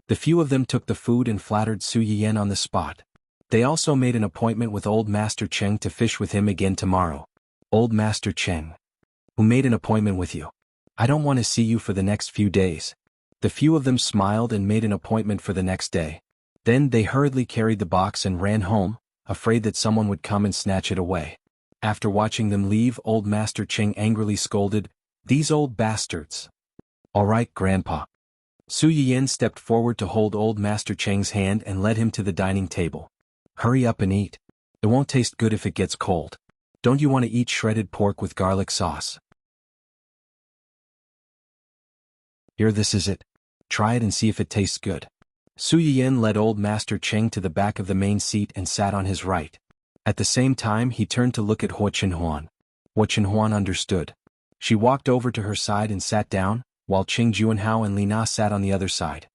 S1: The few of them took the food and flattered Su Yiyen on the spot. They also made an appointment with old Master Cheng to fish with him again tomorrow. Old Master Cheng. Who made an appointment with you? I don't want to see you for the next few days. The few of them smiled and made an appointment for the next day. Then they hurriedly carried the box and ran home, afraid that someone would come and snatch it away. After watching them leave, old Master Cheng angrily scolded, "These old bastards." "All right, Grandpa." Su Yiyen stepped forward to hold old Master Cheng's hand and led him to the dining table. "Hurry up and eat. It won't taste good if it gets cold. Don't you want to eat shredded pork with garlic sauce?" "Here, this is it. Try it and see if it tastes good." Su Yiyen led old Master Cheng to the back of the main seat and sat on his right. At the same time he turned to look at Huo. Huo understood. She walked over to her side and sat down, while Qing Juanhao and Li Na sat on the other side.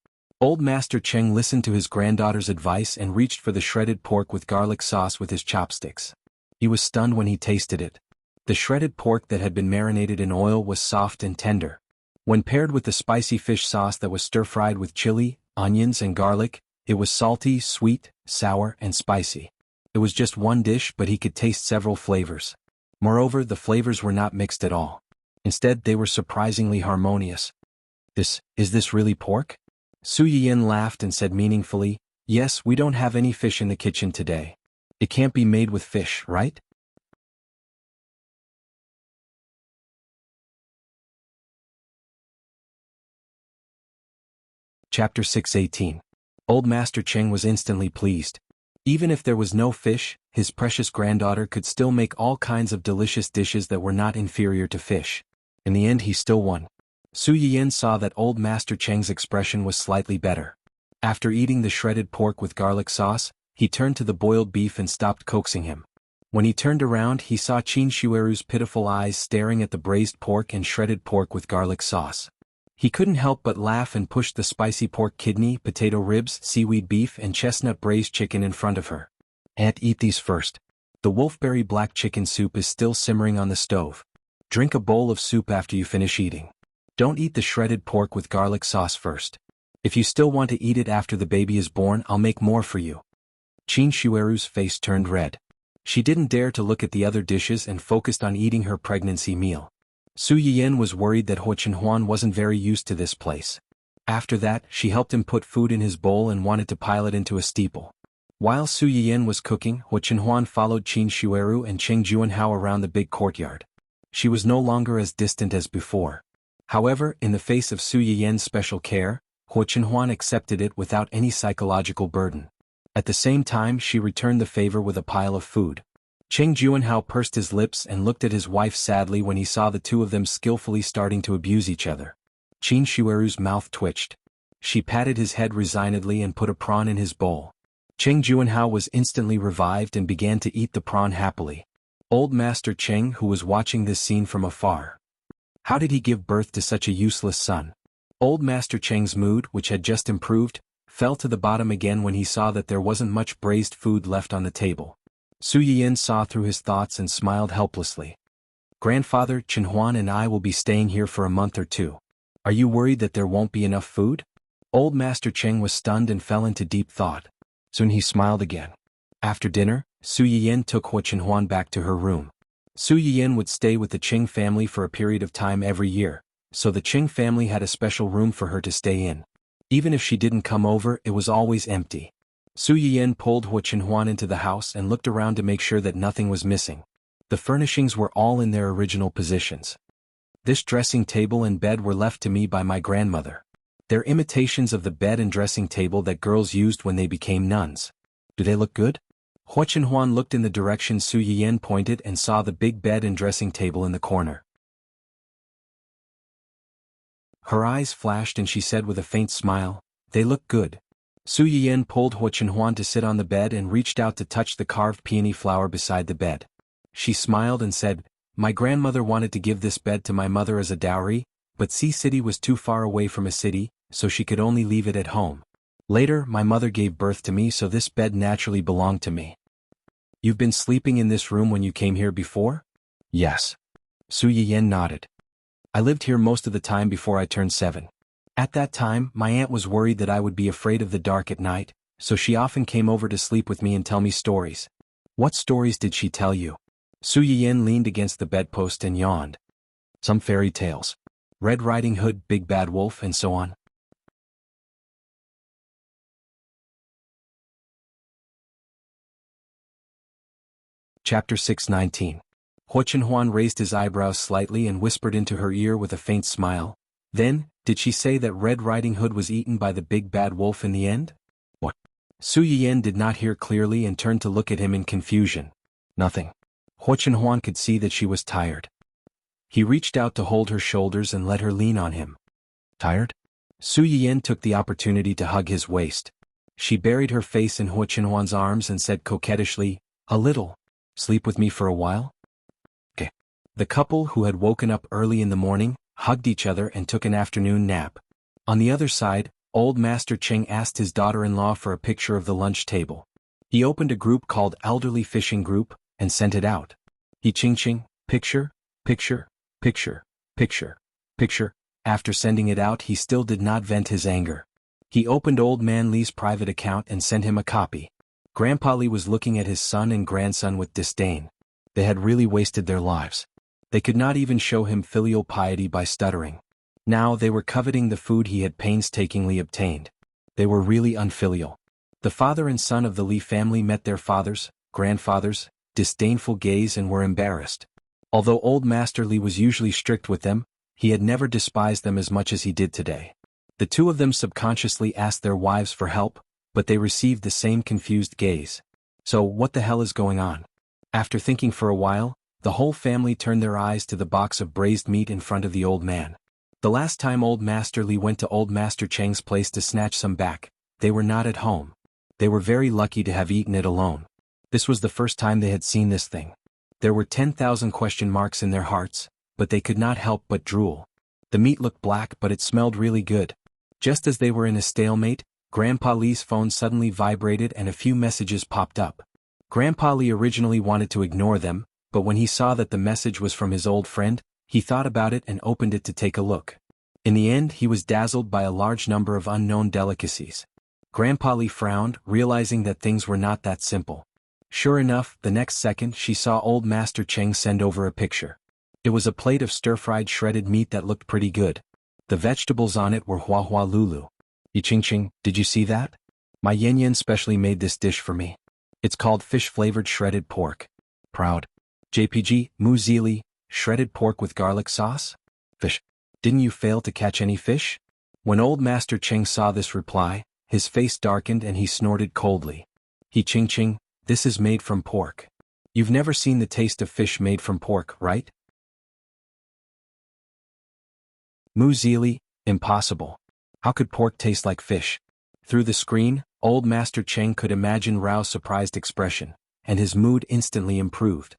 S1: Old Master Cheng listened to his granddaughter's advice and reached for the shredded pork with garlic sauce with his chopsticks. He was stunned when he tasted it. The shredded pork that had been marinated in oil was soft and tender. When paired with the spicy fish sauce that was stir-fried with chili, onions and garlic, it was salty, sweet, sour, and spicy. It was just one dish, but he could taste several flavors. Moreover, the flavors were not mixed at all. Instead, they were surprisingly harmonious. Is this really pork?" Su Yiyen laughed and said meaningfully, "Yes, we don't have any fish in the kitchen today. It can't be made with fish, right?" Chapter 6:18. Old Master Cheng was instantly pleased. Even if there was no fish, his precious granddaughter could still make all kinds of delicious dishes that were not inferior to fish. In the end he still won. Su Yiyan saw that Old Master Cheng's expression was slightly better. After eating the shredded pork with garlic sauce, he turned to the boiled beef and stopped coaxing him. When he turned around he saw Qin Shueru's pitiful eyes staring at the braised pork and shredded pork with garlic sauce. He couldn't help but laugh and pushed the spicy pork kidney, potato ribs, seaweed beef and chestnut braised chicken in front of her. "Aunt, eat these first. The wolfberry black chicken soup is still simmering on the stove. Drink a bowl of soup after you finish eating. Don't eat the shredded pork with garlic sauce first. If you still want to eat it after the baby is born, I'll make more for you." Qin Shueru's face turned red. She didn't dare to look at the other dishes and focused on eating her pregnancy meal. Su Yiyan was worried that Huo Chenhuan wasn't very used to this place. After that, she helped him put food in his bowl and wanted to pile it into a steeple. While Su Yiyan was cooking, Huo Chenhuan followed Qin Shueru and Cheng Juanhao around the big courtyard. She was no longer as distant as before. However, in the face of Su Yiyan's special care, Huo Chenhuan accepted it without any psychological burden. At the same time she returned the favor with a pile of food. Cheng Juanhao pursed his lips and looked at his wife sadly when he saw the two of them skillfully starting to abuse each other. Qin Shueru's mouth twitched. She patted his head resignedly and put a prawn in his bowl. Cheng Juanhao was instantly revived and began to eat the prawn happily. Old Master Cheng, who was watching this scene from afar. How did he give birth to such a useless son? Old Master Cheng's mood, which had just improved, fell to the bottom again when he saw that there wasn't much braised food left on the table. Su Yiyan saw through his thoughts and smiled helplessly. "Grandfather, Chenhuan and I will be staying here for a month or two. Are you worried that there won't be enough food?" Old Master Cheng was stunned and fell into deep thought. Soon he smiled again. After dinner, Su Yiyan took Huo Chenhuan back to her room. Su Yiyan would stay with the Qing family for a period of time every year, so the Qing family had a special room for her to stay in. Even if she didn't come over, it was always empty. Su Yiyan pulled Huo Chenhuan into the house and looked around to make sure that nothing was missing. The furnishings were all in their original positions. "This dressing table and bed were left to me by my grandmother. They're imitations of the bed and dressing table that girls used when they became nuns. Do they look good?" Huo Chenhuan looked in the direction Su Yiyan pointed and saw the big bed and dressing table in the corner. Her eyes flashed and she said with a faint smile, "They look good." Su Yiyan pulled Huo Chenhuan to sit on the bed and reached out to touch the carved peony flower beside the bed. She smiled and said, "My grandmother wanted to give this bed to my mother as a dowry, but Sea City was too far away from a city, so she could only leave it at home. Later, my mother gave birth to me, so this bed naturally belonged to me." "You've been sleeping in this room when you came here before?" "Yes." Su Yiyan nodded. "I lived here most of the time before I turned 7. At that time, my aunt was worried that I would be afraid of the dark at night, so she often came over to sleep with me and tell me stories." "What stories did she tell you?" Su Yiyan leaned against the bedpost and yawned. "Some fairy tales. Red Riding Hood, Big Bad Wolf, and so on." Chapter 6:19. Huo Chenhuan raised his eyebrows slightly and whispered into her ear with a faint smile. "Then, did she say that Red Riding Hood was eaten by the big bad wolf in the end?" "What?" Su Yiyan did not hear clearly and turned to look at him in confusion. "Nothing." Huo Chenhuan could see that she was tired. He reached out to hold her shoulders and let her lean on him. "Tired?" Su Yiyan took the opportunity to hug his waist. She buried her face in Huo Chenhuan's arms and said coquettishly, "A little. Sleep with me for a while?" "Okay." The couple, who had woken up early in the morning, hugged each other and took an afternoon nap. On the other side, Old Master Cheng asked his daughter-in-law for a picture of the lunch table. He opened a group called Elderly Fishing Group and sent it out. He ching, picture, picture, picture, picture, picture. After sending it out, he still did not vent his anger. He opened Old Man Li's private account and sent him a copy. Grandpa Li was looking at his son and grandson with disdain. They had really wasted their lives. They could not even show him filial piety by stuttering. Now they were coveting the food he had painstakingly obtained. They were really unfilial. The father and son of the Li family met their fathers, grandfathers, disdainful gaze and were embarrassed. Although Old Master Li was usually strict with them, he had never despised them as much as he did today. The two of them subconsciously asked their wives for help, but they received the same confused gaze. So what the hell is going on? After thinking for a while, the whole family turned their eyes to the box of braised meat in front of the old man. The last time Old Master Li went to Old Master Cheng's place to snatch some back, they were not at home. They were very lucky to have eaten it alone. This was the first time they had seen this thing. There were 10,000 question marks in their hearts, but they could not help but drool. The meat looked black, but it smelled really good. Just as they were in a stalemate, Grandpa Li's phone suddenly vibrated and a few messages popped up. Grandpa Li originally wanted to ignore them, but when he saw that the message was from his old friend, he thought about it and opened it to take a look. In the end, he was dazzled by a large number of unknown delicacies. Grandpa Li frowned, realizing that things were not that simple. Sure enough, the next second she saw Old Master Cheng send over a picture. It was a plate of stir-fried shredded meat that looked pretty good. The vegetables on it were hua hua lulu. Yiching, did you see that? My Yen specially made this dish for me. It's called fish-flavored shredded pork. Proud. JPG, Mu Zili, shredded pork with garlic sauce? Fish. Didn't you fail to catch any fish? When Old Master Cheng saw this reply, his face darkened and he snorted coldly. Ching, this is made from pork. You've never seen the taste of fish made from pork, right? Mu Zili, impossible. How could pork taste like fish? Through the screen, Old Master Cheng could imagine Rao's surprised expression, and his mood instantly improved.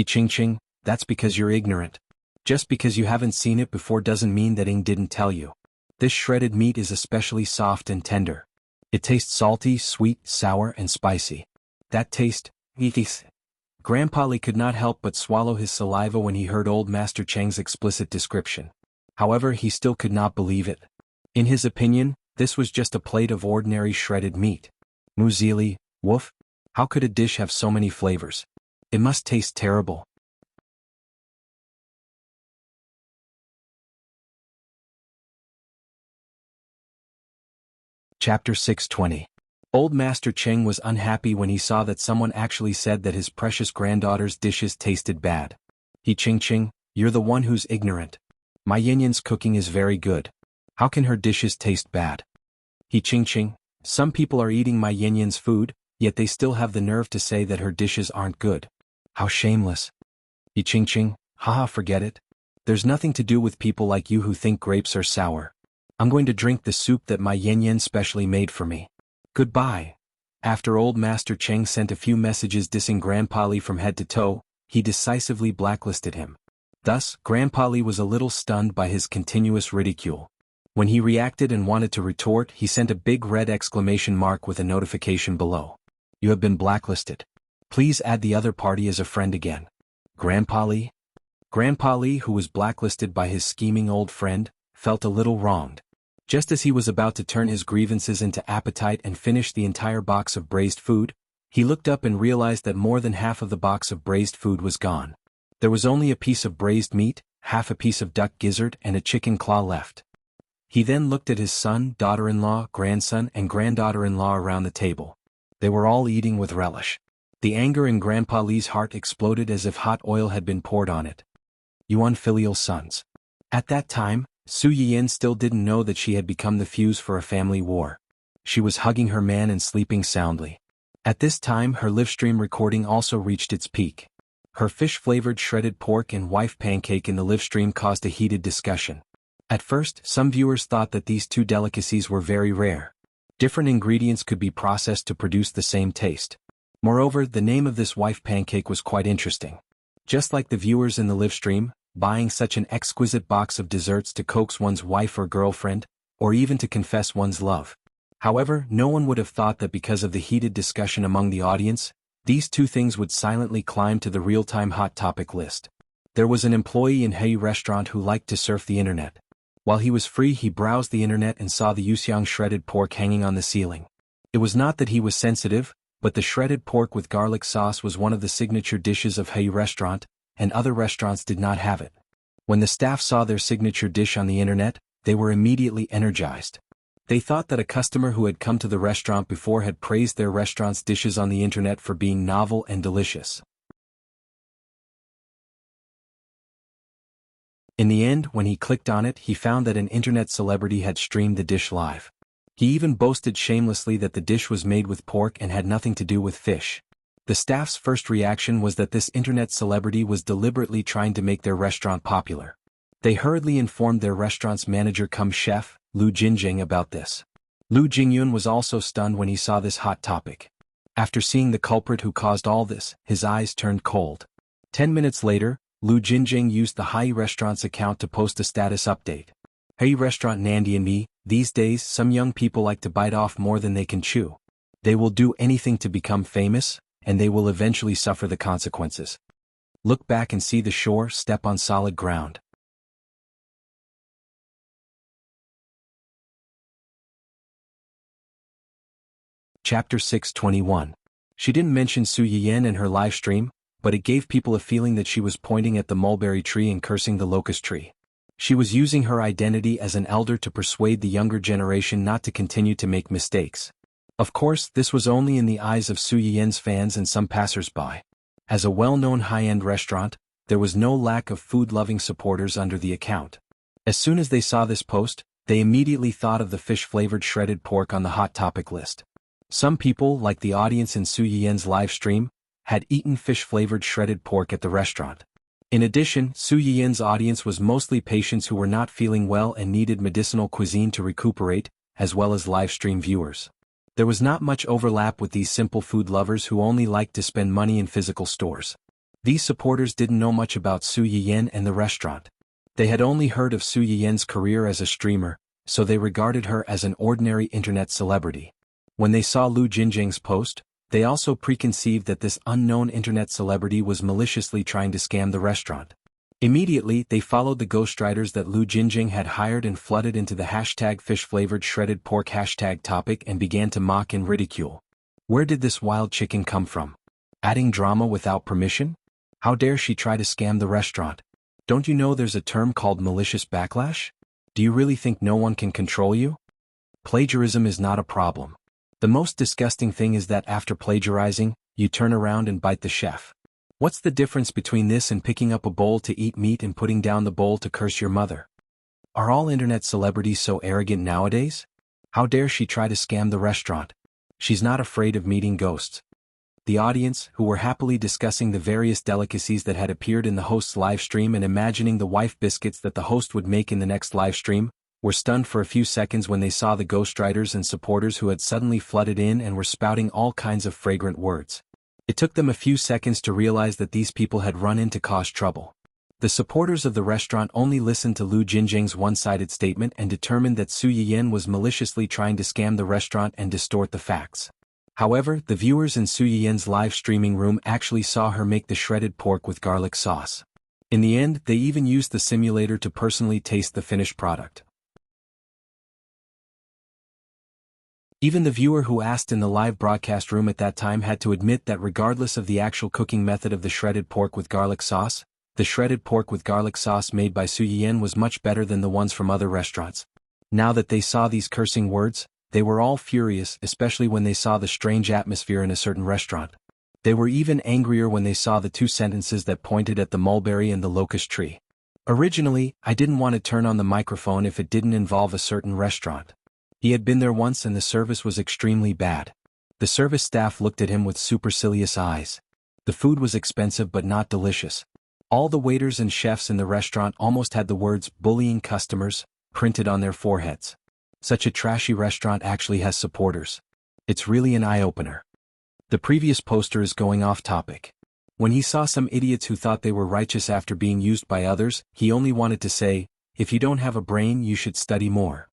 S1: Ching, that's because you're ignorant. Just because you haven't seen it before doesn't mean that Ing didn't tell you. This shredded meat is especially soft and tender. It tastes salty, sweet, sour, and spicy. That taste, Grandpa Li could not help but swallow his saliva when he heard Old Master Cheng's explicit description. However, he still could not believe it. In his opinion, this was just a plate of ordinary shredded meat. Mu Zili, woof, how could a dish have so many flavors? It must taste terrible. Chapter 620. Old Master Cheng was unhappy when he saw that someone actually said that his precious granddaughter's dishes tasted bad. Ching, you're the one who's ignorant. My Yan's cooking is very good. How can her dishes taste bad? Ching, some people are eating my Yan's food, yet they still have the nerve to say that her dishes aren't good. How shameless. Ching, haha, forget it. There's nothing to do with people like you who think grapes are sour. I'm going to drink the soup that my Yen specially made for me. Goodbye. After Old Master Cheng sent a few messages dissing Grandpa Li from head to toe, he decisively blacklisted him. Thus, Grandpa Li was a little stunned by his continuous ridicule. When he reacted and wanted to retort, he sent a big red exclamation mark with a notification below. You have been blacklisted. Please add the other party as a friend again. Grandpa Li? Grandpa Li, who was blacklisted by his scheming old friend, felt a little wronged. Just as he was about to turn his grievances into appetite and finish the entire box of braised food, he looked up and realized that more than half of the box of braised food was gone. There was only a piece of braised meat, half a piece of duck gizzard, and a chicken claw left. He then looked at his son, daughter-in-law, grandson, and granddaughter-in-law around the table. They were all eating with relish. The anger in Grandpa Li's heart exploded as if hot oil had been poured on it. You unfilial sons. At that time, Su Yiyan still didn't know that she had become the fuse for a family war. She was hugging her man and sleeping soundly. At this time, her livestream recording also reached its peak. Her fish-flavored shredded pork and wife pancake in the livestream caused a heated discussion. At first, some viewers thought that these two delicacies were very rare. Different ingredients could be processed to produce the same taste. Moreover, the name of this wife pancake was quite interesting. Just like the viewers in the livestream, buying such an exquisite box of desserts to coax one's wife or girlfriend, or even to confess one's love. However, no one would have thought that because of the heated discussion among the audience, these two things would silently climb to the real-time hot topic list. There was an employee in Hei restaurant who liked to surf the internet. While he was free, he browsed the internet and saw the Yuxiang shredded pork hanging on the ceiling. It was not that he was sensitive, but the shredded pork with garlic sauce was one of the signature dishes of Hei restaurant, and other restaurants did not have it. When the staff saw their signature dish on the internet, they were immediately energized. They thought that a customer who had come to the restaurant before had praised their restaurant's dishes on the internet for being novel and delicious. In the end, when he clicked on it, he found that an internet celebrity had streamed the dish live. He even boasted shamelessly that the dish was made with pork and had nothing to do with fish. The staff's first reaction was that this internet celebrity was deliberately trying to make their restaurant popular. They hurriedly informed their restaurant's manager-cum-chef, Lu Jingjing, about this. Lu Jingyun was also stunned when he saw this hot topic. After seeing the culprit who caused all this, his eyes turned cold. 10 minutes later, Lu Jingjing used the Hai Restaurant's account to post a status update. Hey Restaurant Nandi and me, these days some young people like to bite off more than they can chew. They will do anything to become famous, and they will eventually suffer the consequences. Look back and see the shore, step on solid ground. Chapter 6:21. She didn't mention Su Yiyan in her live stream, but it gave people a feeling that she was pointing at the mulberry tree and cursing the locust tree. She was using her identity as an elder to persuade the younger generation not to continue to make mistakes. Of course, this was only in the eyes of Su Yiyan's fans and some passers-by. As a well-known high-end restaurant, there was no lack of food-loving supporters under the account. As soon as they saw this post, they immediately thought of the fish-flavored shredded pork on the hot topic list. Some people, like the audience in Su Yiyan's live stream, had eaten fish-flavored shredded pork at the restaurant. In addition, Su Yiyan's audience was mostly patients who were not feeling well and needed medicinal cuisine to recuperate, as well as live stream viewers. There was not much overlap with these simple food lovers who only liked to spend money in physical stores. These supporters didn't know much about Su Yiyan and the restaurant. They had only heard of Su Yiyan's career as a streamer, so they regarded her as an ordinary internet celebrity. When they saw Lu Jingjing's post, they also preconceived that this unknown internet celebrity was maliciously trying to scam the restaurant. Immediately, they followed the ghostwriters that Lu Jingjing had hired and flooded into the hashtag fish-flavored shredded pork hashtag topic and began to mock and ridicule. Where did this wild chicken come from? Adding drama without permission? How dare she try to scam the restaurant? Don't you know there's a term called malicious backlash? Do you really think no one can control you? Plagiarism is not a problem. The most disgusting thing is that after plagiarizing, you turn around and bite the chef. What's the difference between this and picking up a bowl to eat meat and putting down the bowl to curse your mother? Are all internet celebrities so arrogant nowadays? How dare she try to scam the restaurant? She's not afraid of meeting ghosts. The audience, who were happily discussing the various delicacies that had appeared in the host's live stream and imagining the wife biscuits that the host would make in the next live stream, were stunned for a few seconds when they saw the ghostwriters and supporters who had suddenly flooded in and were spouting all kinds of fragrant words. It took them a few seconds to realize that these people had run in to cause trouble. The supporters of the restaurant only listened to Lu Jingjing's one-sided statement and determined that Su Yiyan was maliciously trying to scam the restaurant and distort the facts. However, the viewers in Su Yiyan's live streaming room actually saw her make the shredded pork with garlic sauce. In the end, they even used the simulator to personally taste the finished product. Even the viewer who asked in the live broadcast room at that time had to admit that regardless of the actual cooking method of the shredded pork with garlic sauce, the shredded pork with garlic sauce made by Su Yiyan was much better than the ones from other restaurants. Now that they saw these cursing words, they were all furious, especially when they saw the strange atmosphere in a certain restaurant. They were even angrier when they saw the two sentences that pointed at the mulberry and the locust tree. Originally, I didn't want to turn on the microphone if it didn't involve a certain restaurant. He had been there once and the service was extremely bad. The service staff looked at him with supercilious eyes. The food was expensive but not delicious. All the waiters and chefs in the restaurant almost had the words "bullying customers" printed on their foreheads. Such a trashy restaurant actually has supporters. It's really an eye-opener. The previous poster is going off topic. When he saw some idiots who thought they were righteous after being used by others, he only wanted to say, "If you don't have a brain, you should study more."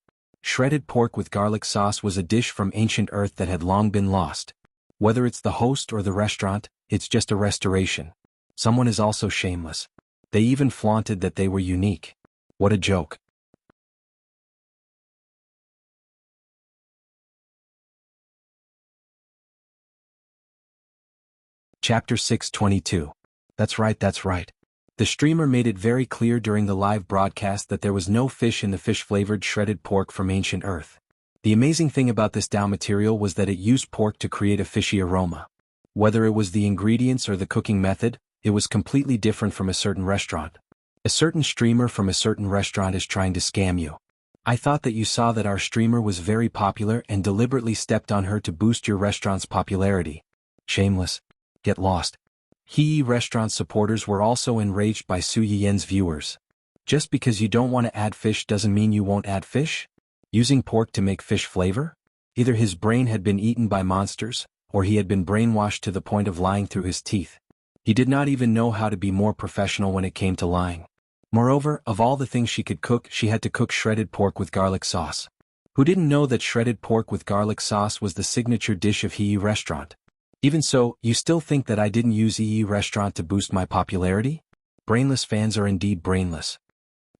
S1: Shredded pork with garlic sauce was a dish from ancient Earth that had long been lost. Whether it's the host or the restaurant, it's just a restoration. Someone is also shameless. They even flaunted that they were unique. What a joke. Chapter 6:22. That's right, that's right. The streamer made it very clear during the live broadcast that there was no fish in the fish-flavored shredded pork from ancient Earth. The amazing thing about this dough material was that it used pork to create a fishy aroma. Whether it was the ingredients or the cooking method, it was completely different from a certain restaurant. A certain streamer from a certain restaurant is trying to scam you. I thought that you saw that our streamer was very popular and deliberately stepped on her to boost your restaurant's popularity. Shameless. Get lost. He restaurant supporters were also enraged by Su Yiyan's viewers. Just because you don't want to add fish doesn't mean you won't add fish? Using pork to make fish flavor? Either his brain had been eaten by monsters, or he had been brainwashed to the point of lying through his teeth. He did not even know how to be more professional when it came to lying. Moreover, of all the things she could cook, she had to cook shredded pork with garlic sauce. Who didn't know that shredded pork with garlic sauce was the signature dish of He restaurant? Even so, you still think that I didn't use He restaurant to boost my popularity? Brainless fans are indeed brainless.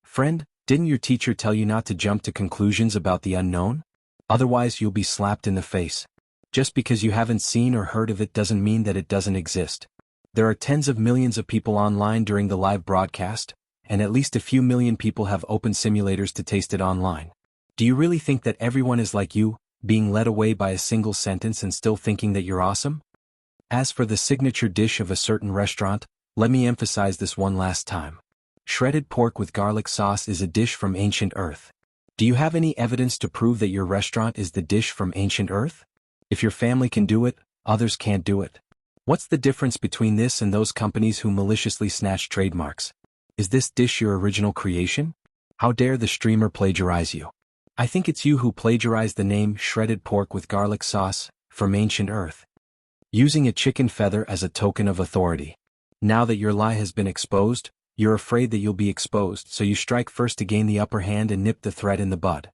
S1: Friend, didn't your teacher tell you not to jump to conclusions about the unknown? Otherwise you'll be slapped in the face. Just because you haven't seen or heard of it doesn't mean that it doesn't exist. There are tens of millions of people online during the live broadcast, and at least a few million people have opened simulators to taste it online. Do you really think that everyone is like you, being led away by a single sentence and still thinking that you're awesome? As for the signature dish of a certain restaurant, let me emphasize this one last time. Shredded pork with garlic sauce is a dish from ancient Earth. Do you have any evidence to prove that your restaurant is the dish from ancient Earth? If your family can do it, others can't do it. What's the difference between this and those companies who maliciously snatch trademarks? Is this dish your original creation? How dare the streamer plagiarize you? I think it's you who plagiarized the name shredded pork with garlic sauce from ancient Earth, using a chicken feather as a token of authority. Now that your lie has been exposed, you're afraid that you'll be exposed, so you strike first to gain the upper hand and nip the threat in the bud.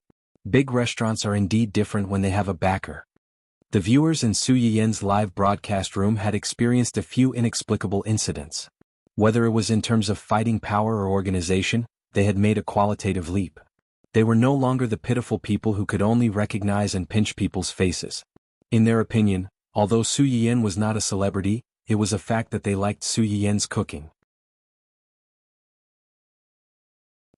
S1: Big restaurants are indeed different when they have a backer. The viewers in Su Yiyan's live broadcast room had experienced a few inexplicable incidents. Whether it was in terms of fighting power or organization, they had made a qualitative leap. They were no longer the pitiful people who could only recognize and pinch people's faces. In their opinion, although Su Yiyan was not a celebrity, it was a fact that they liked Su Yiyan's cooking.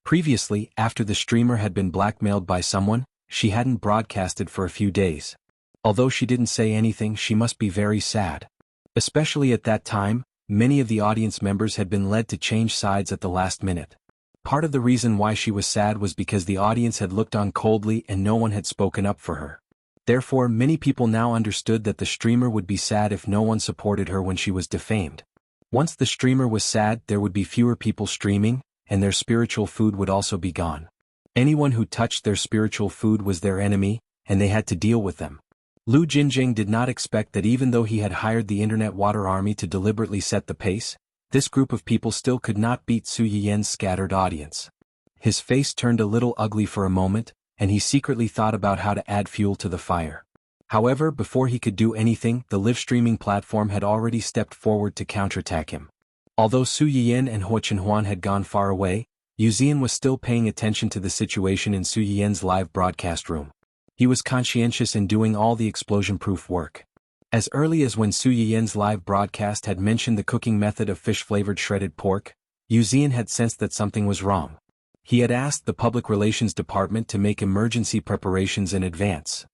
S1: Previously, after the streamer had been blackmailed by someone, she hadn't broadcasted for a few days. Although she didn't say anything, she must be very sad. Especially at that time, many of the audience members had been led to change sides at the last minute. Part of the reason why she was sad was because the audience had looked on coldly and no one had spoken up for her. Therefore, many people now understood that the streamer would be sad if no one supported her when she was defamed. Once the streamer was sad, there would be fewer people streaming, and their spiritual food would also be gone. Anyone who touched their spiritual food was their enemy, and they had to deal with them. Lu Jinjing did not expect that even though he had hired the Internet Water Army to deliberately set the pace, this group of people still could not beat Su Yiyan's scattered audience. His face turned a little ugly for a moment, and he secretly thought about how to add fuel to the fire. However, before he could do anything, the live streaming platform had already stepped forward to counterattack him. Although Su Yiyan and Huo Chenhuan had gone far away, Yu Zian was still paying attention to the situation in Su Yiyan's live broadcast room. He was conscientious in doing all the explosion-proof work. As early as when Su Yiyan's live broadcast had mentioned the cooking method of fish-flavored shredded pork, Yu Zian had sensed that something was wrong. He had asked the public relations department to make emergency preparations in advance.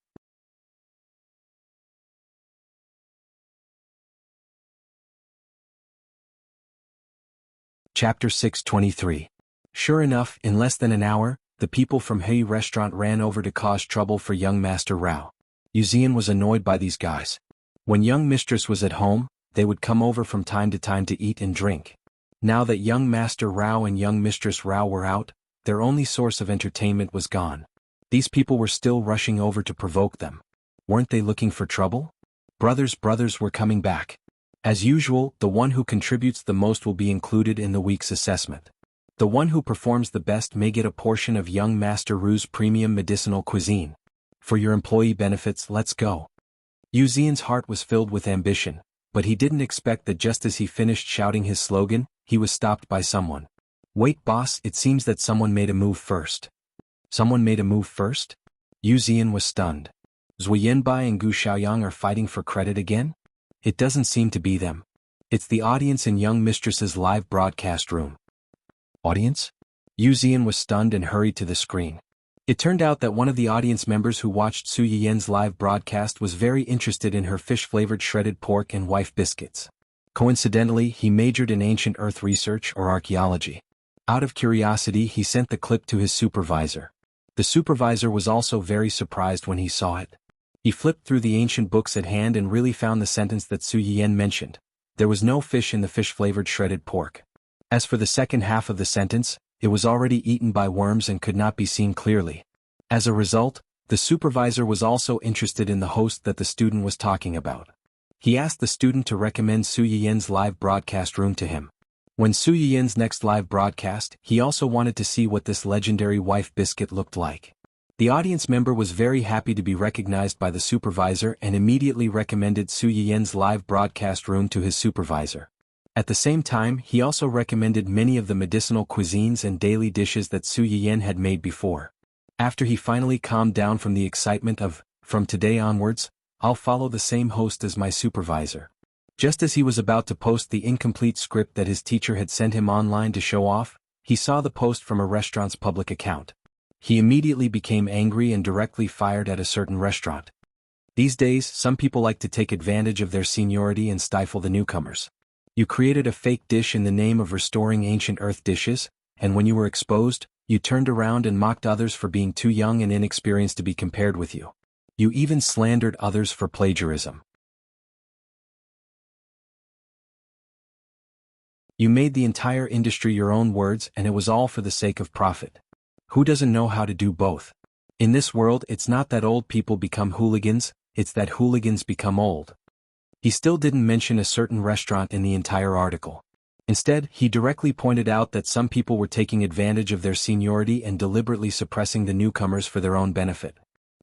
S1: Chapter 623. Sure enough, in less than an hour, the people from He restaurant ran over to cause trouble for young Master Rao. Yu Zian was annoyed by these guys. When young mistress was at home, they would come over from time to time to eat and drink. Now that young Master Rao and young Mistress Rao were out, their only source of entertainment was gone. These people were still rushing over to provoke them. Weren't they looking for trouble? Brothers were coming back. As usual, the one who contributes the most will be included in the week's assessment. The one who performs the best may get a portion of young Master Ru's premium medicinal cuisine. For your employee benefits, let's go. Yu Zian's heart was filled with ambition, but he didn't expect that just as he finished shouting his slogan, he was stopped by someone. Wait boss, it seems that someone made a move first. Someone made a move first? Yu Zian was stunned. Zui Yanbai and Gu Xiaoyang are fighting for credit again? It doesn't seem to be them. It's the audience in young mistress's live broadcast room. Audience? Yu Zian was stunned and hurried to the screen. It turned out that one of the audience members who watched Su Yiyan's live broadcast was very interested in her fish-flavored shredded pork and wife biscuits. Coincidentally, he majored in ancient Earth research or archaeology. Out of curiosity, he sent the clip to his supervisor. The supervisor was also very surprised when he saw it. He flipped through the ancient books at hand and really found the sentence that Su Yiyan mentioned. There was no fish in the fish-flavored shredded pork. As for the second half of the sentence, it was already eaten by worms and could not be seen clearly. As a result, the supervisor was also interested in the host that the student was talking about. He asked the student to recommend Su Yiyan's live broadcast room to him. When Su Yiyan's next live broadcast, he also wanted to see what this legendary wife biscuit looked like. The audience member was very happy to be recognized by the supervisor and immediately recommended Su Yiyan's live broadcast room to his supervisor. At the same time, he also recommended many of the medicinal cuisines and daily dishes that Su Yiyan had made before. After he finally calmed down from the excitement of, "From today onwards, I'll follow the same host as my supervisor." Just as he was about to post the incomplete script that his teacher had sent him online to show off, he saw the post from a restaurant's public account. He immediately became angry and directly fired at a certain restaurant. These days, some people like to take advantage of their seniority and stifle the newcomers. You created a fake dish in the name of restoring ancient earth dishes, and when you were exposed, you turned around and mocked others for being too young and inexperienced to be compared with you. You even slandered others for plagiarism. You made the entire industry your own words, and it was all for the sake of profit. Who doesn't know how to do both? In this world, it's not that old people become hooligans, it's that hooligans become old. He still didn't mention a certain restaurant in the entire article. Instead, he directly pointed out that some people were taking advantage of their seniority and deliberately suppressing the newcomers for their own benefit.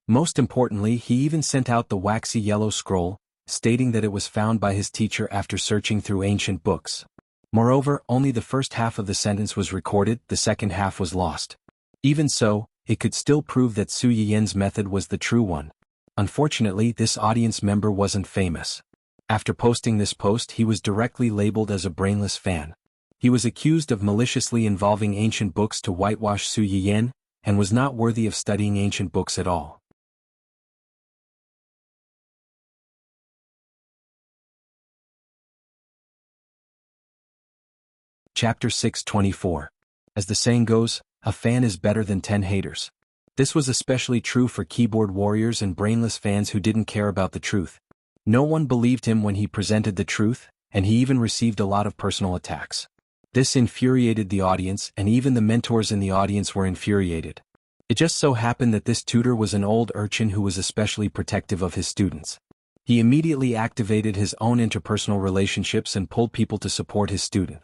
S1: Most importantly, he even sent out the waxy yellow scroll, stating that it was found by his teacher after searching through ancient books. Moreover, only the first half of the sentence was recorded, the second half was lost. Even so, it could still prove that Su Yiyan's method was the true one. Unfortunately, this audience member wasn't famous. After posting this post, he was directly labeled as a brainless fan. He was accused of maliciously involving ancient books to whitewash Su Yiyan, and was not worthy of studying ancient books at all. Chapter 624. As the saying goes, a fan is better than 10 haters. This was especially true for keyboard warriors and brainless fans who didn't care about the truth. No one believed him when he presented the truth, and he even received a lot of personal attacks. This infuriated the audience, and even the mentors in the audience were infuriated. It just so happened that this tutor was an old urchin who was especially protective of his students. He immediately activated his own interpersonal relationships and pulled people to support his student.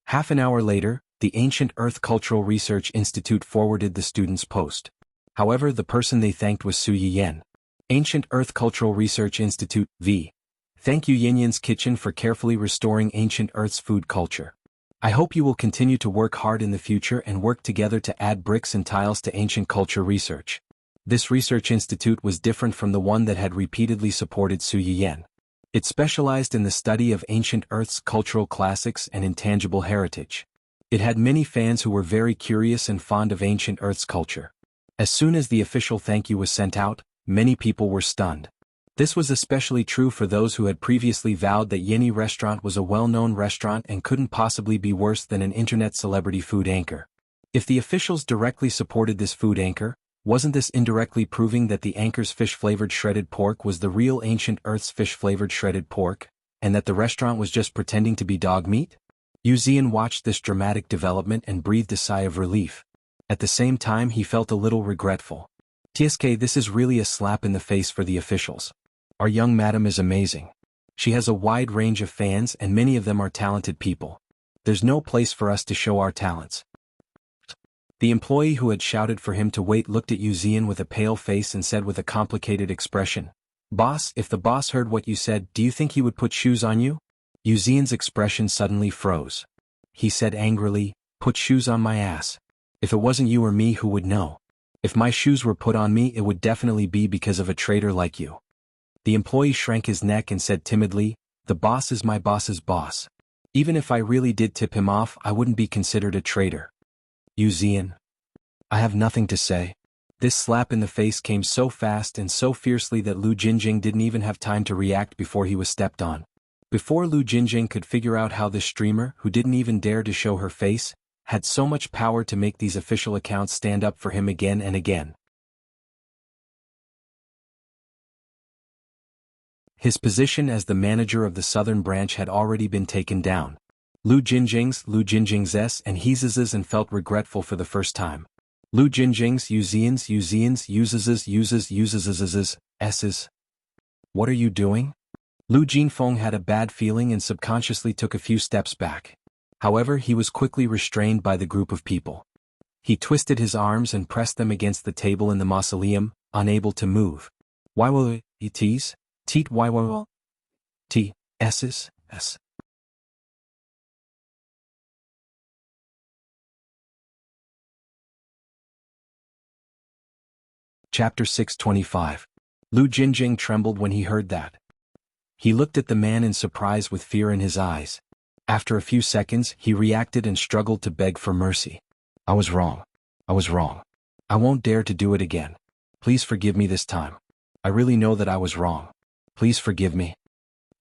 S1: Half an hour later, the Ancient Earth Cultural Research Institute forwarded the student's post. However, the person they thanked was Su Yiyan. Ancient Earth Cultural Research Institute, v. Thank you Yinyan's Kitchen for carefully restoring Ancient Earth's food culture. I hope you will continue to work hard in the future and work together to add bricks and tiles to ancient culture research. This research institute was different from the one that had repeatedly supported Su Yiyan. It specialized in the study of ancient Earth's cultural classics and intangible heritage. It had many fans who were very curious and fond of ancient Earth's culture. As soon as the official thank you was sent out, many people were stunned. This was especially true for those who had previously vowed that Yeni Restaurant was a well-known restaurant and couldn't possibly be worse than an internet celebrity food anchor. If the officials directly supported this food anchor, wasn't this indirectly proving that the anchor's fish-flavored shredded pork was the real Ancient Earth's fish-flavored shredded pork, and that the restaurant was just pretending to be dog meat? Yuzian watched this dramatic development and breathed a sigh of relief. At the same time, he felt a little regretful. TSK, this is really a slap in the face for the officials. Our young madam is amazing. She has a wide range of fans and many of them are talented people. There's no place for us to show our talents. The employee who had shouted for him to wait looked at Yuzian with a pale face and said with a complicated expression, "Boss, if the boss heard what you said, do you think he would put shoes on you?" Yuzian's expression suddenly froze. He said angrily, "Put shoes on my ass. If it wasn't you or me, who would know? If my shoes were put on me, it would definitely be because of a traitor like you." The employee shrank his neck and said timidly, "The boss is my boss's boss. Even if I really did tip him off, I wouldn't be considered a traitor." Yuzian. I have nothing to say. This slap in the face came so fast and so fiercely that Lu Jinjing didn't even have time to react before he was stepped on. Before Lu Jinjing could figure out how this streamer, who didn't even dare to show her face, had so much power to make these official accounts stand up for him again and again. His position as the manager of the southern branch had already been taken down. Lu Jinjing's and Hez's and felt regretful for the first time. Lu Jinjing's uses S's. What are you doing? Lu Jinfeng had a bad feeling and subconsciously took a few steps back. However, he was quickly restrained by the group of people. He twisted his arms and pressed them against the table in the mausoleum, unable to move. Why will he tease? Teat why will T S's S. Chapter 625. Lu Jinjing trembled when he heard that. He looked at the man in surprise with fear in his eyes. After a few seconds, he reacted and struggled to beg for mercy. I was wrong. I was wrong. I won't dare to do it again. Please forgive me this time. I really know that I was wrong. Please forgive me.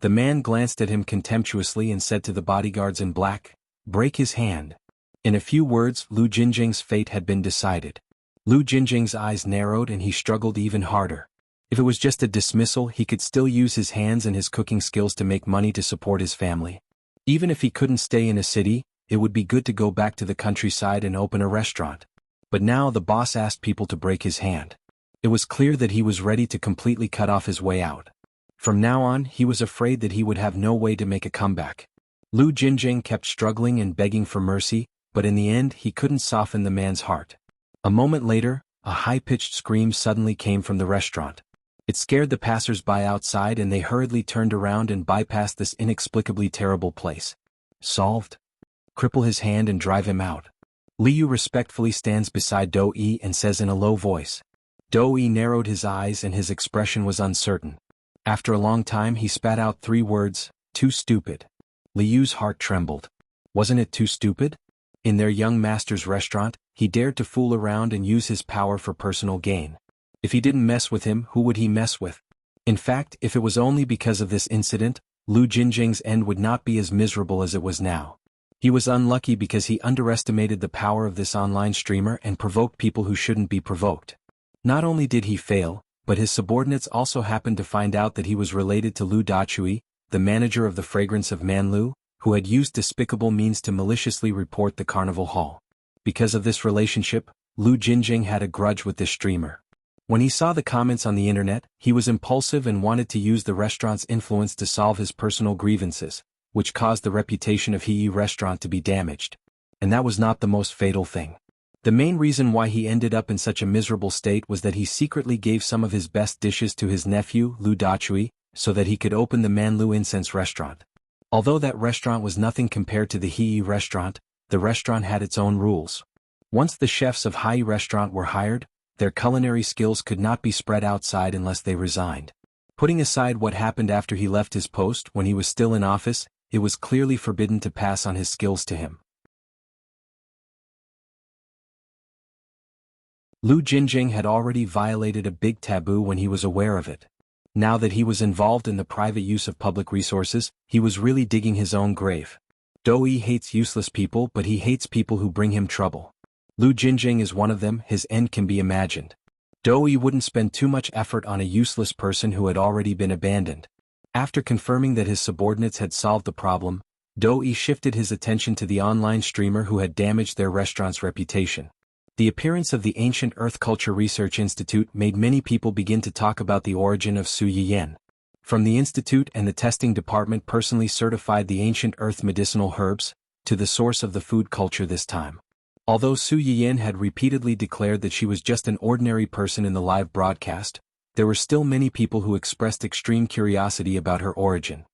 S1: The man glanced at him contemptuously and said to the bodyguards in black, break his hand. In a few words, Lu Jinjing's fate had been decided. Lu Jinjing's eyes narrowed and he struggled even harder. If it was just a dismissal, he could still use his hands and his cooking skills to make money to support his family. Even if he couldn't stay in a city, it would be good to go back to the countryside and open a restaurant. But now the boss asked people to break his hand. It was clear that he was ready to completely cut off his way out. From now on, he was afraid that he would have no way to make a comeback. Lu Jinjing kept struggling and begging for mercy, but in the end he couldn't soften the man's heart. A moment later, a high-pitched scream suddenly came from the restaurant. It scared the passers-by outside and they hurriedly turned around and bypassed this inexplicably terrible place. Solved? Cripple his hand and drive him out. Liu respectfully stands beside Do-yi and says in a low voice. Do-yi narrowed his eyes and his expression was uncertain. After a long time he spat out 3 words, too stupid. Liu's heart trembled. Wasn't it too stupid? In their young master's restaurant, he dared to fool around and use his power for personal gain. If he didn't mess with him, who would he mess with? In fact, if it was only because of this incident, Lu Jinjing's end would not be as miserable as it was now. He was unlucky because he underestimated the power of this online streamer and provoked people who shouldn't be provoked. Not only did he fail, but his subordinates also happened to find out that he was related to Lu Dachui, the manager of the Fragrance of Manlu, who had used despicable means to maliciously report the carnival hall. Because of this relationship, Lu Jinjing had a grudge with this streamer. When he saw the comments on the internet, he was impulsive and wanted to use the restaurant's influence to solve his personal grievances, which caused the reputation of He restaurant to be damaged. And that was not the most fatal thing. The main reason why he ended up in such a miserable state was that he secretly gave some of his best dishes to his nephew, Lu Dachui, so that he could open the Manlu Incense restaurant. Although that restaurant was nothing compared to the He restaurant, the restaurant had its own rules. Once the chefs of Hai restaurant were hired, their culinary skills could not be spread outside unless they resigned. Putting aside what happened after he left his post when he was still in office, it was clearly forbidden to pass on his skills to him. Lu Jinjing had already violated a big taboo when he was aware of it. Now that he was involved in the private use of public resources, he was really digging his own grave. Do-yi hates useless people, but he hates people who bring him trouble. Lu Jinjing is one of them. His end can be imagined. Do-yi wouldn't spend too much effort on a useless person who had already been abandoned. After confirming that his subordinates had solved the problem, Do-yi shifted his attention to the online streamer who had damaged their restaurant's reputation. The appearance of the Ancient Earth Culture Research Institute made many people begin to talk about the origin of Su Yiyan. From the institute and the testing department personally certified the ancient earth medicinal herbs, to the source of the food culture this time. Although Su Yiyan had repeatedly declared that she was just an ordinary person in the live broadcast, there were still many people who expressed extreme curiosity about her origin.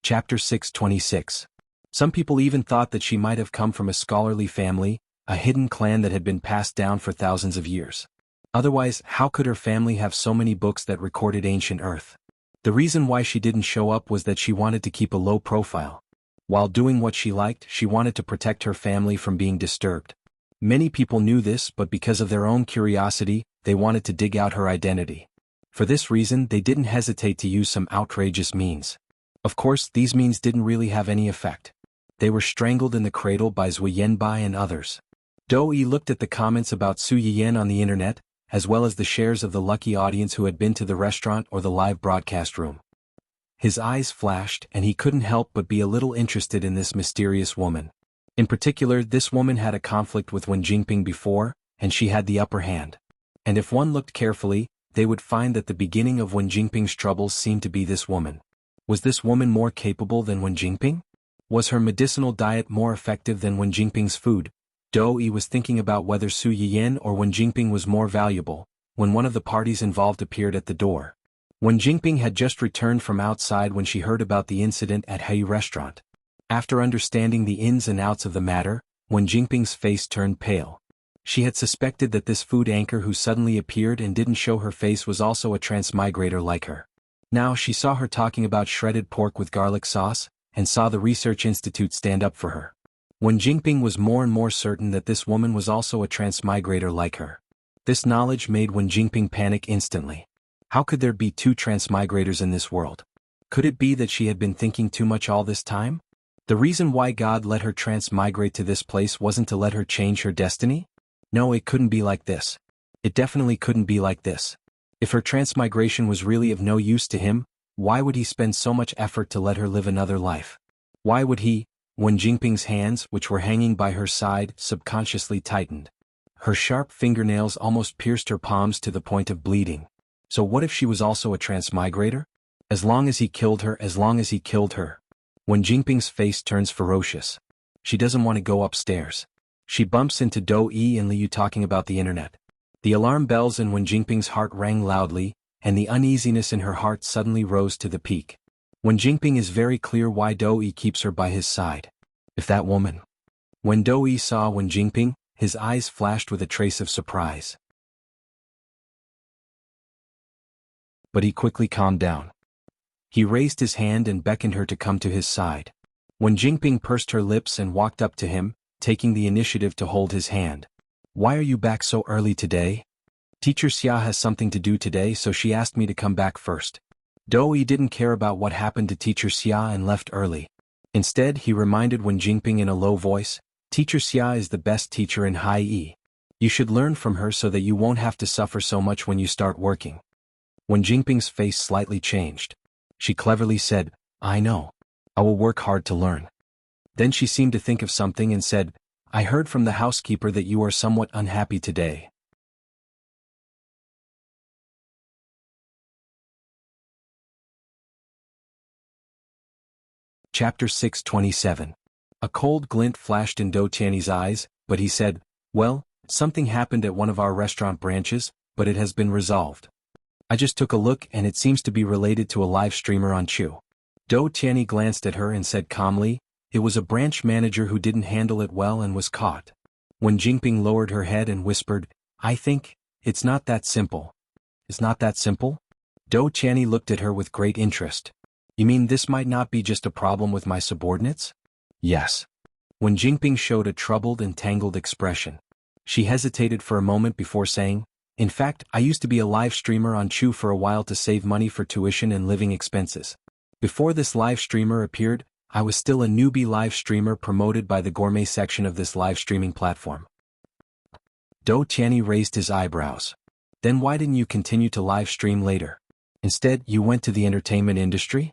S1: Chapter 626. Some people even thought that she might have come from a scholarly family, a hidden clan that had been passed down for thousands of years. Otherwise, how could her family have so many books that recorded ancient Earth? The reason why she didn't show up was that she wanted to keep a low profile. While doing what she liked, she wanted to protect her family from being disturbed. Many people knew this, but because of their own curiosity, they wanted to dig out her identity. For this reason they didn't hesitate to use some outrageous means. Of course, these means didn't really have any effect. They were strangled in the cradle by Zhu Yanbai and others. Dou Yi looked at the comments about Su Yiyan on the internet, as well as the shares of the lucky audience who had been to the restaurant or the live broadcast room. His eyes flashed and he couldn't help but be a little interested in this mysterious woman. In particular, this woman had a conflict with Wen Jingping before, and she had the upper hand. And if one looked carefully, they would find that the beginning of Wen Jingping's troubles seemed to be this woman. Was this woman more capable than Wen Jingping? Was her medicinal diet more effective than Wen Jingping's food? Dou Yi was thinking about whether Su Yiyan or Wen Jingping was more valuable, when one of the parties involved appeared at the door. Wen Jingping had just returned from outside when she heard about the incident at Hei restaurant. After understanding the ins and outs of the matter, Wen Jingping's face turned pale. She had suspected that this food anchor who suddenly appeared and didn't show her face was also a transmigrator like her. Now she saw her talking about shredded pork with garlic sauce, and saw the research institute stand up for her. Wen Jingping was more and more certain that this woman was also a transmigrator like her. This knowledge made Wen Jingping panic instantly. How could there be two transmigrators in this world? Could it be that she had been thinking too much all this time? The reason why God let her transmigrate to this place wasn't to let her change her destiny? No, it couldn't be like this. It definitely couldn't be like this. If her transmigration was really of no use to him, why would he spend so much effort to let her live another life? Why would he? Wen Jingping's hands, which were hanging by her side, subconsciously tightened. Her sharp fingernails almost pierced her palms to the point of bleeding. So what if she was also a transmigrator? As long as he killed her, as long as he killed her. Wen Jingping's face turns ferocious. She doesn't want to go upstairs. She bumps into Dou Yi and Liu talking about the internet. The alarm bells in Wen Jingping's heart rang loudly, and the uneasiness in her heart suddenly rose to the peak. Wen Jingping is very clear why Dou Yi keeps her by his side. If that woman. When Dou Yi saw Wen Jingping, his eyes flashed with a trace of surprise. But he quickly calmed down. He raised his hand and beckoned her to come to his side. Wen Jingping pursed her lips and walked up to him, taking the initiative to hold his hand. Why are you back so early today? Teacher Xia has something to do today, so she asked me to come back first. Dou Yi didn't care about what happened to Teacher Xia and left early. Instead, he reminded Wen Jingping in a low voice, Teacher Xia is the best teacher in Hai Yi. You should learn from her so that you won't have to suffer so much when you start working. Wen Jingping's face slightly changed. She cleverly said, I know. I will work hard to learn. Then she seemed to think of something and said, I heard from the housekeeper that you are somewhat unhappy today. Chapter 627. A cold glint flashed in Dou Tiany's eyes, but he said, well, something happened at one of our restaurant branches, but it has been resolved. I just took a look and it seems to be related to a live streamer on Chu. Dou Tiany glanced at her and said calmly, it was a branch manager who didn't handle it well and was caught. Wen Jingping lowered her head and whispered, I think, it's not that simple. It's not that simple? Dou Tiany looked at her with great interest. You mean this might not be just a problem with my subordinates? Yes. Wen Jingping showed a troubled and tangled expression. She hesitated for a moment before saying, in fact, I used to be a live streamer on Chu for a while to save money for tuition and living expenses. Before this live streamer appeared, I was still a newbie live streamer promoted by the gourmet section of this live streaming platform. Dou Tiany raised his eyebrows. Then why didn't you continue to live stream later? Instead, you went to the entertainment industry?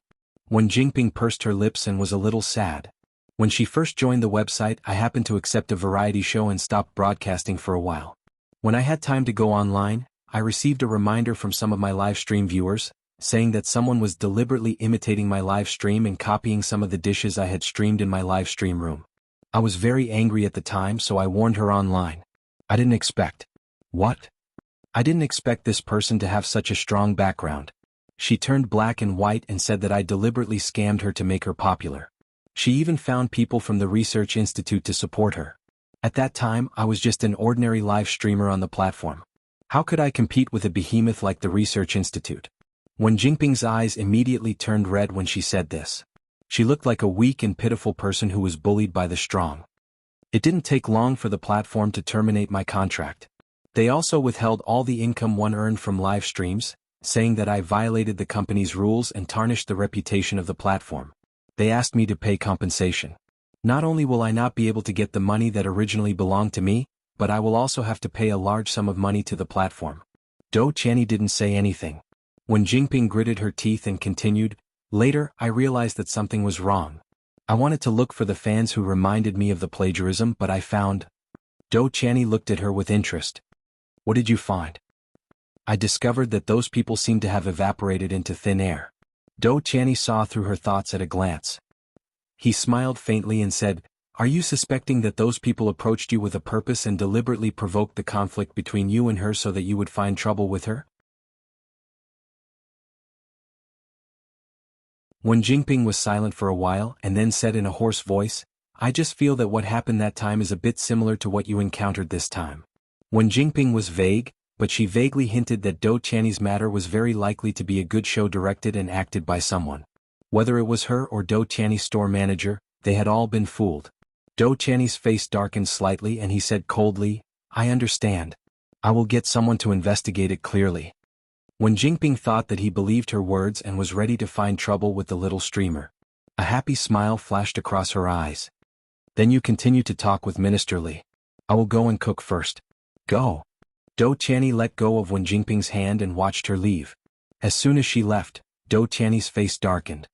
S1: Wen Jingping pursed her lips and was a little sad. When she first joined the website, I happened to accept a variety show and stopped broadcasting for a while. When I had time to go online, I received a reminder from some of my live stream viewers, saying that someone was deliberately imitating my live stream and copying some of the dishes I had streamed in my live stream room. I was very angry at the time, so I warned her online. I didn't expect. What? I didn't expect this person to have such a strong background. She turned black and white and said that I deliberately scammed her to make her popular. She even found people from the research institute to support her. At that time, I was just an ordinary live streamer on the platform. How could I compete with a behemoth like the research institute? Wen Jingping's eyes immediately turned red when she said this. She looked like a weak and pitiful person who was bullied by the strong. It didn't take long for the platform to terminate my contract. They also withheld all the income one earned from live streams, saying that I violated the company's rules and tarnished the reputation of the platform. They asked me to pay compensation. Not only will I not be able to get the money that originally belonged to me, but I will also have to pay a large sum of money to the platform. Dou Qianyi didn't say anything. When Jingping gritted her teeth and continued, later I realized that something was wrong. I wanted to look for the fans who reminded me of the plagiarism, but I found. Dou Qianyi looked at her with interest. What did you find? I discovered that those people seemed to have evaporated into thin air. Dou Qianyi saw through her thoughts at a glance. He smiled faintly and said, "Are you suspecting that those people approached you with a purpose and deliberately provoked the conflict between you and her so that you would find trouble with her?" Wen Jingping was silent for a while and then said in a hoarse voice, "I just feel that what happened that time is a bit similar to what you encountered this time." Wen Jingping was vague, but she vaguely hinted that Dou Qianyi's matter was very likely to be a good show directed and acted by someone. Whether it was her or Dou Qianyi's store manager, they had all been fooled. Dou Qianyi's face darkened slightly and he said coldly, "I understand. I will get someone to investigate it clearly." Wen Jingping thought that he believed her words and was ready to find trouble with the little streamer. A happy smile flashed across her eyes. "Then you continue to talk with Minister Li. I will go and cook first." "Go." Dou Qianyi let go of Wen Jingping's hand and watched her leave. As soon as she left, Dou Qianyi's face darkened.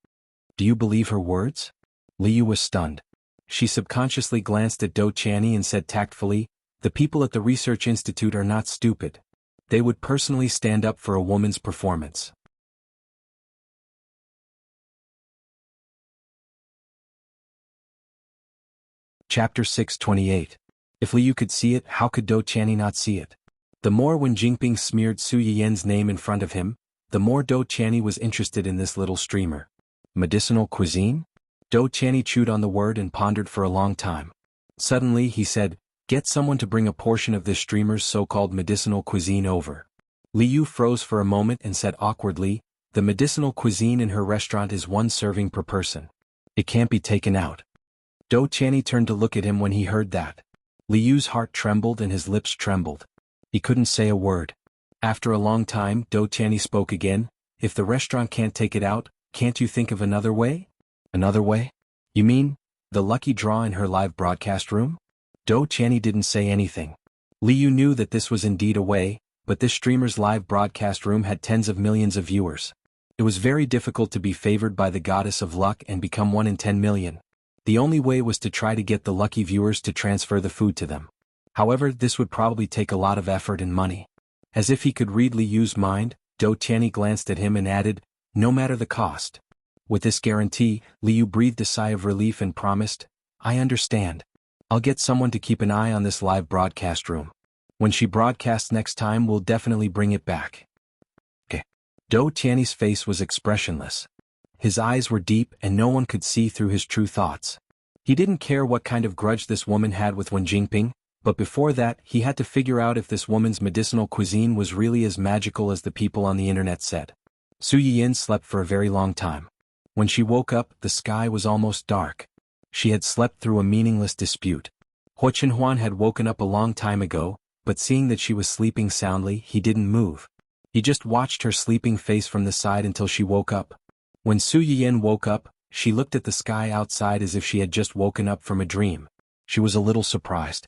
S1: "Do you believe her words?" Liu was stunned. She subconsciously glanced at Dou Qianyi and said tactfully, "The people at the research institute are not stupid. They would personally stand up for a woman's performance." Chapter 628. If Liu could see it, how could Dou Qianyi not see it? The more Wen Jingping smeared Su Yiyan's name in front of him, the more Dou Qianyi was interested in this little streamer. Medicinal cuisine? Dou Qianyi chewed on the word and pondered for a long time. Suddenly he said, "Get someone to bring a portion of this streamer's so-called medicinal cuisine over." Liu froze for a moment and said awkwardly, "The medicinal cuisine in her restaurant is 1 serving per person. It can't be taken out." Dou Qianyi turned to look at him when he heard that. Liu's heart trembled and his lips trembled. He couldn't say a word. After a long time, Dou Qianyi spoke again, "If the restaurant can't take it out, can't you think of another way?" "Another way? You mean, the lucky draw in her live broadcast room?" Dou Qianyi didn't say anything. Liu knew that this was indeed a way, but this streamer's live broadcast room had tens of millions of viewers. It was very difficult to be favored by the goddess of luck and become 1 in 10 million. The only way was to try to get the lucky viewers to transfer the food to them. However, this would probably take a lot of effort and money. As if he could read Liu's mind, Dou Qianyi glanced at him and added, "No matter the cost." With this guarantee, Liu breathed a sigh of relief and promised, "I understand. I'll get someone to keep an eye on this live broadcast room. When she broadcasts next time, we'll definitely bring it back." Okay. Dou Qianyi's face was expressionless. His eyes were deep and no one could see through his true thoughts. He didn't care what kind of grudge this woman had with Wen Jingping, but before that he had to figure out if this woman's medicinal cuisine was really as magical as the people on the internet said. Su Yiyan slept for a very long time. When she woke up, the sky was almost dark. She had slept through a meaningless dispute. Huo Chenhuan had woken up a long time ago, but seeing that she was sleeping soundly, he didn't move. He just watched her sleeping face from the side until she woke up. When Su Yiyan woke up, she looked at the sky outside as if she had just woken up from a dream. She was a little surprised.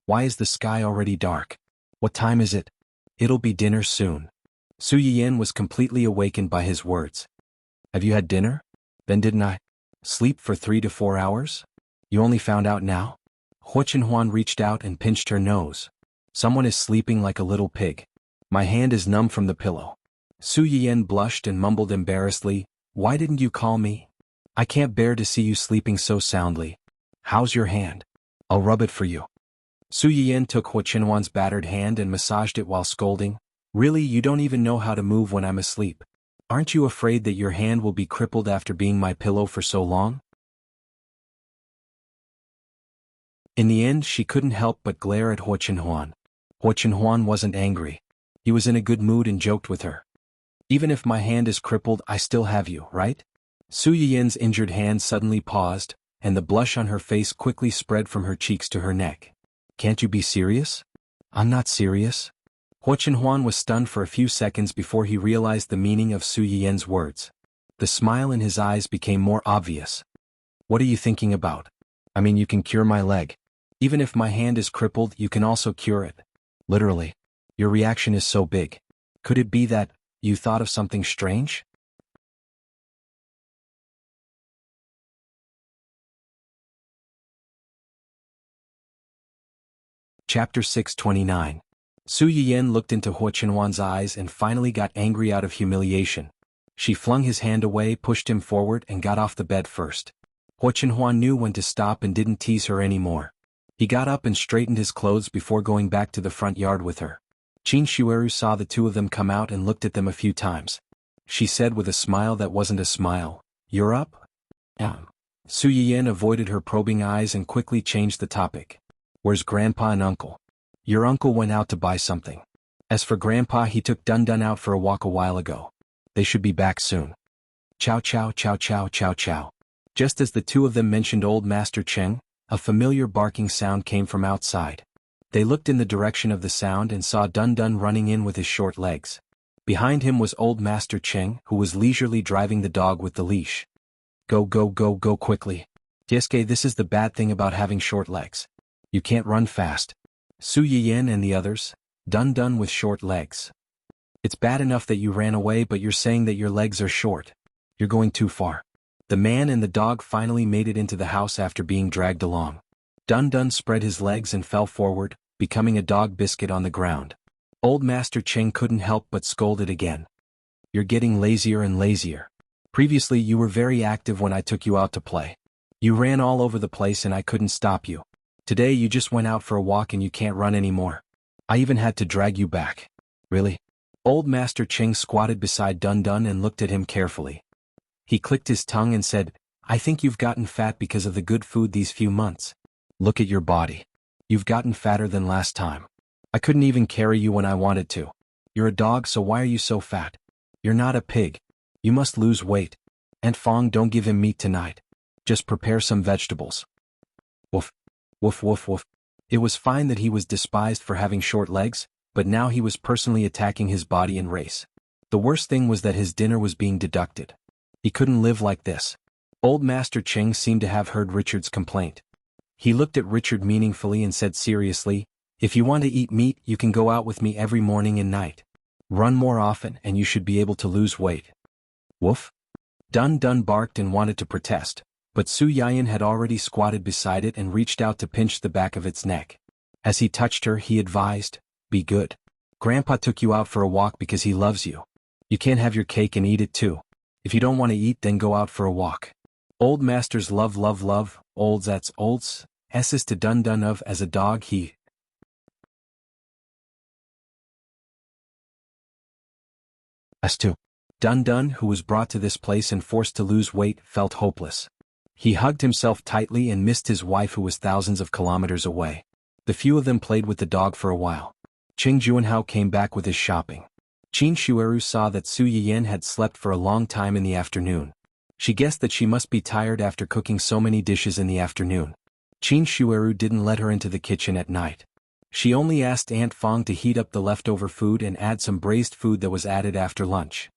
S1: "Why is the sky already dark? What time is it?" "It'll be dinner soon." Su Yiyan was completely awakened by his words. "Have you had dinner?" "Then didn't I sleep for 3 to 4 hours? You only found out now?" Huo Chenhuan reached out and pinched her nose. "Someone is sleeping like a little pig. My hand is numb from the pillow." Su Yiyan blushed and mumbled embarrassedly, "Why didn't you call me? I can't bear to see you sleeping so soundly. How's your hand? I'll rub it for you." Su Yiyan took Huo Chenhuan's battered hand and massaged it while scolding, "Really, you don't even know how to move when I'm asleep. Aren't you afraid that your hand will be crippled after being my pillow for so long?" In the end, she couldn't help but glare at Huo Chenhuan. Huo Chenhuan wasn't angry. He was in a good mood and joked with her. "Even if my hand is crippled, I still have you, right?" Su Yiyan's injured hand suddenly paused, and the blush on her face quickly spread from her cheeks to her neck. "Can't you be serious?" "I'm not serious." Huo Chenhuan was stunned for a few seconds before he realized the meaning of Su Yiyan's words. The smile in his eyes became more obvious. What are you thinking about? I mean, you can cure my leg. Even if my hand is crippled, you can also cure it. Literally. Your reaction is so big. Could it be that you thought of something strange? Chapter 629. Su Yiyan looked into Huo Chenhuan's eyes and finally got angry out of humiliation. She flung his hand away, pushed him forward, and got off the bed first. Huo Chenhuan knew when to stop and didn't tease her anymore. He got up and straightened his clothes before going back to the front yard with her. Qin Shueru saw the two of them come out and looked at them a few times. She said with a smile that wasn't a smile, "You're up?" Su Yiyan avoided her probing eyes and quickly changed the topic. "Where's Grandpa and Uncle?" "Your uncle went out to buy something. As for Grandpa, he took Dun Dun out for a walk a while ago. They should be back soon." Chow chow chow chow chow chow. Just as the two of them mentioned Old Master Cheng, a familiar barking sound came from outside. They looked in the direction of the sound and saw Dun Dun running in with his short legs. Behind him was Old Master Cheng, who was leisurely driving the dog with the leash. Go go go go quickly. Tieske, this is the bad thing about having short legs. You can't run fast. Su Yiyan and the others, Dun Dun with short legs. It's bad enough that you ran away, but you're saying that your legs are short. You're going too far. The man and the dog finally made it into the house after being dragged along. Dun Dun spread his legs and fell forward, becoming a dog biscuit on the ground. Old Master Cheng couldn't help but scold it again. You're getting lazier and lazier. Previously you were very active when I took you out to play. You ran all over the place and I couldn't stop you. Today you just went out for a walk and you can't run anymore. I even had to drag you back. Really? Old Master Cheng squatted beside Dun Dun and looked at him carefully. He clicked his tongue and said, I think you've gotten fat because of the good food these few months. Look at your body. You've gotten fatter than last time. I couldn't even carry you when I wanted to. You're a dog, so why are you so fat? You're not a pig. You must lose weight. Aunt Fong, don't give him meat tonight. Just prepare some vegetables. Woof. Woof woof woof. It was fine that he was despised for having short legs, but now he was personally attacking his body in race. The worst thing was that his dinner was being deducted. He couldn't live like this. Old Master Cheng seemed to have heard Richard's complaint. He looked at Richard meaningfully and said seriously, if you want to eat meat, you can go out with me every morning and night. Run more often and you should be able to lose weight. Woof. Dun Dun barked and wanted to protest, but Su Yiyan had already squatted beside it and reached out to pinch the back of its neck. As he touched her, he advised, be good. Grandpa took you out for a walk because he loves you. You can't have your cake and eat it too. If you don't want to eat, then go out for a walk. Old Masters love love love, olds that's olds, S's to Dun Dun of as a dog he. As to Dun Dun, who was brought to this place and forced to lose weight, felt hopeless. He hugged himself tightly and missed his wife who was thousands of kilometers away. The few of them played with the dog for a while. Cheng Juanhao came back with his shopping. Qin Shueru saw that Su Yiyan had slept for a long time in the afternoon. She guessed that she must be tired after cooking so many dishes in the afternoon. Qin Shueru didn't let her into the kitchen at night. She only asked Aunt Fong to heat up the leftover food and add some braised food that was added after lunch.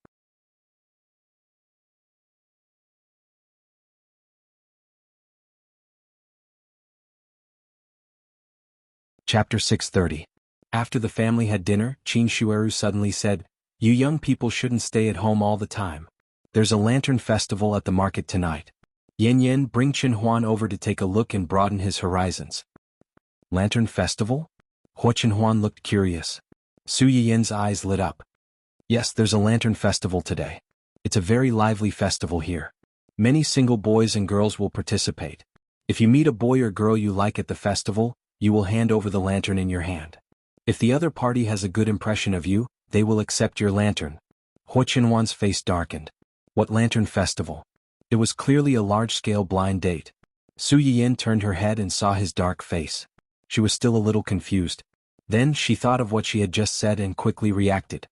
S1: Chapter 630. After the family had dinner, Qin Shueru suddenly said, you young people shouldn't stay at home all the time. There's a lantern festival at the market tonight. Yen Yen, bring Chen Huan over to take a look and broaden his horizons. Lantern festival? Huo Chen Huan looked curious. Su Yiyan's eyes lit up. Yes, there's a lantern festival today. It's a very lively festival here. Many single boys and girls will participate. If you meet a boy or girl you like at the festival, you will hand over the lantern in your hand. If the other party has a good impression of you, they will accept your lantern. Huo Chenhuan's face darkened. What lantern festival? It was clearly a large-scale blind date. Su Yiyan turned her head and saw his dark face. She was still a little confused. Then she thought of what she had just said and quickly reacted.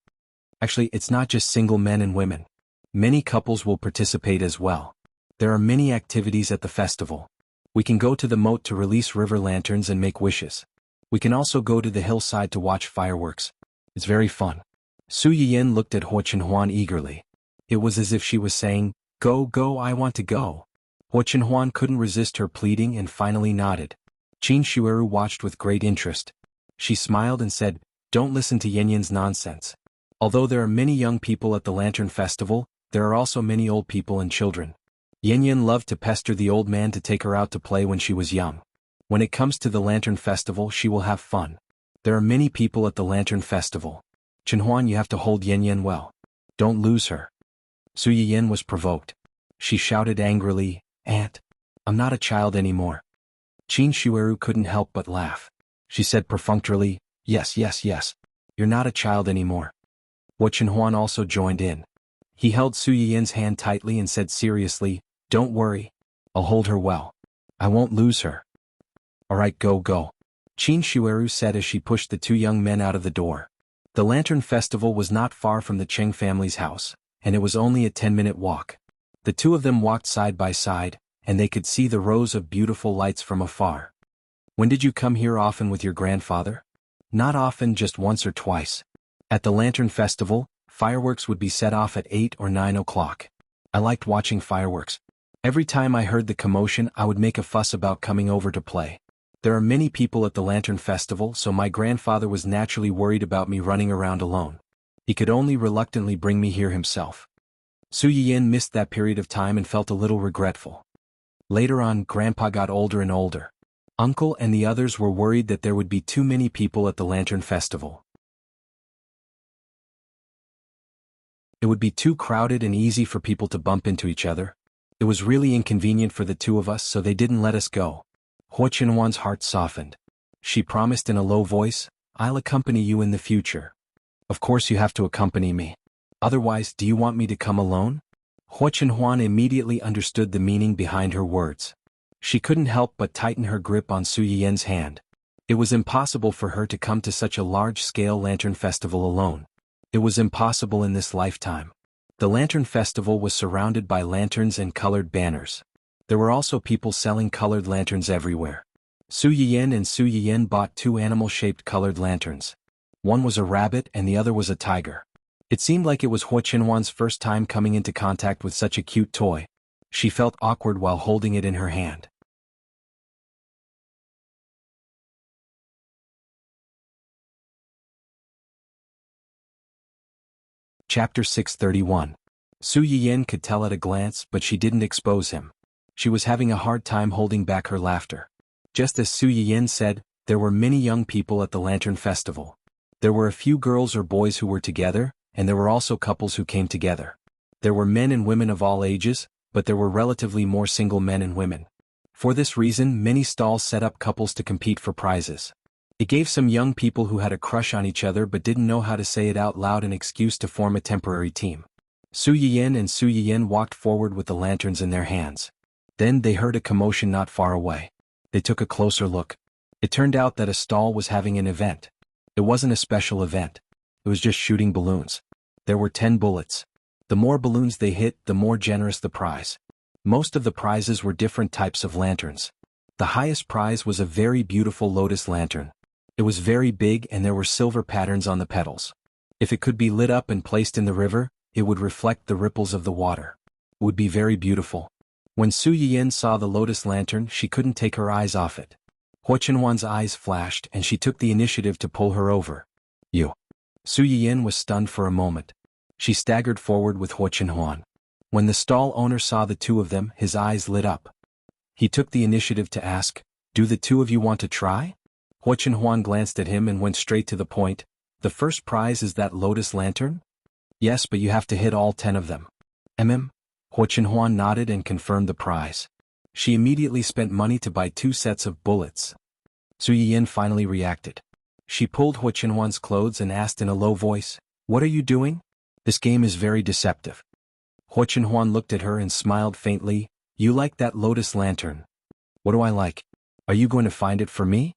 S1: Actually, it's not just single men and women. Many couples will participate as well. There are many activities at the festival. We can go to the moat to release river lanterns and make wishes. We can also go to the hillside to watch fireworks. It's very fun. Su Yiyan looked at Huo Chenhuan eagerly. It was as if she was saying, "Go, go, I want to go." Huo Chenhuan couldn't resist her pleading and finally nodded. Qin Shueru watched with great interest. She smiled and said, "Don't listen to Yanyan's nonsense. Although there are many young people at the Lantern Festival, there are also many old people and children. Yanyan loved to pester the old man to take her out to play when she was young. When it comes to the Lantern Festival, she will have fun. There are many people at the Lantern Festival. Chenhuan, you have to hold Yanyan well. Don't lose her." Su Yiyan was provoked. She shouted angrily, "Aunt, I'm not a child anymore." Qin Shueru couldn't help but laugh. She said perfunctorily, "Yes, yes, yes. You're not a child anymore." Huo Chenhuan also joined in. He held Su Yiyan's hand tightly and said seriously, "Don't worry. I'll hold her well. I won't lose her." "All right, go, go," Qin Shueru said as she pushed the two young men out of the door. The Lantern Festival was not far from the Cheng family's house, and it was only a 10-minute walk. The two of them walked side by side, and they could see the rows of beautiful lights from afar. "When did you come here often with your grandfather?" "Not often, just once or twice. At the Lantern Festival, fireworks would be set off at 8 or 9 o'clock. I liked watching fireworks. Every time I heard the commotion, I would make a fuss about coming over to play. There are many people at the Lantern Festival, so my grandfather was naturally worried about me running around alone. He could only reluctantly bring me here himself." Su Yiyan missed that period of time and felt a little regretful. Later on, Grandpa got older and older. Uncle and the others were worried that there would be too many people at the Lantern Festival. It would be too crowded and easy for people to bump into each other. It was really inconvenient for the two of us, so they didn't let us go. Huo Chenhuan's heart softened. She promised in a low voice, "I'll accompany you in the future." "Of course you have to accompany me. Otherwise, do you want me to come alone?" Huo Chenhuan immediately understood the meaning behind her words. She couldn't help but tighten her grip on Su Yiyan's hand. It was impossible for her to come to such a large-scale Lantern Festival alone. It was impossible in this lifetime. The Lantern Festival was surrounded by lanterns and colored banners. There were also people selling colored lanterns everywhere. Su Yiyan and Su Yiyan bought two animal-shaped colored lanterns. One was a rabbit and the other was a tiger. It seemed like it was Huo Chenhuan's first time coming into contact with such a cute toy. She felt awkward while holding it in her hand. Chapter 631. Su Yiyan could tell at a glance, but she didn't expose him. She was having a hard time holding back her laughter. Just as Su Yiyan said, there were many young people at the Lantern Festival. There were a few girls or boys who were together, and there were also couples who came together. There were men and women of all ages, but there were relatively more single men and women. For this reason, many stalls set up couples to compete for prizes. It gave some young people who had a crush on each other but didn't know how to say it out loud an excuse to form a temporary team. Su Yiyan and Su Yiyan walked forward with the lanterns in their hands. Then they heard a commotion not far away. They took a closer look. It turned out that a stall was having an event. It wasn't a special event. It was just shooting balloons. There were 10 bullets. The more balloons they hit, the more generous the prize. Most of the prizes were different types of lanterns. The highest prize was a very beautiful lotus lantern. It was very big and there were silver patterns on the petals. If it could be lit up and placed in the river, it would reflect the ripples of the water. It would be very beautiful. When Su Yiyan saw the lotus lantern, she couldn't take her eyes off it. Huo Chenhuan's eyes flashed and she took the initiative to pull her over. "You." Su Yiyan was stunned for a moment. She staggered forward with Huo Chenhuan. When the stall owner saw the two of them, his eyes lit up. He took the initiative to ask, "Do the two of you want to try?" Huo Chenhuan glanced at him and went straight to the point. "The first prize is that lotus lantern?" "Yes, but you have to hit all 10 of them." Huo Chenhuan nodded and confirmed the prize. She immediately spent money to buy 2 sets of bullets. Su Yiyan finally reacted. She pulled Huo Chenhuan's clothes and asked in a low voice, "What are you doing? This game is very deceptive." Huo Chenhuan looked at her and smiled faintly. "You like that lotus lantern?" "What do I like? Are you going to find it for me?"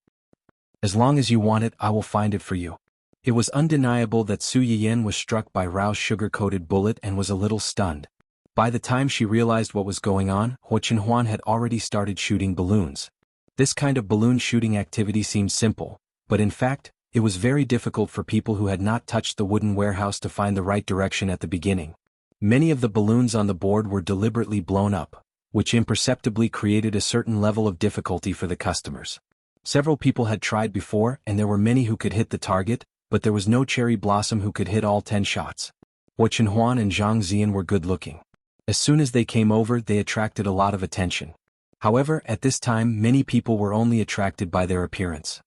S1: "As long as you want it, I will find it for you." It was undeniable that Su Yiyan was struck by Rao's sugar-coated bullet and was a little stunned. By the time she realized what was going on, Huo Chenhuan had already started shooting balloons. This kind of balloon shooting activity seemed simple, but in fact, It was very difficult for people who had not touched the wooden warehouse to find the right direction at the beginning. Many of the balloons on the board were deliberately blown up, which imperceptibly created a certain level of difficulty for the customers. Several people had tried before, and there were many who could hit the target, but there was no cherry blossom who could hit all 10 shots. Huo Chenhuan and Zhang Ziyan were good-looking. As soon as they came over, they attracted a lot of attention. However, at this time many people were only attracted by their appearance.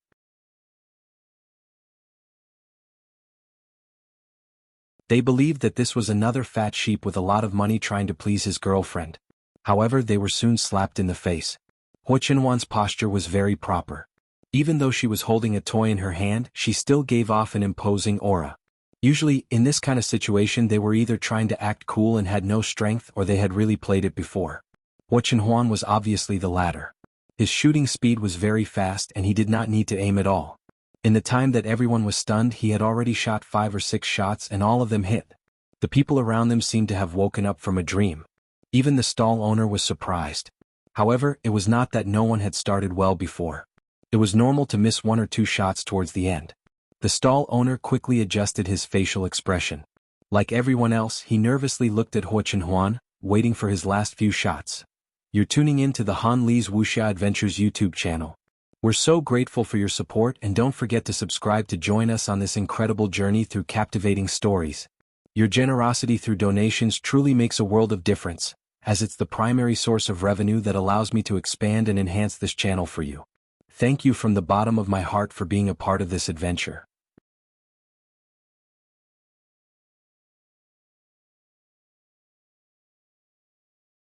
S1: They believed that this was another fat sheep with a lot of money trying to please his girlfriend. However, they were soon slapped in the face. Huo Chenhuan's posture was very proper. Even though she was holding a toy in her hand, she still gave off an imposing aura. Usually, in this kind of situation they were either trying to act cool and had no strength, or they had really played it before. Huo Chenhuan was obviously the latter. His shooting speed was very fast and he did not need to aim at all. In the time that everyone was stunned, he had already shot 5 or 6 shots and all of them hit. The people around them seemed to have woken up from a dream. Even the stall owner was surprised. However, it was not that no one had started well before. It was normal to miss 1 or 2 shots towards the end. The stall owner quickly adjusted his facial expression. Like everyone else, he nervously looked at Huo Chenhuan, waiting for his last few shots. You're tuning in to the Han Li's Wuxia Adventures YouTube channel. We're so grateful for your support, and don't forget to subscribe to join us on this incredible journey through captivating stories. Your generosity through donations truly makes a world of difference, as it's the primary source of revenue that allows me to expand and enhance this channel for you. Thank you from the bottom of my heart for being a part of this adventure.